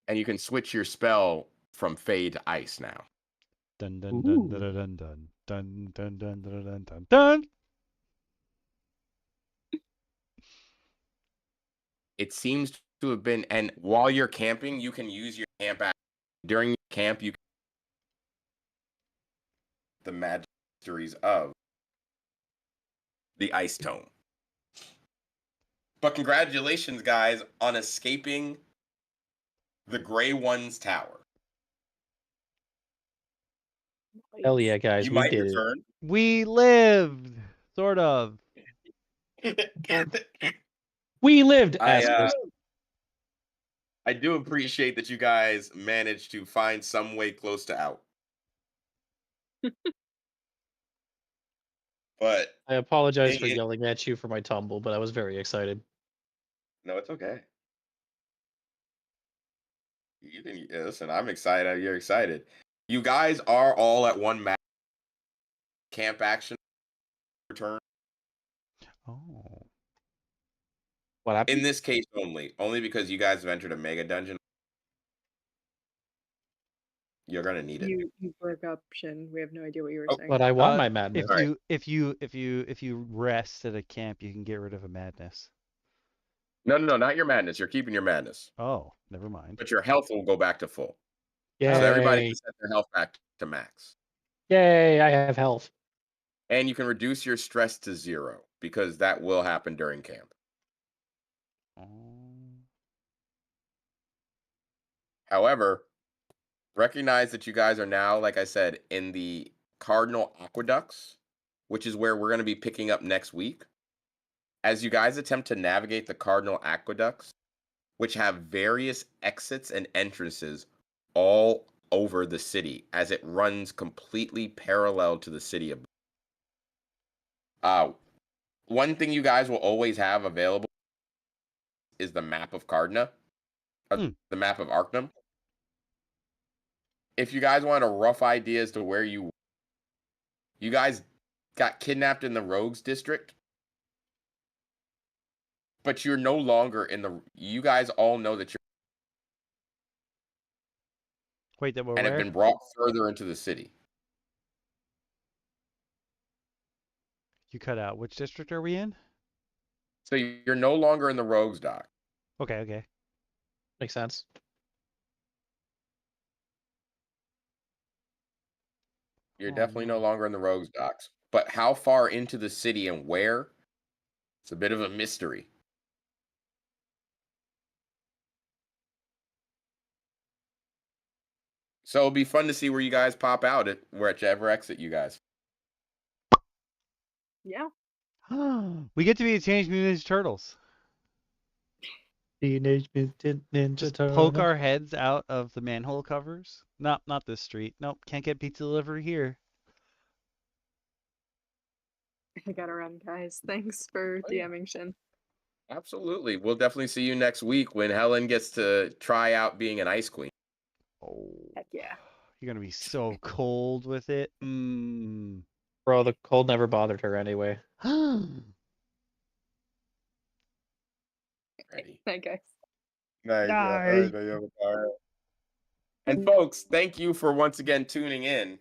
And you can switch your spell from Fey to Ice now. Dun dun dun dun dun dun dun dun dun dun dun dun dun. It seems to have been, and while you're camping, you can use your camp action. During camp, you can the magisteries of the Ice Tome. But congratulations, guys, on escaping the Grey One's tower. Hell yeah, guys, You we might did return. We lived, sort of. it. We lived, I asterisk. I do appreciate that you guys managed to find some way close to out. But I apologize for it- yelling at you for my tumble, but I was very excited. no, it's okay. You didn't listen. I'm excited. You're excited. You guys are all at one map. Camp action return. Oh. What happened? In this case only because you guys have entered a mega dungeon. You're gonna need it. You broke up, Shin. We have no idea what you were Oh, saying. But I won my madness. If you rest at a camp, you can get rid of a madness. No, not your madness. You're keeping your madness. Oh, never mind. But your health will go back to full. Yay! So everybody can set their health back to max. Yay! I have health. And you can reduce your stress to 0 because that will happen during camp. However, recognize that you guys are now, like I said, in the Cardinal Aqueducts, which is where we're going to be picking up next week. As you guys attempt to navigate the Cardinal Aqueducts, which have various exits and entrances all over the city, as it runs completely parallel to the city of. One thing you guys will always have available is the map of Cardna, the map of Arcanum. If you guys want a rough idea as to where you guys got kidnapped in the Rogues District, but you're no longer in the. You guys all know that you're. Wait, that we're and have been brought further into the city. You cut out. Which district are we in? So you're no longer in the Rogues Dock. Okay. Makes sense. You're definitely no longer in the Rogues Docks. But how far into the city and where? It's a bit of a mystery. So it'll be fun to see where you guys pop out at whichever exit you guys. Yeah. We get to be Teenage Mutant Ninja Turtles. Teenage Mutant Ninja Just Turtles. poke our heads out of the manhole covers. Not this street. Nope, can't get pizza delivery here. I gotta run, guys. Thanks for DMing, Shin. Absolutely. We'll definitely see you next week when Helen gets to try out being an Ice Queen. Oh. Heck yeah. You're gonna be so cold with it. Bro, the cold never bothered her anyway. Ready. Night, guys. Nice. And folks, thank you for once again tuning in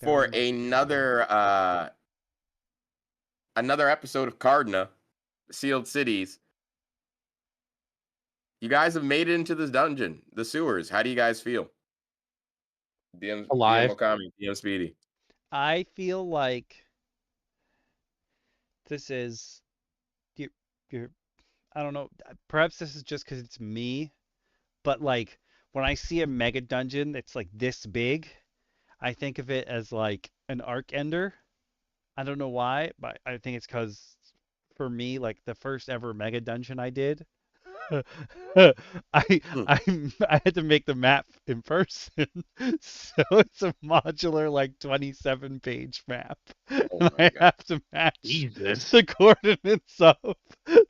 for another episode of Cardna, Sealed Cities. You guys have made it into this dungeon, the sewers. How do you guys feel? Alive. DM Okami, DM Speedy. I feel like this is you're I don't know, perhaps this is just because it's me, but like when I see a mega dungeon that's like this big, I think of it as like an arc ender. I don't know why, but I think it's because for me, like the first ever mega dungeon I did, I had to make the map in person, so it's a modular like 27-page map, and I have to match the coordinates up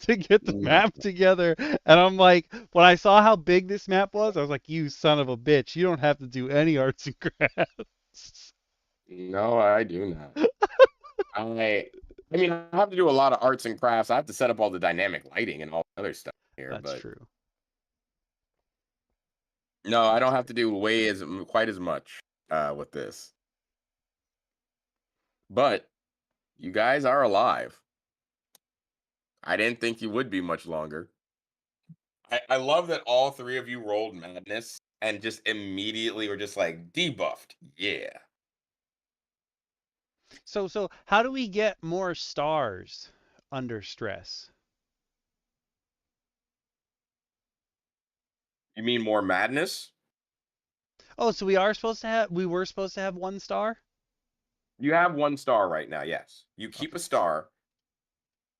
to get the map together. And I'm like, when I saw how big this map was, I was like, you son of a bitch, you don't have to do any arts and crafts. No, I do not. I mean, I have to do a lot of arts and crafts. I have to set up all the dynamic lighting and all the other stuff here. That's but true. No, I don't have to do quite as much with this. But you guys are alive. I didn't think you would be much longer. I love that all three of you rolled madness and just immediately were just like debuffed. Yeah. So how do we get more stars under stress? You mean more madness? Oh, so we were supposed to have 1 star? You have 1 star right now, yes. You keep a star,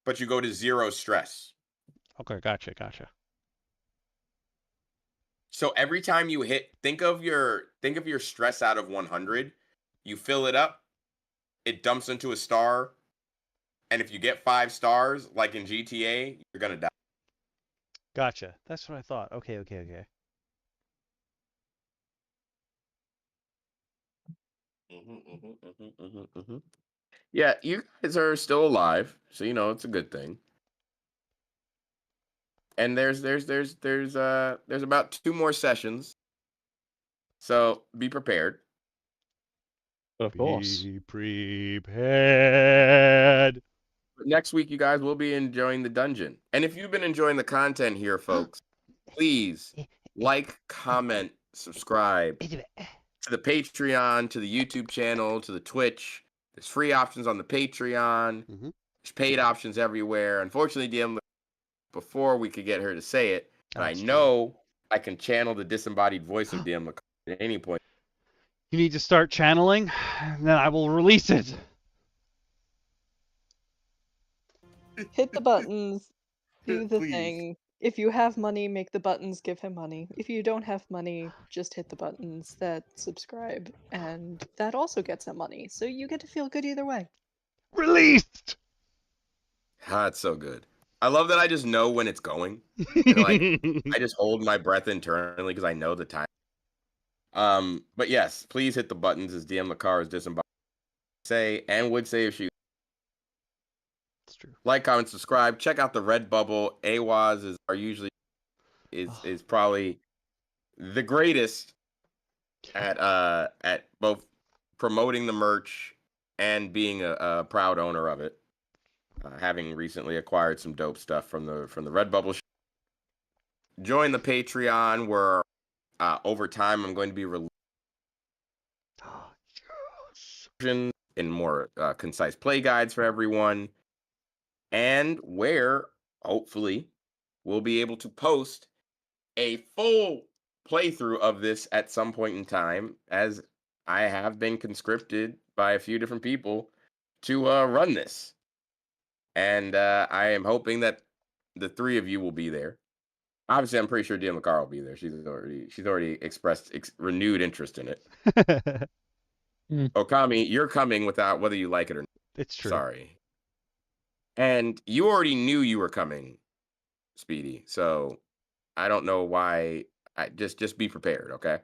but you go to 0 stress. Okay, gotcha. So every time you hit, think of your stress out of 100, you fill it up, it dumps into a star, and if you get 5 stars, like in GTA, you're gonna die. Gotcha. That's what I thought. Okay. Yeah, you guys are still alive, so you know it's a good thing. And there's about 2 more sessions, so be prepared. Of course. Be prepared. Next week, you guys will be enjoying the dungeon. And if you've been enjoying the content here, folks, please like, comment, subscribe to the Patreon, to the YouTube channel, to the Twitch. There's free options on the Patreon. Mhm. There's paid options everywhere. Unfortunately, DM, before we could get her to say it, and I That's know I can channel the disembodied voice of DM Lacara at any point. You need to start channeling, and then I will release it. Hit the buttons. Do the Please. thing. If you have money, make the buttons give him money. If you don't have money, just hit the buttons that subscribe, and that also gets him money. So you get to feel good either way. Released. It's so good. I love that I just know when it's going. And like I just hold my breath internally because I know the time. But yes, please hit the buttons as DM Lacara's disembodied say and would say if she It's true. like, comment, subscribe. Check out the Redbubble. AWAS is probably the greatest at both promoting the merch and being a proud owner of it. Having recently acquired some dope stuff from the Redbubble. Join the Patreon where over time I'm going to be releasing in more concise play guides for everyone, and where hopefully we'll be able to post a full playthrough of this at some point in time, as I have been conscripted by a few different people to run this. And I am hoping that the 3 of you will be there. Obviously, I'm pretty sure DM Lacara will be there. She's already expressed renewed interest in it. Okami, you're coming without whether you like it or not. It's true. Sorry. And you already knew you were coming, Speedy. So I don't know why. Just be prepared, okay?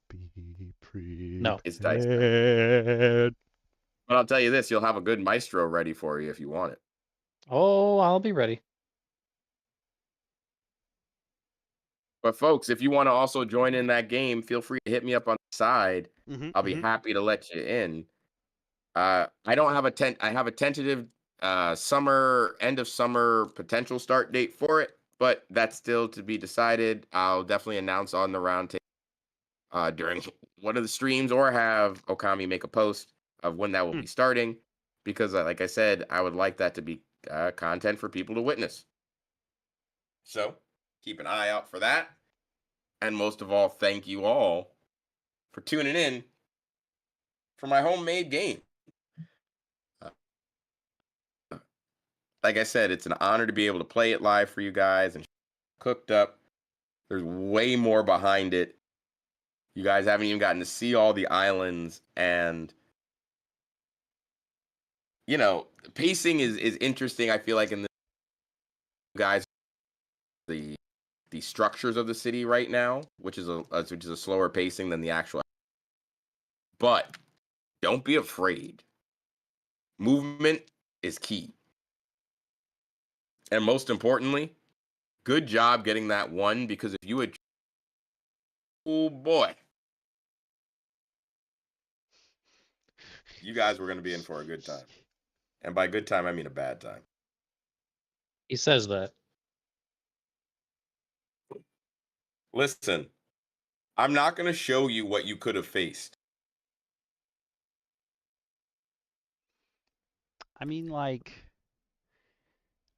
Be prepared. No. It's dice. But I'll tell you this, you'll have a good maestro ready for you if you want it. Oh, I'll be ready. But folks, if you want to also join in that game, feel free to hit me up on the side. I'll be happy to let you in. I don't have I have a tentative end of summer potential start date for it, but that's still to be decided. I'll definitely announce on the roundtable during one of the streams, or have Okami make a post of when that will be starting, because like I said, I would like that to be content for people to witness. So keep an eye out for that. And most of all, thank you all for tuning in for my homemade game. Like I said, it's an honor to be able to play it live for you guys and cooked up. There's way more behind it. You guys haven't even gotten to see all the islands, and you know, pacing is interesting. I feel like in the guys, the structures of the city right now, which is a slower pacing than the actual. But don't be afraid. Movement is key. And most importantly, good job getting that one, because if you had... Oh, boy. You guys were going to be in for a good time. And by good time, I mean a bad time. He says that. Listen, I'm not going to show you what you could have faced. I mean, like,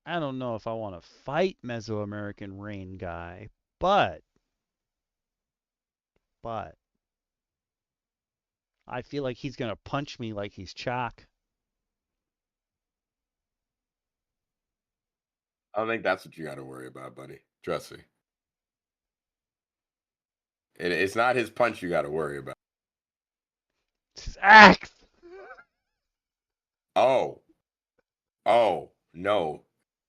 I don't know if I want to fight Mesoamerican Rain Guy, but I feel like he's gonna punch me like he's chalk. I don't think that's what you got to worry about, buddy. Trust me. It's not his punch you got to worry about. It's his axe. Oh, no.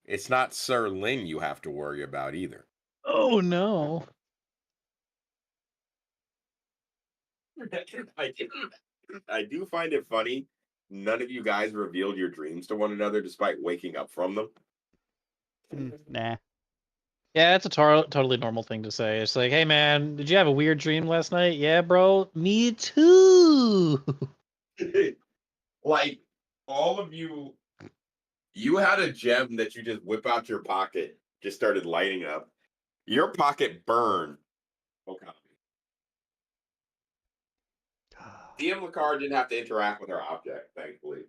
It's not Sir Lin you have to worry about either. Oh no. I do find it funny. None of you guys revealed your dreams to one another despite waking up from them. Nah. Yeah, it's a totally normal thing to say. It's like, hey man, did you have a weird dream last night? Yeah, bro. Me too. Like, all of you had a gem that you just whip out your pocket, just started lighting up. Your pocket burned. Okay. DM Lacara didn't have to interact with our object, thankfully.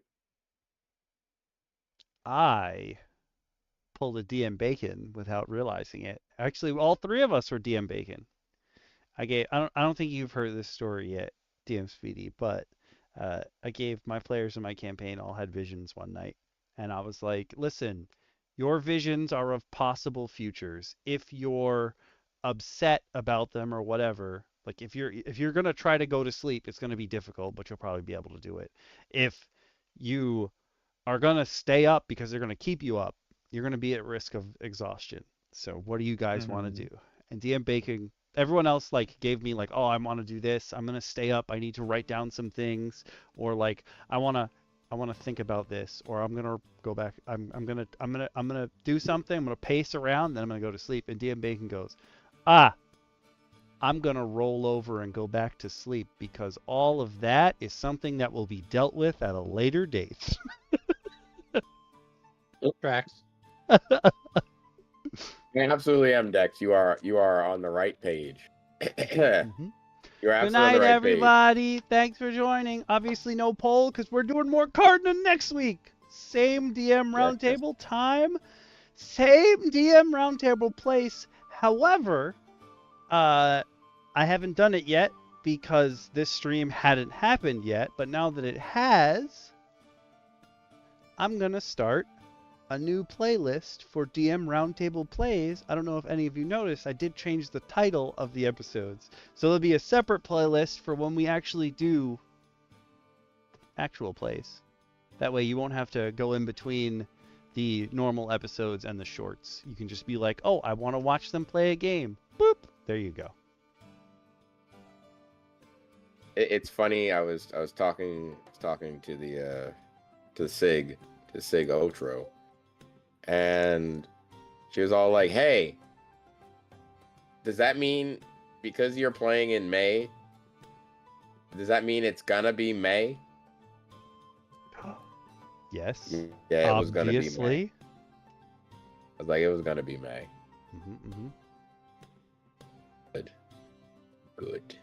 I pulled a DM Bacon without realizing it. Actually, all three of us were DM Bacon. I don't think you've heard this story yet, DM Speedy, but I gave my players in my campaign all had visions one night, and I was like, listen, your visions are of possible futures. If you're upset about them or whatever, like if you're gonna try to go to sleep, it's gonna be difficult, but you'll probably be able to do it. If you are gonna stay up because they're gonna keep you up, you're gonna be at risk of exhaustion. So what do you guys want to do? And DM Bacon, everyone else like gave me like, oh, I want to do this. I'm gonna stay up. I need to write down some things, or like I wanna think about this, or I'm gonna go back. I'm gonna do something. I'm gonna pace around, then I'm gonna go to sleep. And DM Bacon goes, I'm gonna roll over and go back to sleep because all of that is something that will be dealt with at a later date. Tracks. I absolutely am, Dex. You are on the right page. Mm-hmm. You're absolutely Good on night, the right everybody. Thanks for joining. Obviously, no poll because we're doing more Cardna next week. Same DM Roundtable time, same DM Roundtable place. However, I haven't done it yet because this stream hadn't happened yet. But now that it has, I'm gonna start a new playlist for DM Roundtable Plays. I don't know if any of you noticed, I did change the title of the episodes. So there'll be a separate playlist for when we actually do actual plays. That way you won't have to go in between the normal episodes and the shorts. You can just be like, oh, I want to watch them play a game. Boop. There you go. It's funny. I was talking to the Sig Otro, and she was all like, "Hey, does that mean because you're playing in May? Does that mean it's gonna be May?" Yes. Yeah, it was gonna be May. Obviously. I was like, it was gonna be May. Mm-hmm. Good.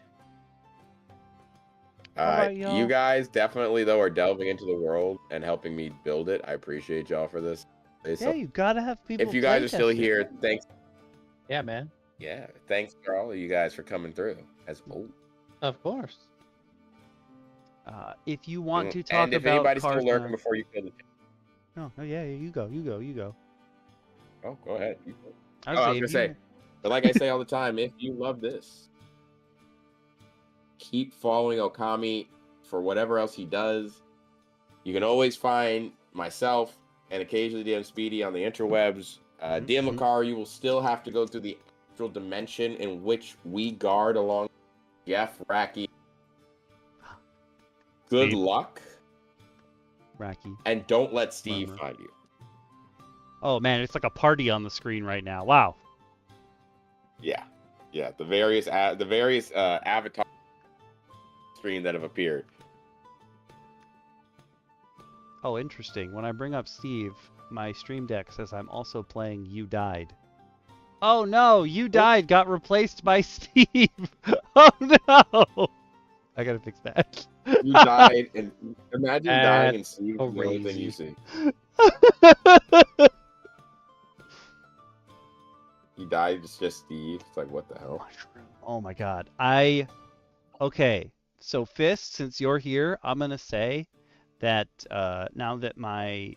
y'all? You guys definitely though are delving into the world and helping me build it. I appreciate y'all for this. Yeah, you gotta have people. If you guys are still playtest it. here, thanks. Yeah, man. Yeah, thanks for all of you guys for coming through. Of course. If you want to talk and if about anybody's Cardna... still lurking before you kill the... Oh, yeah, you go. Oh, go ahead. I was gonna say, but like I say all the time, if you love this, keep following Okami for whatever else he does. You can always find myself and occasionally DM Speedy on the interwebs. DM Lacara, you will still have to go through the actual dimension in which we guard along Jeff, Racky. Good luck. Racky. And don't let Steve Murmur. find you. Oh man, it's like a party on the screen right now. Wow. Yeah. Yeah. The various avatar screen that have appeared. Oh, interesting. When I bring up Steve, my stream deck says I'm also playing You Died. Oh no, You Died got replaced by Steve. Oh no. I gotta fix that. You died, and imagine dying and Steve is the only thing crazy. you see. He died, it's just Steve. It's like, what the hell? Oh my god. Okay. So Fist, since you're here, I'm gonna say that now that my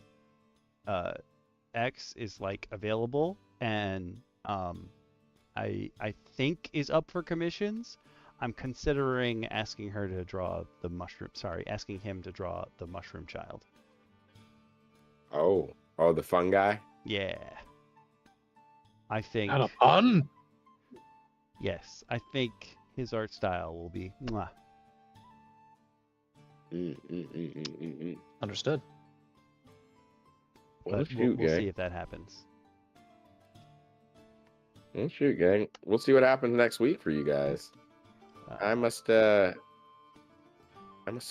X is like available and I think is up for commissions, I'm considering asking her to draw the mushroom. Sorry, asking him to draw the mushroom child. Oh, the fun guy. Yeah. I think. Not a pun. Yes, I think his art style will be. Mwah. Understood. Well, But shoot, we'll gang. see if that happens. Well, shoot, gang. We'll see what happens next week for you guys. I must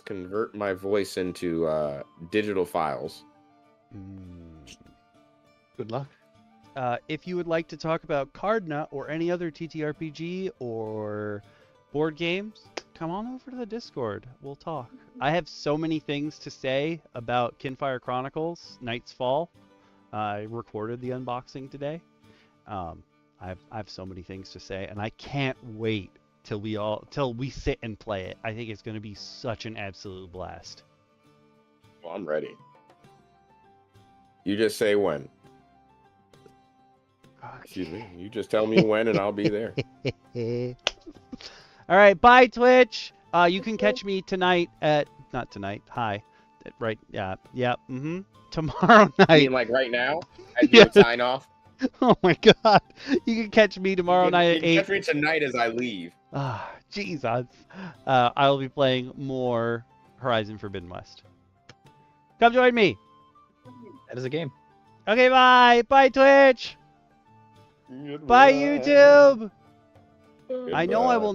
convert my voice into digital files. Good luck. If you would like to talk about Cardna or any other TTRPG or board games, come on over to the Discord. We'll talk. I have so many things to say about Kinfire Chronicles Night's Fall. I recorded the unboxing today. I have so many things to say, and I can't wait till we sit and play it. I think it's going to be such an absolute blast. Well, I'm ready. You just say when. Excuse me. You just tell me when, and I'll be there. All right, bye Twitch. You can catch me tonight at right? Yeah, tomorrow I night. mean, like right now, as you would sign off. Oh my god, you can catch me tomorrow night at 8. Catch me tonight as I leave. Ah, Jesus. I'll be playing more Horizon Forbidden West. Come join me. That is a game. Okay, bye. Bye Twitch. Bye YouTube. I know I will